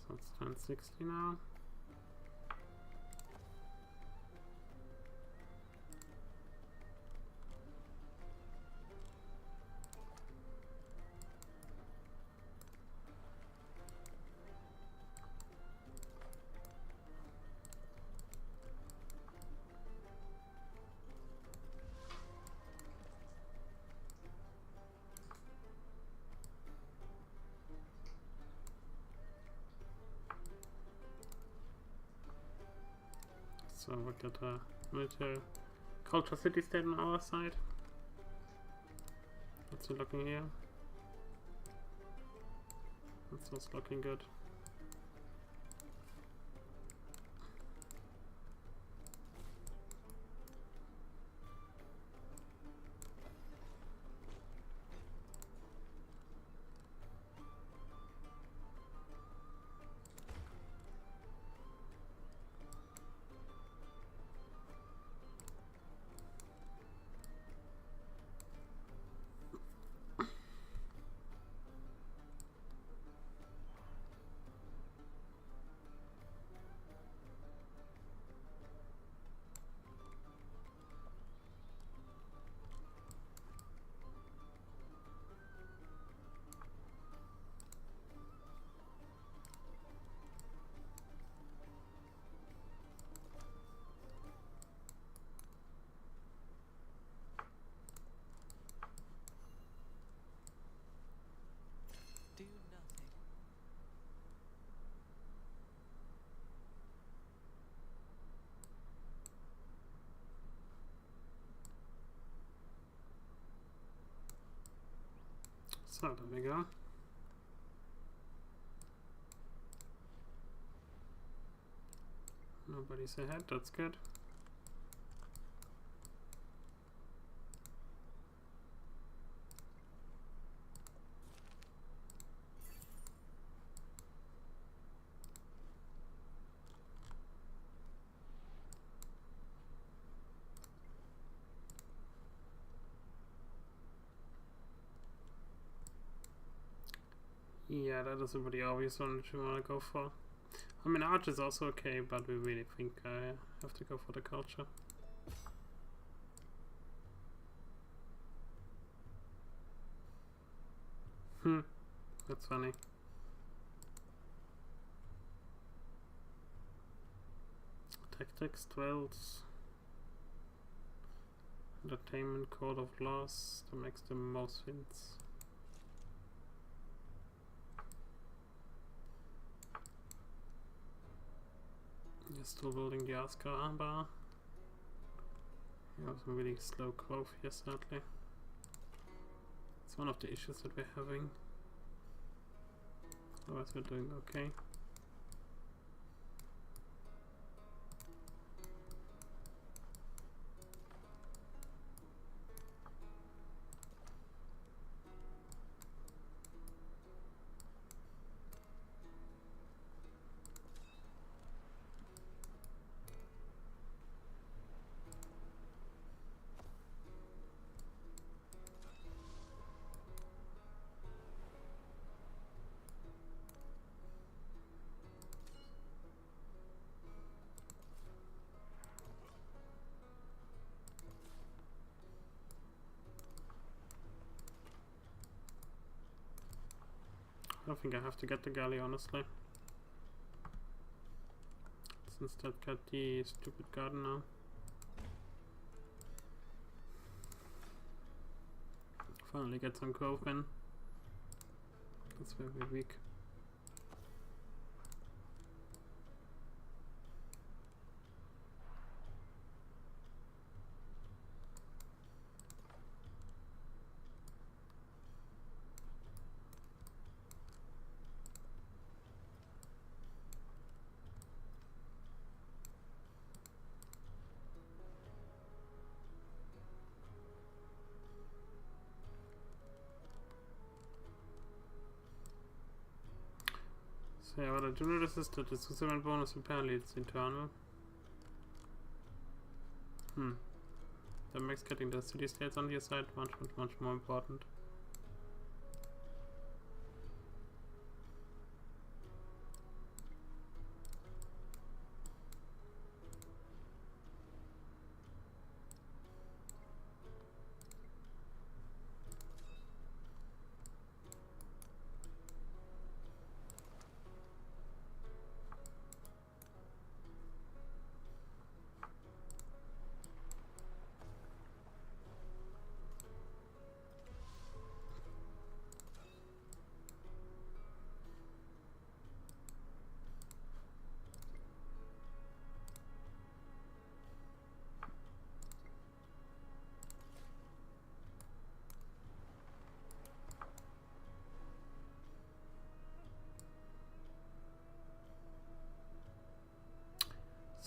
So it's turn 60 now. So we get a military culture city state on our side. What's it looking here? That's also looking good. Do nothing. So, there we go. Nobody's ahead, that's good. Yeah, that is a pretty obvious one that you want to go for. I mean, Arch is also okay, but we really think I have to go for the culture. That's funny. Tactics, dwells. Entertainment, code of laws, that makes the most sense. You're still building the Oscar bar. You have some really slow growth here, sadly. It's one of the issues that we're having. Otherwise we're doing okay. I don't think I have to get the galley, honestly. Let's instead get the stupid garden now. Finally get some growth in. That's very weak. So yeah, what I do notice is that the Switzerland bonus apparently it's internal. That makes getting the city states on your side much more important.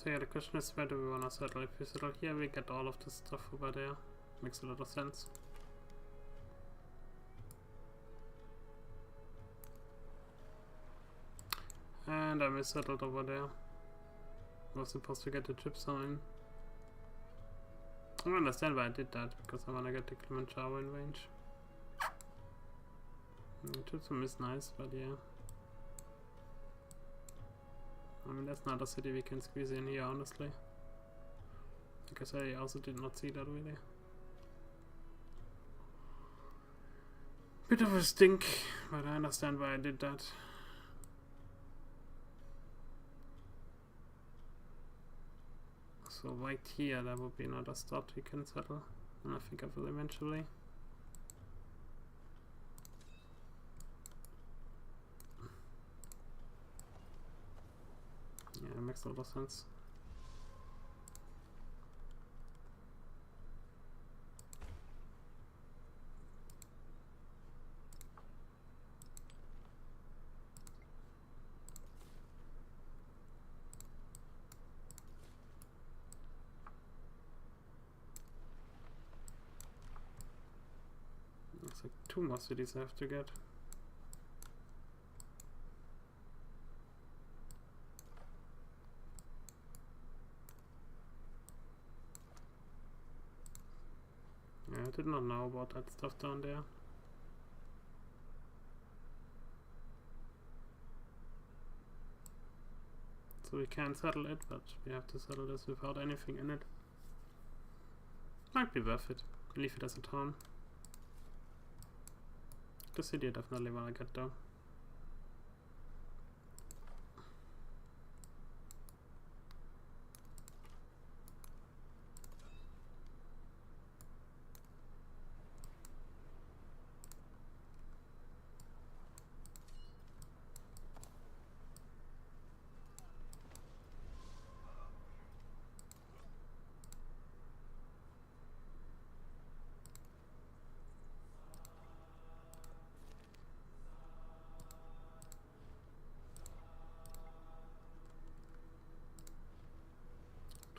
So yeah, the question is where do we wanna settle? If we settle here, we get all of this stuff over there. Makes a lot of sense. And I missettled over there. I was supposed to get the gypsum. I don't understand why I did that, because I wanna get the Kilimanjaro in range. Gypsum is nice, but yeah. I mean, that's not a city we can squeeze in here, honestly. Because I also did not see that really. Bit of a stink, but I understand why I did that. So right here, that would be another start we can settle. And I think I will eventually. Yeah, it makes a lot of sense. Looks like 2 more cities I have to get. Yeah, I did not know about that stuff down there. So we can settle it, but we have to settle this without anything in it. Might be worth it. Leave it as a town. The city I definitely wanna get though.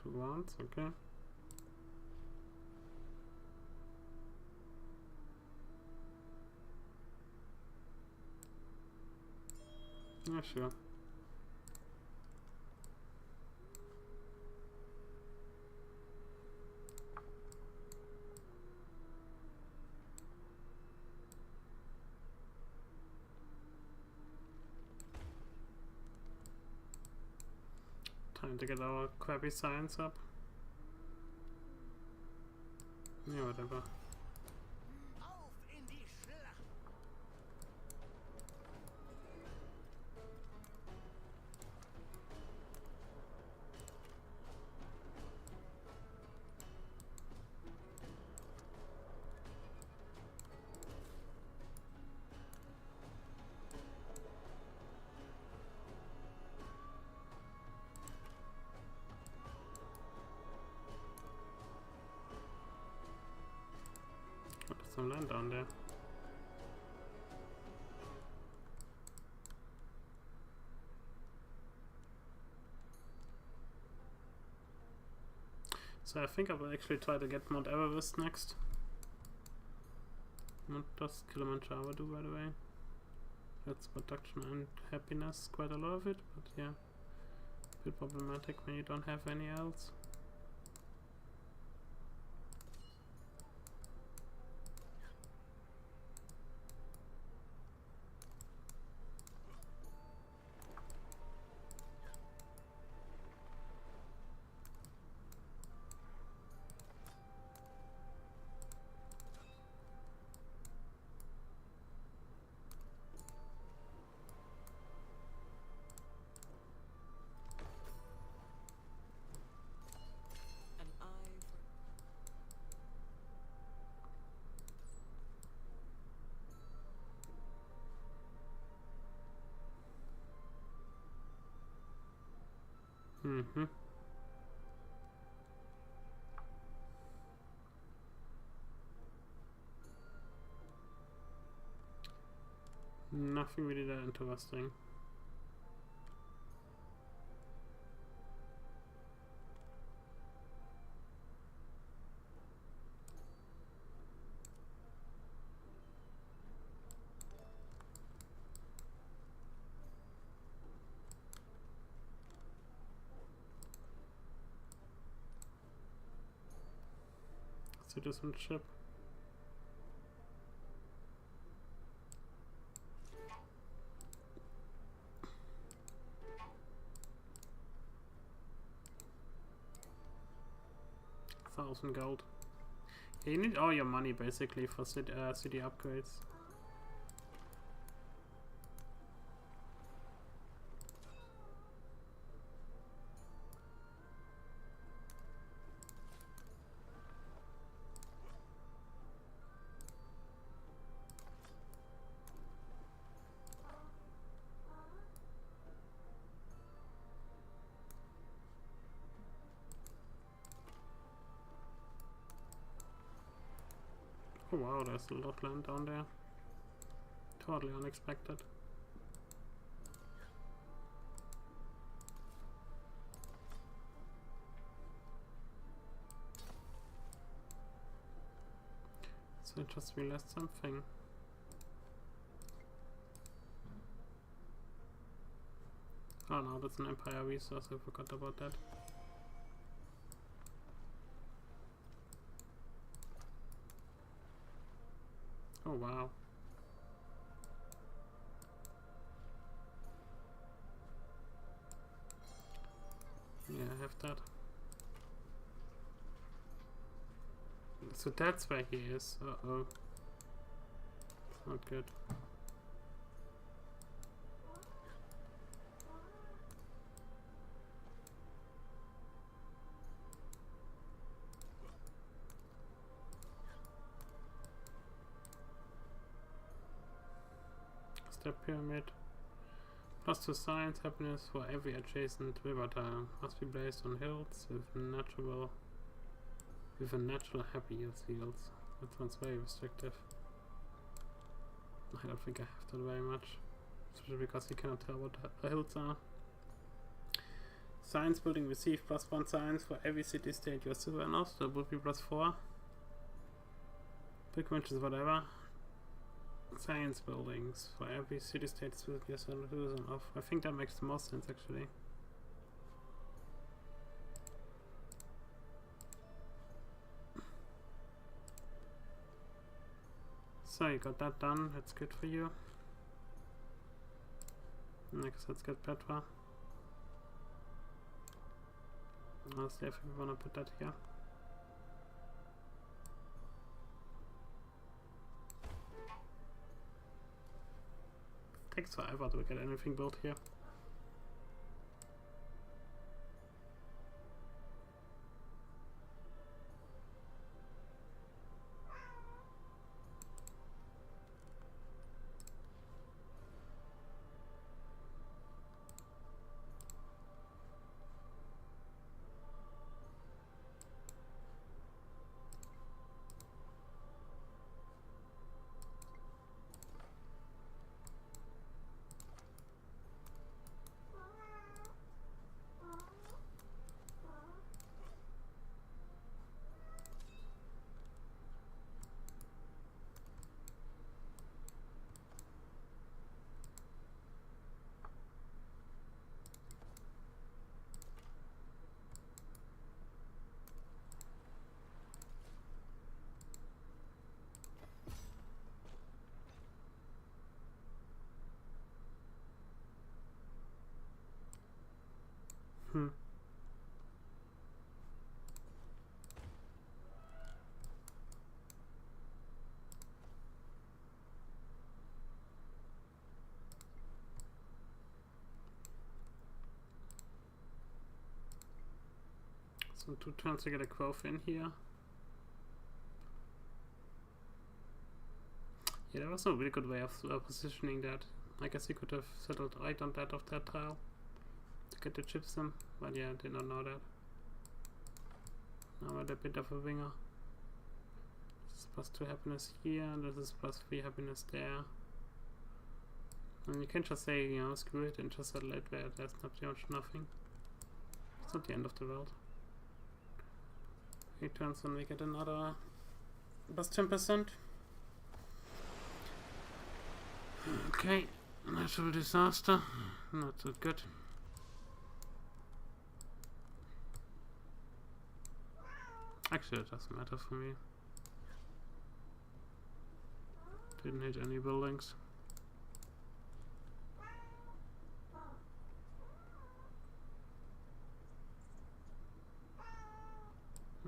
Rounds, okay. Yeah, sure. Time to get our crappy science up. Yeah, whatever. Auf in die Schlacht! Oh, there's some land down there. So I think I will actually try to get Mount Everest next. What does Kilimanjaro do, by the way? That's production and happiness, quite a lot of it, but yeah. A bit problematic when you don't have any else. An eye for Mm-hmm. Nothing really that interesting. citizenship. $1,000 gold. Yeah, you need all your money basically for city upgrades. Oh wow, there's a lot of land down there. Totally unexpected. So I just realized something. Oh no, that's an Empire resource, I forgot about that. Oh wow. Yeah, I have that. So that's where he is. Uh-oh. It's not good. Step pyramid. +2 science happiness for every adjacent river tile. Must be placed on hills with a natural happy yields. That sounds very restrictive. I don't think I have that very much. Especially because you cannot tell what the hills are. Science building receive +1 science for every city state you're citizen of. That would be +4. Pilgrimages, whatever. Science buildings for every city state you're citizen of. I think that makes the most sense actually. So you got that done, that's good for you. Next let's get Petra. I'll see if we wanna put that here. Takes forever to get anything built here. So 2 turns to get a growth in here. Yeah, there was no really good way of positioning that. I guess you could have settled right on that of that tile to get the gypsum, but yeah, I did not know that. Now at a bit of a winger. This is +2 happiness here, this is +3 happiness there. And you can just say, you know, screw it and just settle it where there's not pretty much nothing. It's not the end of the world. 8 turns and we get another +10%. Okay, natural disaster, not so good. Actually, it doesn't matter for me. Didn't hit any buildings.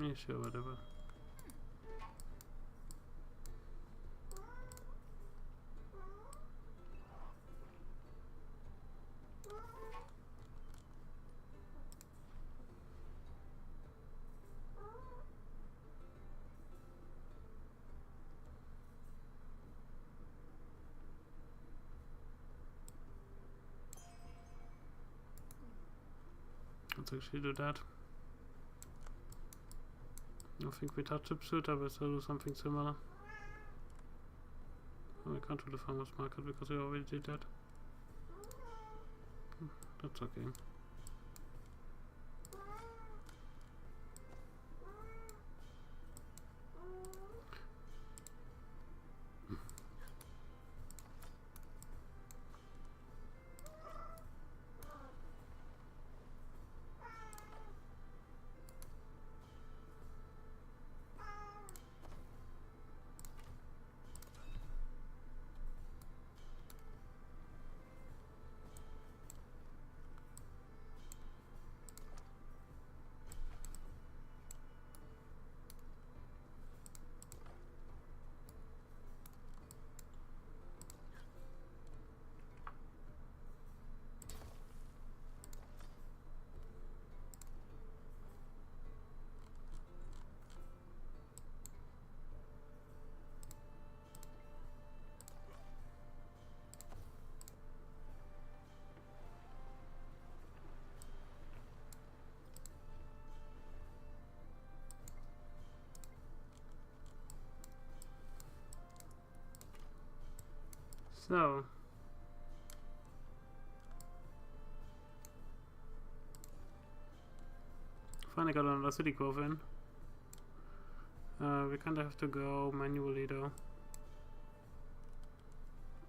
Yeah, sure, whatever. Let's actually do that. I think we touched the pursuit, but we'll do something similar. Oh, we can't do the farmer's market because we already did that. That's okay. So, finally got another city growth in. We kinda have to go manually though.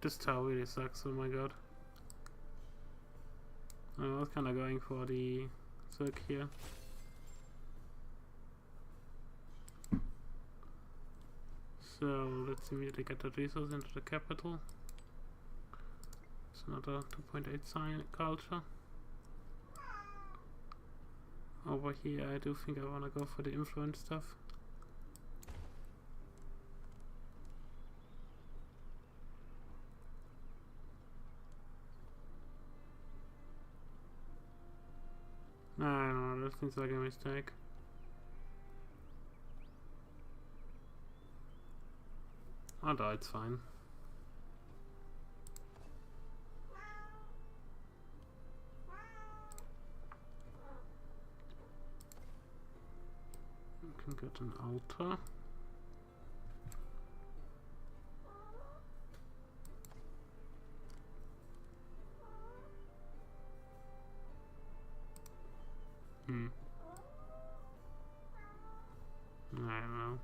This tower really sucks, oh my god. I was kinda going for the circ here. So, let's immediately get that resource into the capital. It's another 2.8 sign culture. Over here I do think I wanna go for the influence stuff. I don't know, that seems like a mistake. Oh no, it's fine. We can get an altar. I don't know.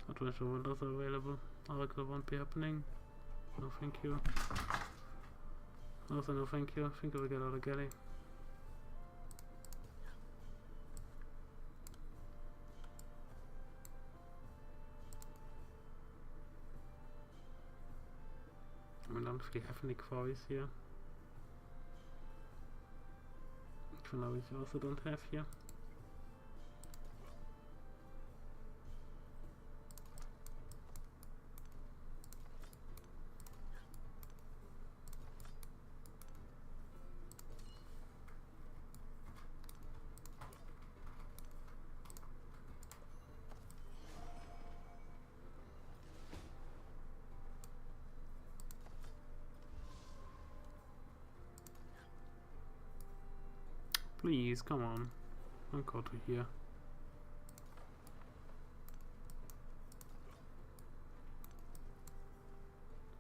Adventure windows are available. Oracle won't be happening. No thank you. Also no thank you. I think we'll get out of galley. I don't really have any quarries here. For now, we also don't have here. Please, come on. Don't go to here.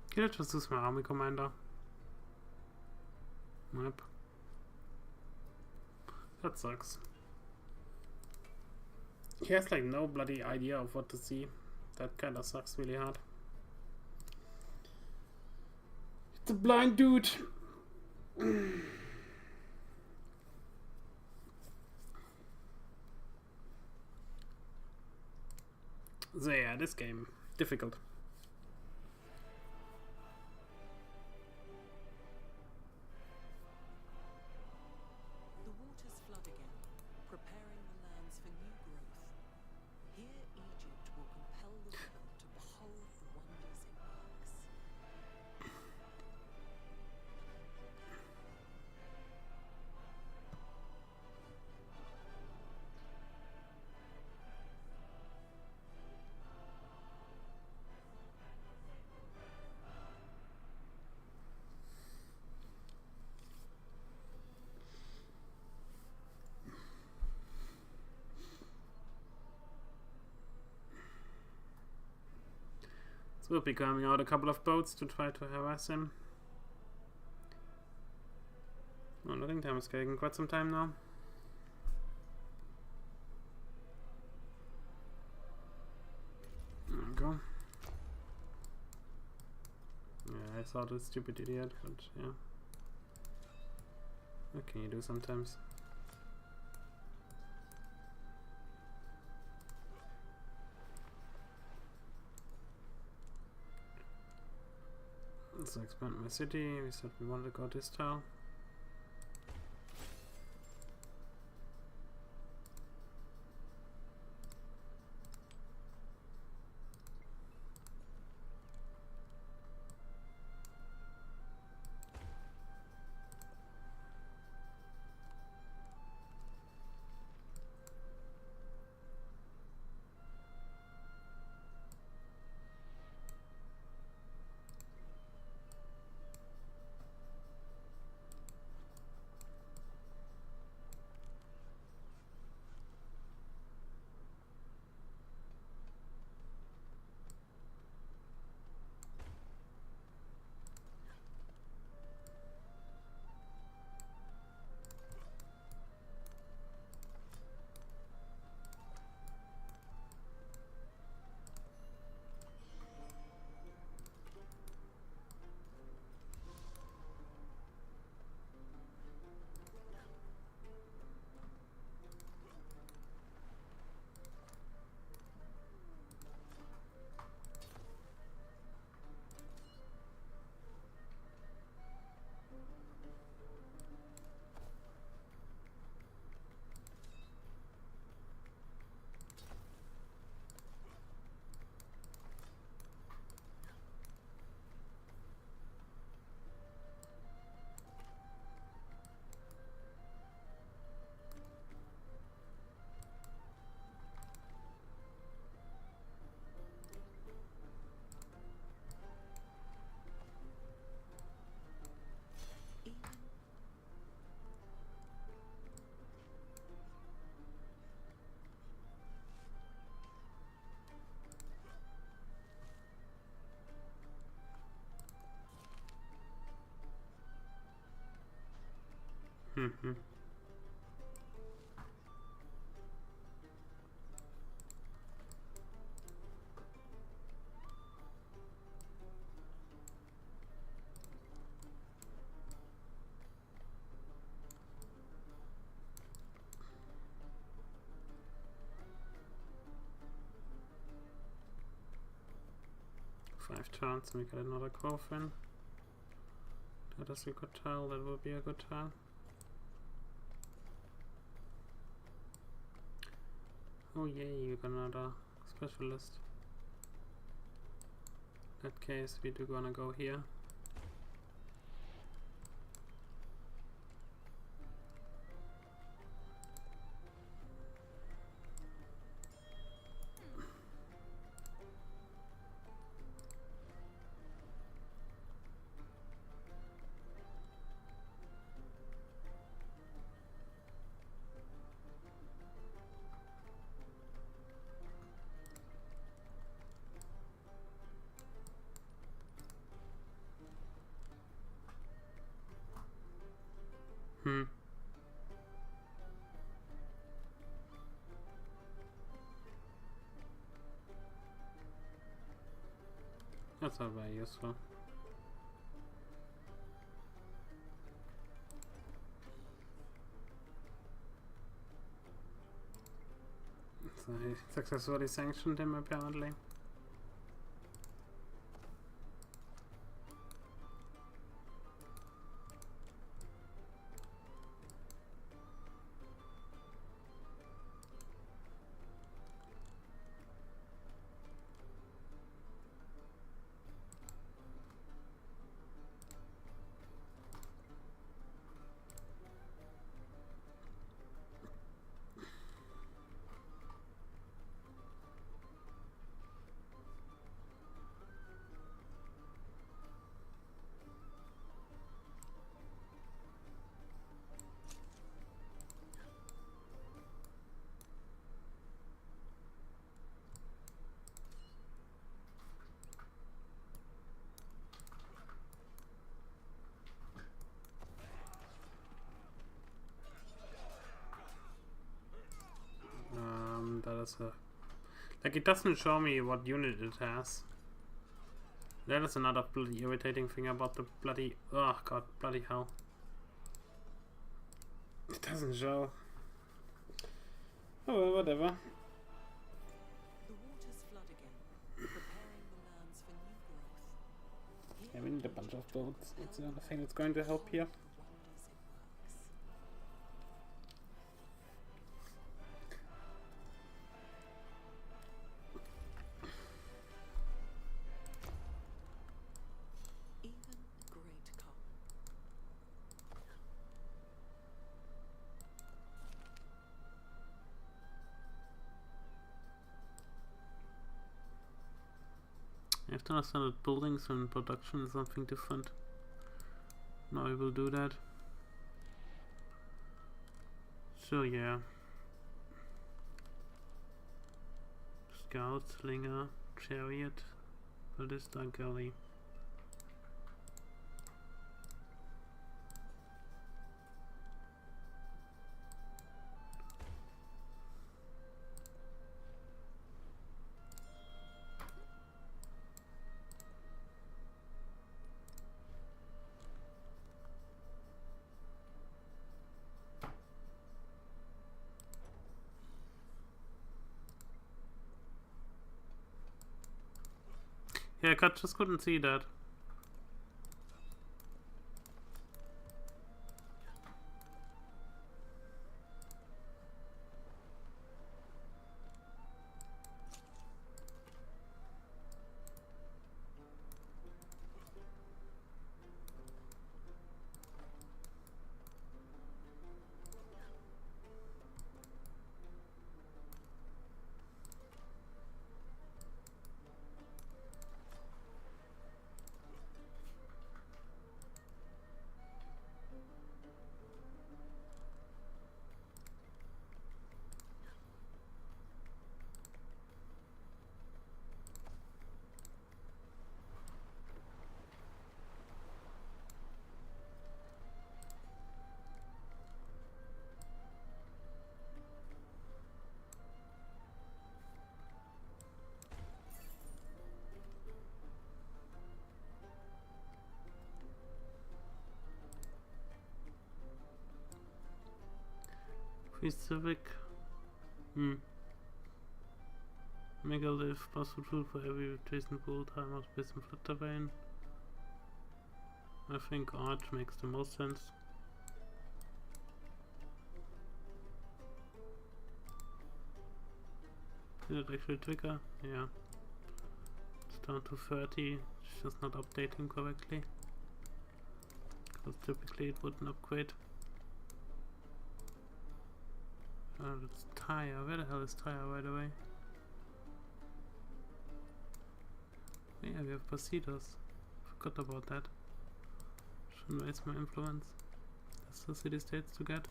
Can I just use my army commander? Nope. That sucks. He has like no bloody idea of what to see. That kinda sucks really hard. It's a blind dude. So yeah, this game, difficult. The waters flood again, preparing the lands for new growth. Here Egypt will compel the world to behold the wonders it works. So we'll be coming out a couple of boats to try to harass him. Oh, loading time is taking quite some time now. There we go. Yeah, I saw this stupid idiot, but yeah. What can you do sometimes? Let's expand my city. We said we wanted to go this tile. Mm-hmm. Five turns and we get another coffin. That is a good tile, that will be a good tile. Oh yay, we got another specialist. In that case, we do gonna go here. That's not very useful. So he successfully sanctioned him apparently. That is a... Like, it doesn't show me what unit it has. That is another bloody irritating thing about the bloody... Oh god, bloody hell. It doesn't show. Oh well, whatever. The waters flood again, preparing the lands for new growth. Yeah, we need a bunch of boats. That's the other thing that's going to help here. The wonders it works. Even great calm. I have to understand that buildings and production is something different. Now I will do that. So yeah. Scout, slinger, chariot, ballista, galley. Yeah, I just couldn't see that. Free civic. Megalith, possible food for every Jason Bull, timer, space and flood terrain. I think Arch makes the most sense. Did it actually trigger? Yeah. It's down to 30. It's just not updating correctly. Because typically it wouldn't upgrade. It's Tyre. Where the hell is Tyre, by the way? Yeah, we have Pasitos. Forgot about that. Shouldn't waste my influence. That's the city states to get.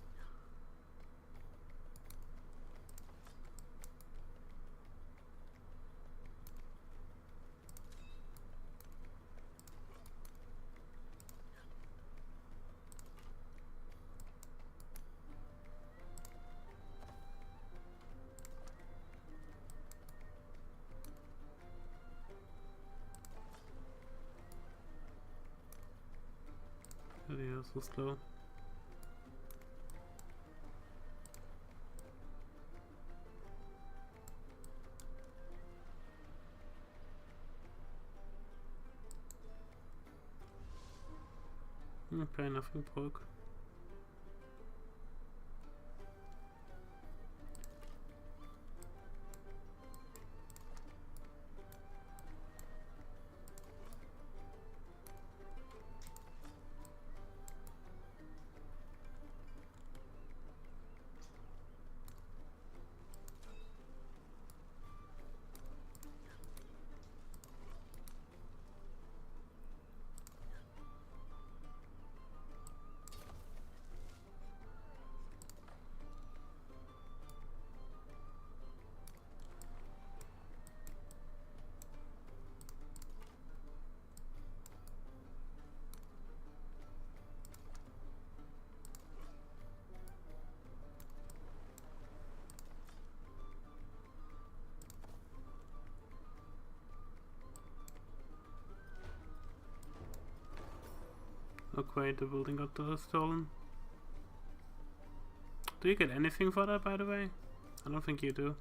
They are so slow. Okay, nothing broke. Okay, the building got stolen. Do you get anything for that, by the way? I don't think you do.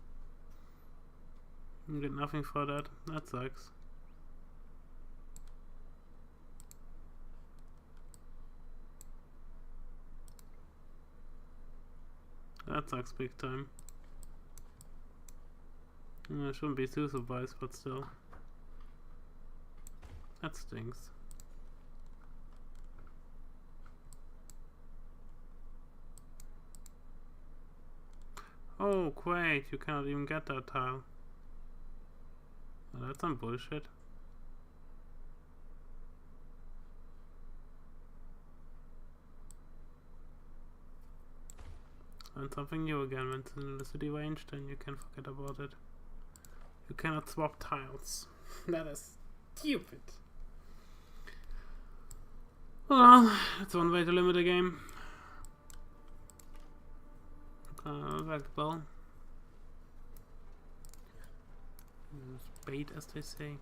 You get nothing for that. That sucks. That sucks big time. I shouldn't be too surprised, but still. That stinks. Oh, great, you cannot even get that tile. Well, that's some bullshit. And something new again. When it's in the city range, then you can forget about it. You cannot swap tiles. That is stupid. Well, that's one way to limit a game. Back the ball. Bait, as they say.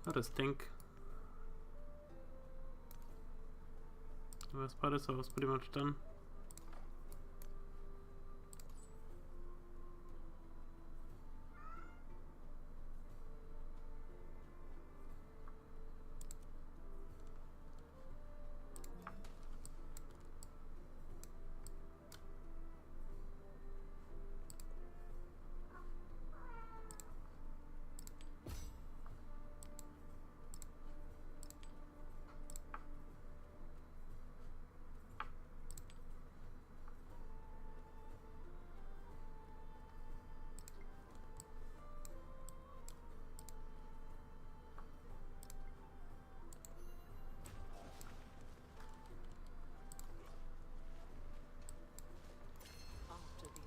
What a stink. The worst part is I was pretty much done. After the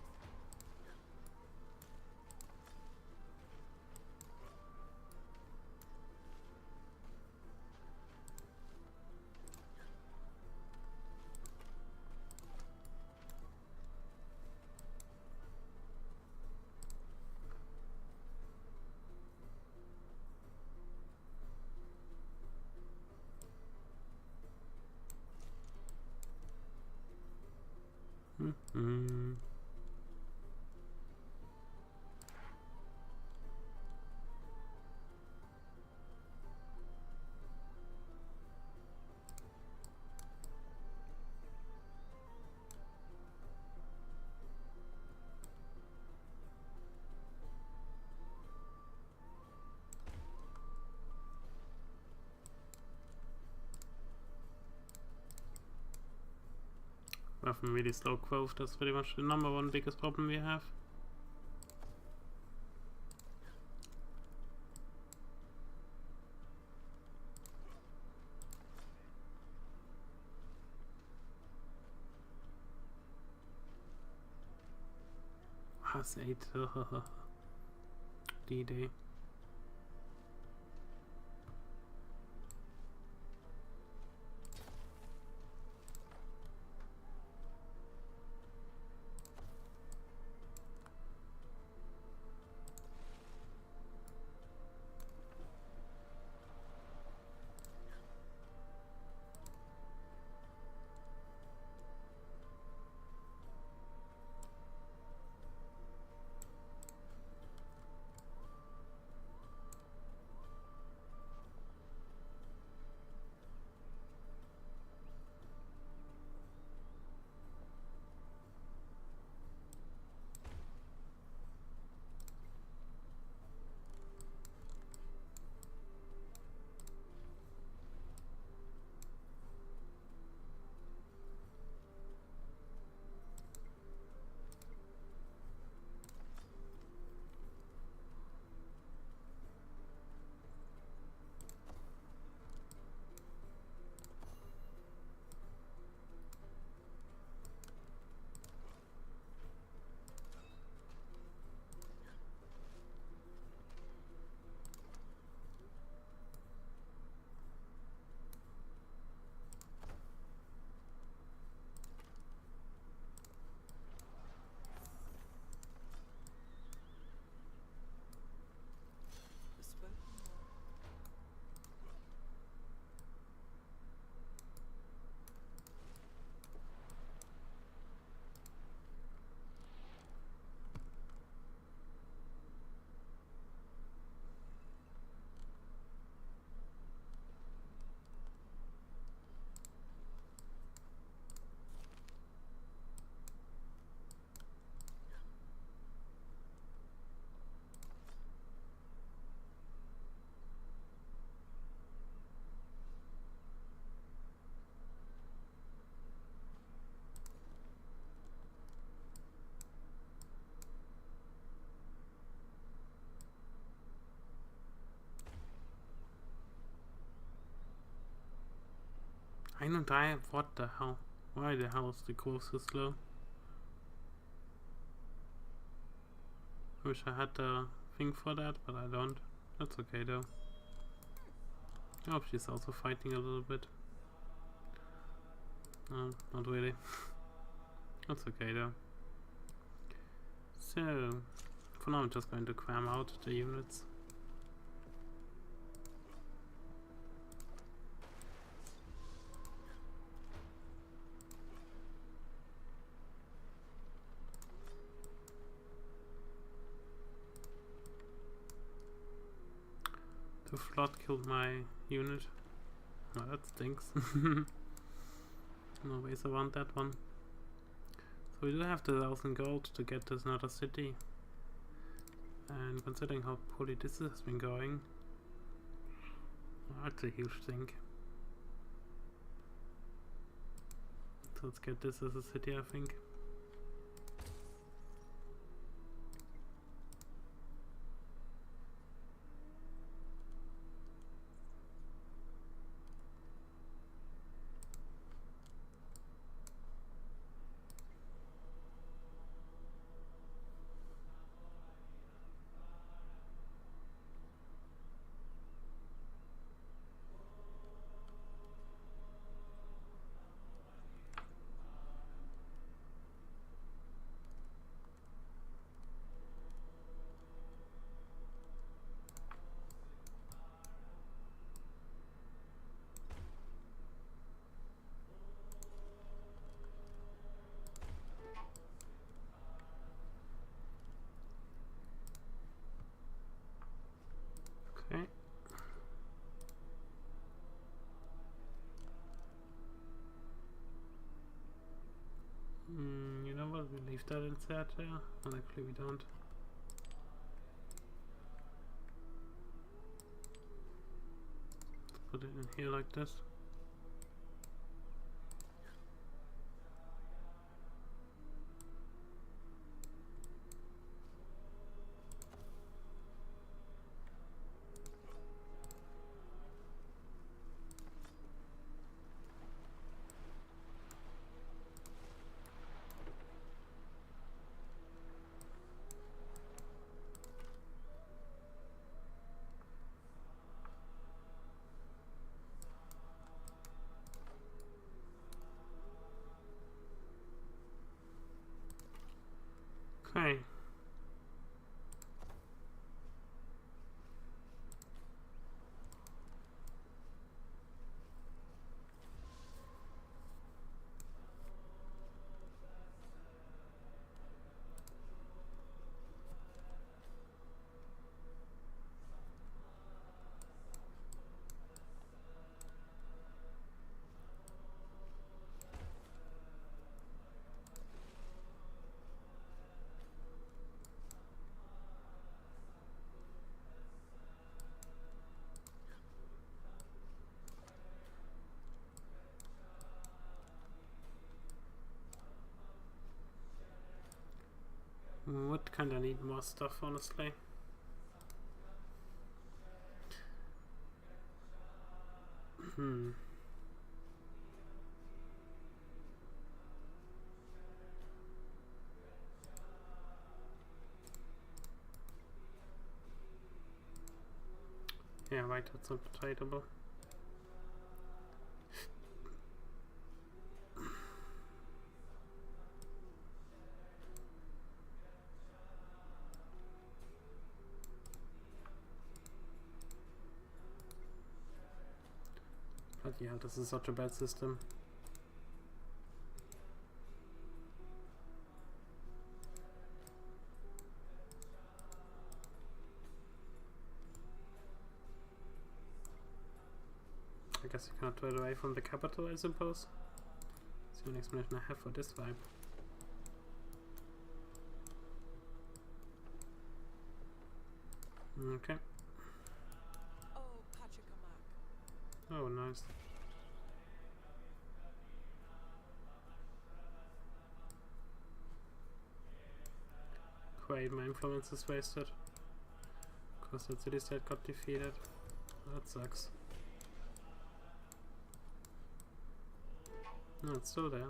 Mm-hmm. We have a really slow growth. That's pretty much the number one biggest problem we have. Has 8. D-Day. 31, what the hell? Why the hell is the course so slow? Wish I had the thing for that, but I don't. That's okay though. I hope she's also fighting a little bit. No, not really. That's okay though. So, for now I'm just going to cram out the units. The flood killed my unit. Oh, that stinks. No ways around that one. So we do have the 1,000 gold to get this another city. And considering how poorly this has been going, that's a huge thing. So let's get this as a city, I think. Okay. You know what? We leave that inside there. Well, actually, we don't. Let's put it in here like this. Okay. Would kinda need more stuff, honestly. Yeah, right, that's not tradable. But yeah, this is such a bad system. I guess you cannot trade away from the capital, I suppose. That's the only explanation I have for this vibe. Okay. Oh, Pachacamac. Oh, nice. Great, my influence is wasted. Because the city state got defeated. That sucks. No, it's still there.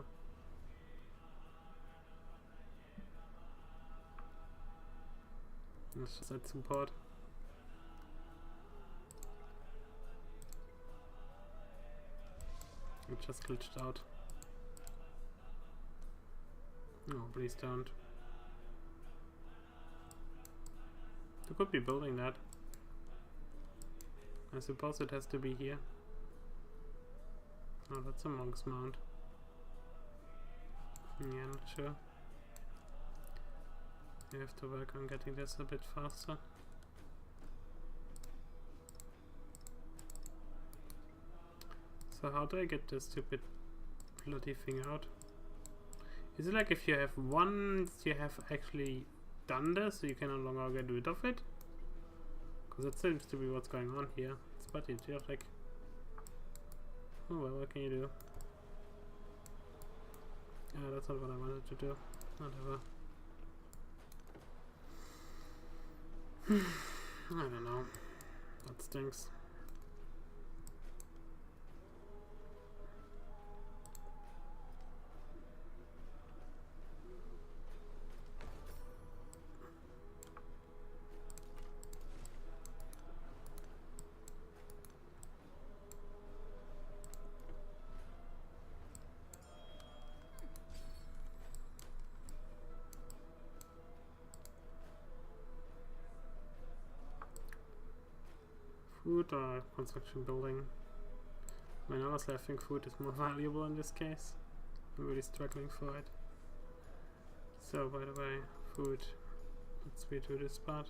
Let's just add support. It just glitched out. No, please don't. You could be building that. I suppose it has to be here. Oh, that's a monk's mount. Yeah, not sure. You have to work on getting this a bit faster. So how do I get this stupid bloody thing out? Is it like if you have once you have actually done this, so you can no longer get rid of it? Because that seems to be what's going on here. It's pretty idiotic. Oh well, what can you do? Yeah, that's not what I wanted to do. Whatever. I don't know. That stinks. Food or construction building? I mean, honestly, I think food is more valuable in this case. I'm really struggling for it. So, by the way, food. Let's redo this part.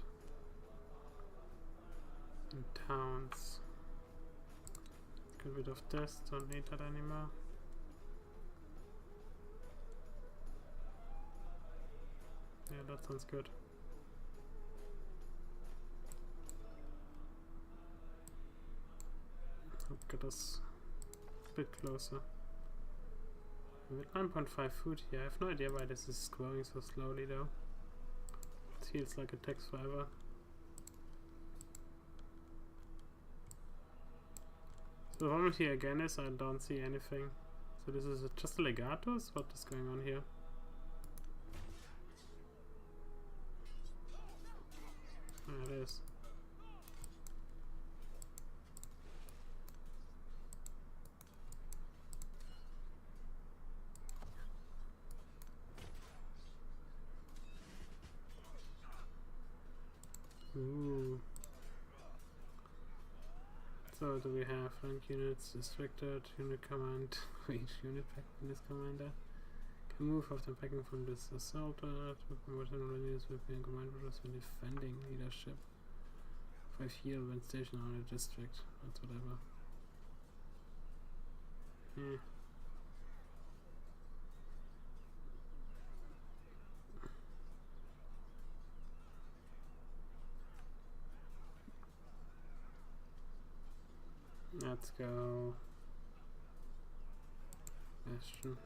And towns. Get rid of this, don't need that anymore. Yeah, that sounds good. Get us a bit closer. With 9.5 food here, I have no idea why this is growing so slowly though. It feels like it takes forever. So the problem here again is I don't see anything. So this is just a legatus? What is going on here? Ah, it is. Ooh. So do we have rank units restricted, unit command for each unit pack in this commander. Can move after packing from this assaulter to promote units with being command orders when defending leadership. 5 heal when stationed on a district. That's whatever. Yeah. Let's go. Bastion.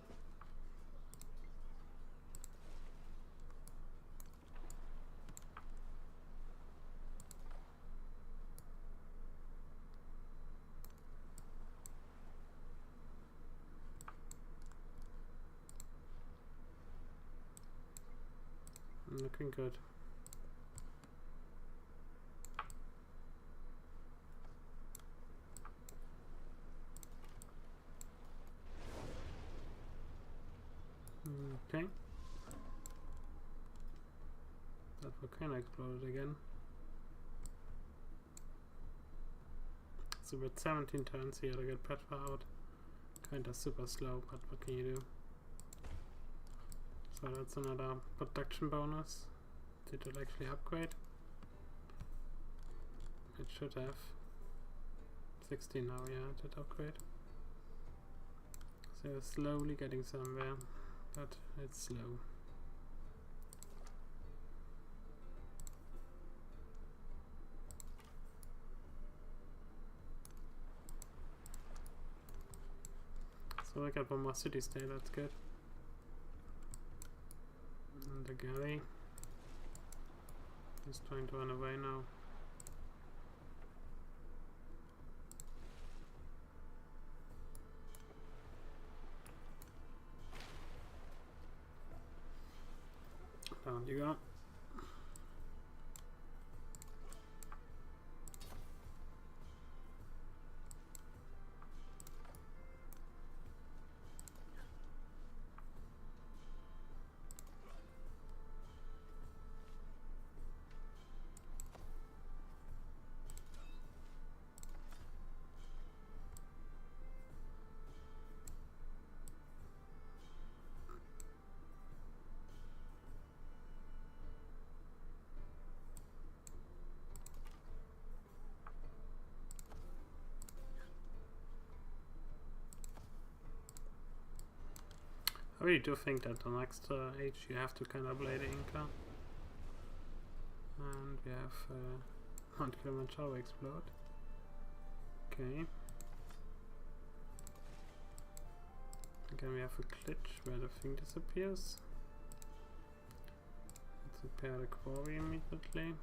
Looking good. Okay. That volcano exploded again. So with 17 turns here to get Petra out. Kinda super slow, but what can you do? So that's another production bonus. Did it actually upgrade? It should have. 16 now, yeah, it did upgrade. So slowly getting somewhere, but it's slow. So I got one more city state, that's good. And the galley is trying to run away now. Down you go. I really do think that the next age you have to kind of play the Inca. And we have Mount Kilimanjaro explode. Okay. Again we have a glitch where the thing disappears. Let's repair the quarry immediately.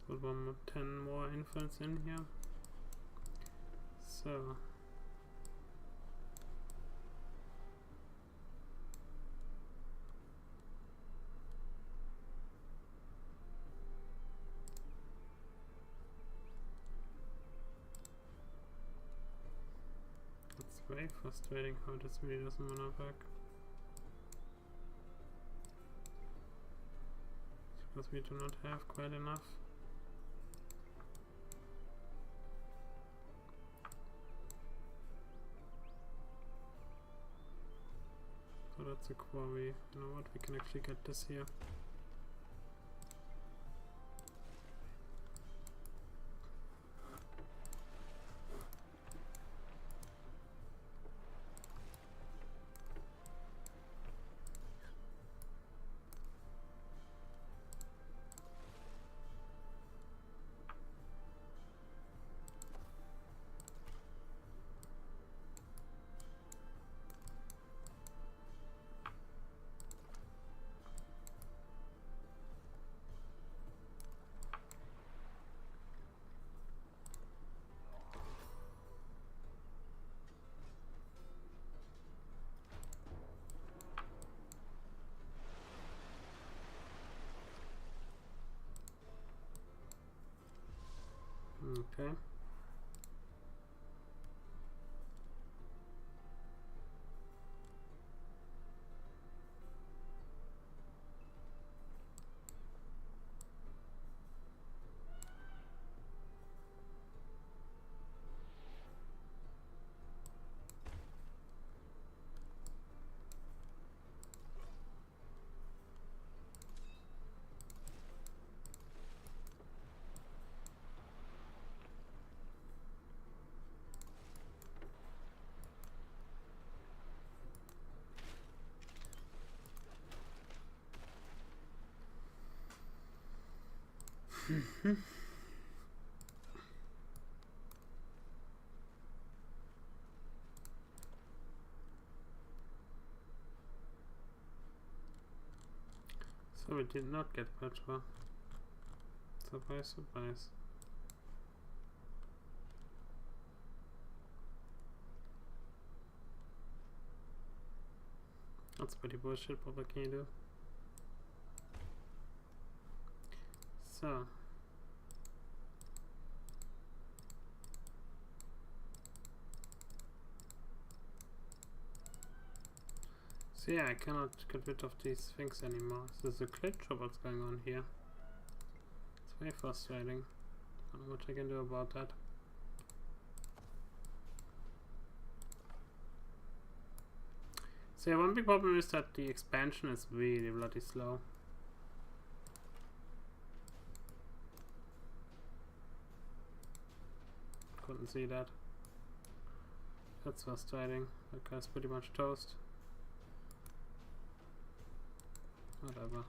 Put 10 more infants in here. So it's very frustrating how this really doesn't wanna work. Because we do not have quite enough. So that's a quarry. You know what? We can actually get this here. Okay. So we did not get Petra. Surprise, surprise. That's pretty bullshit, but what can you do? So yeah, I cannot get rid of these things anymore. Is this a glitch or what's going on here? It's very frustrating. I don't know what I can do about that. So yeah, one big problem is that the expansion is really bloody slow. Couldn't see that. That's frustrating. That guy's pretty much toast. Whatever.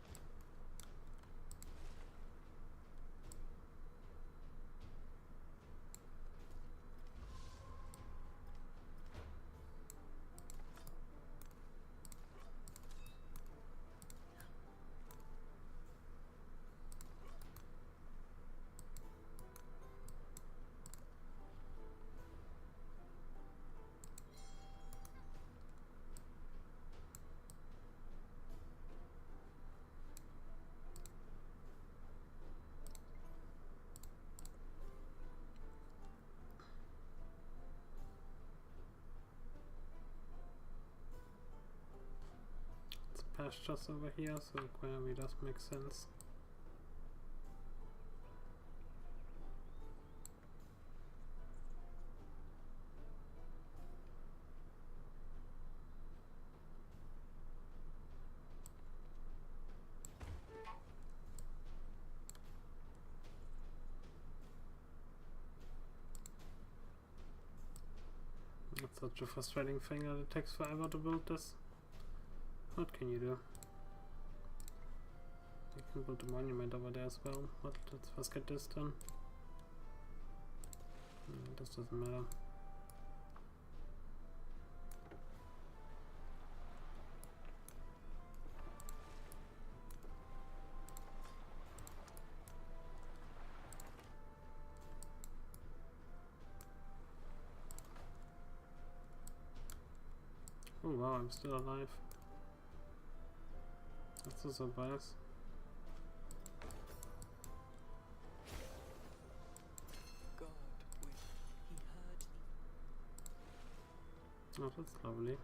Pastures over here, so Query does make sense. That's such a frustrating thing that it takes forever to build this. What can you do? You can build a monument over there as well, but let's first get this done. This doesn't matter. Oh wow, I'm still alive. That's a surprise. God will. He heard thee. Oh, that's lovely.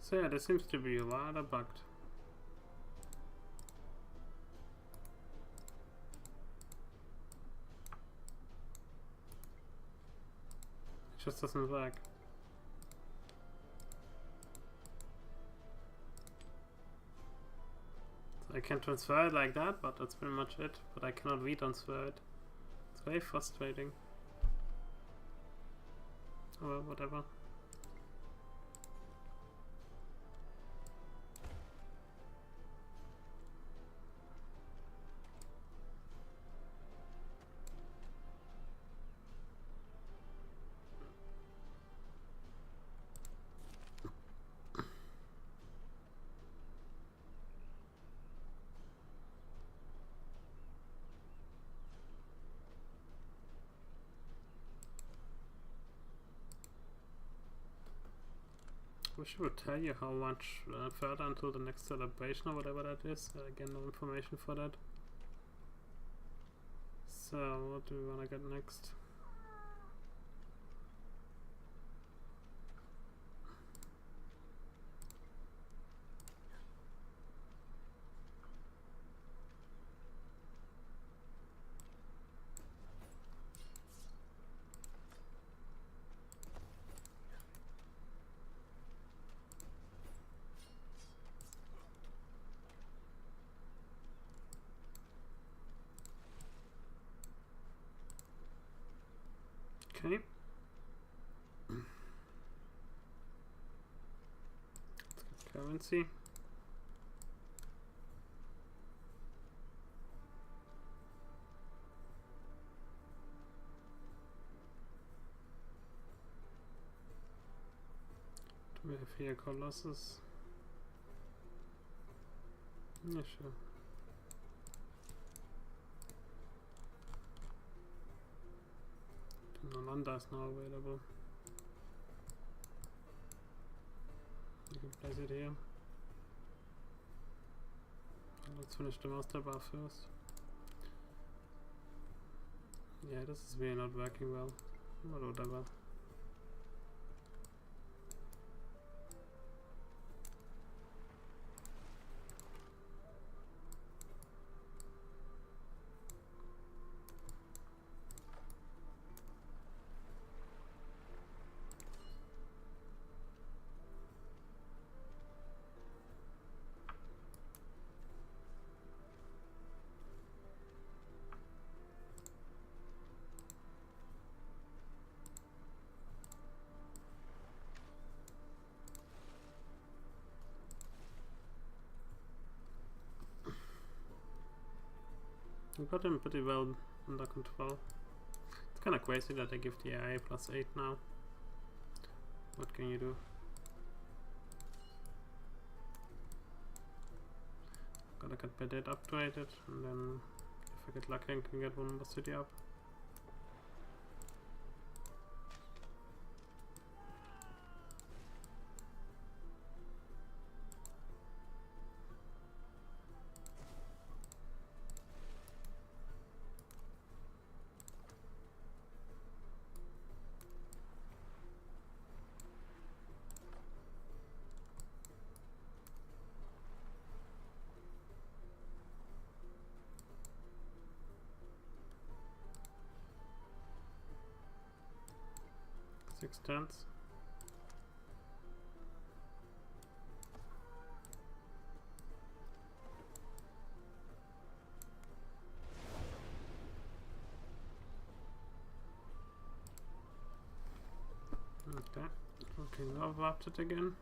So yeah, this seems to be rather bugged. It just doesn't work. So I can transfer it like that, but that's pretty much it. But I cannot retransfer it. It's very frustrating. Oh well, whatever. Wish I would tell you how much further until the next celebration or whatever that is. Again, no information for that. So, what do we want to get next? Okay. Let's get currency. Do we have here Colossus? Yeah, sure. Nalanda is now available. You can place it here. Let's finish the master bar first. Yeah, this is really not working well. But whatever. We got him pretty well under control. It's kinda crazy that I give the AI +8 now. What can you do? Gotta get my date upgraded, and then if I get lucky I can get one more city up. Six turns. Okay, looking overlapped it again.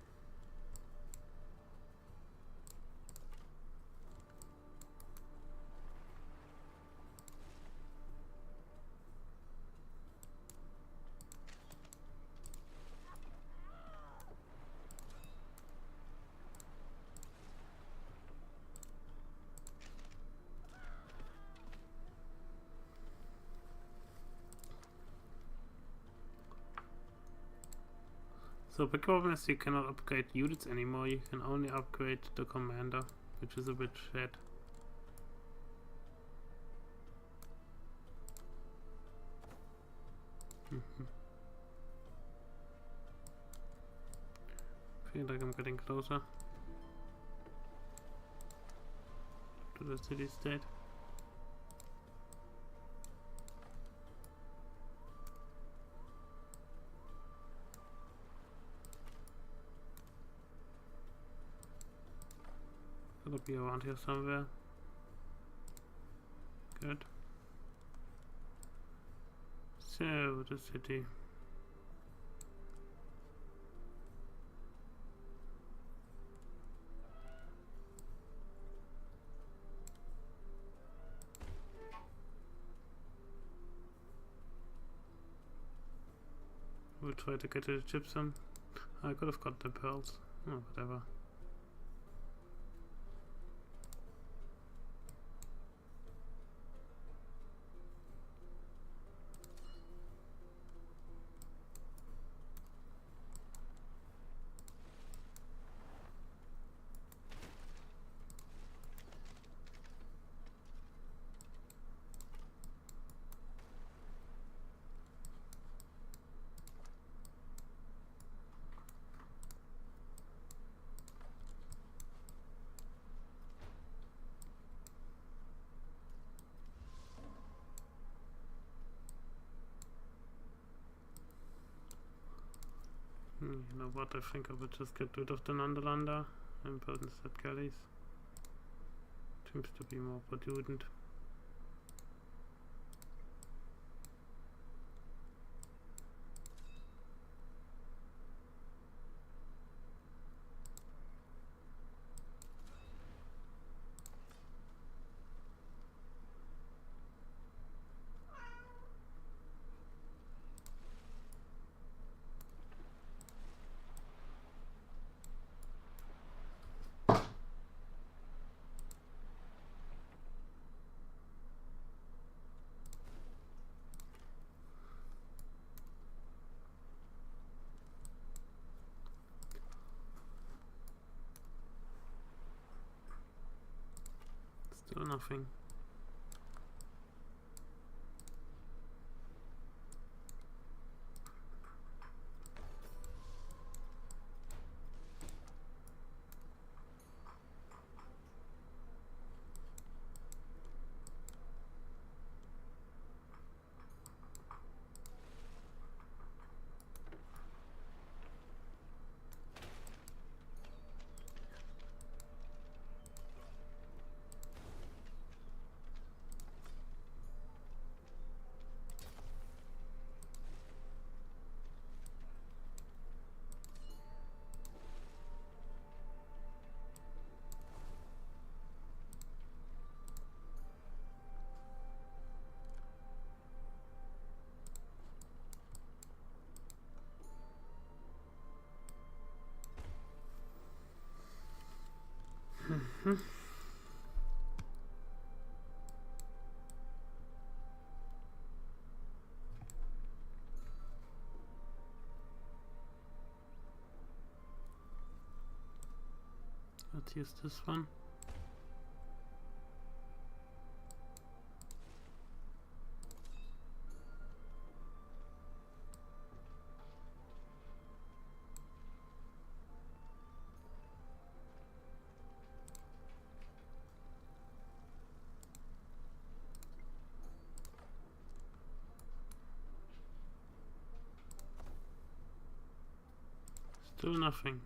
So the problem is you cannot upgrade units anymore, you can only upgrade the commander, which is a bit shit. Feel like I'm getting closer to the city state. Gotta be around here somewhere. Good. So, the city. We'll try to get to the gypsum. I could have got the pearls. Oh, whatever. You know what, I think I would just get rid of the Nandalanda and put instead galleys. Seems to be more prudent. Nothing. Let's use this one. Still nothing.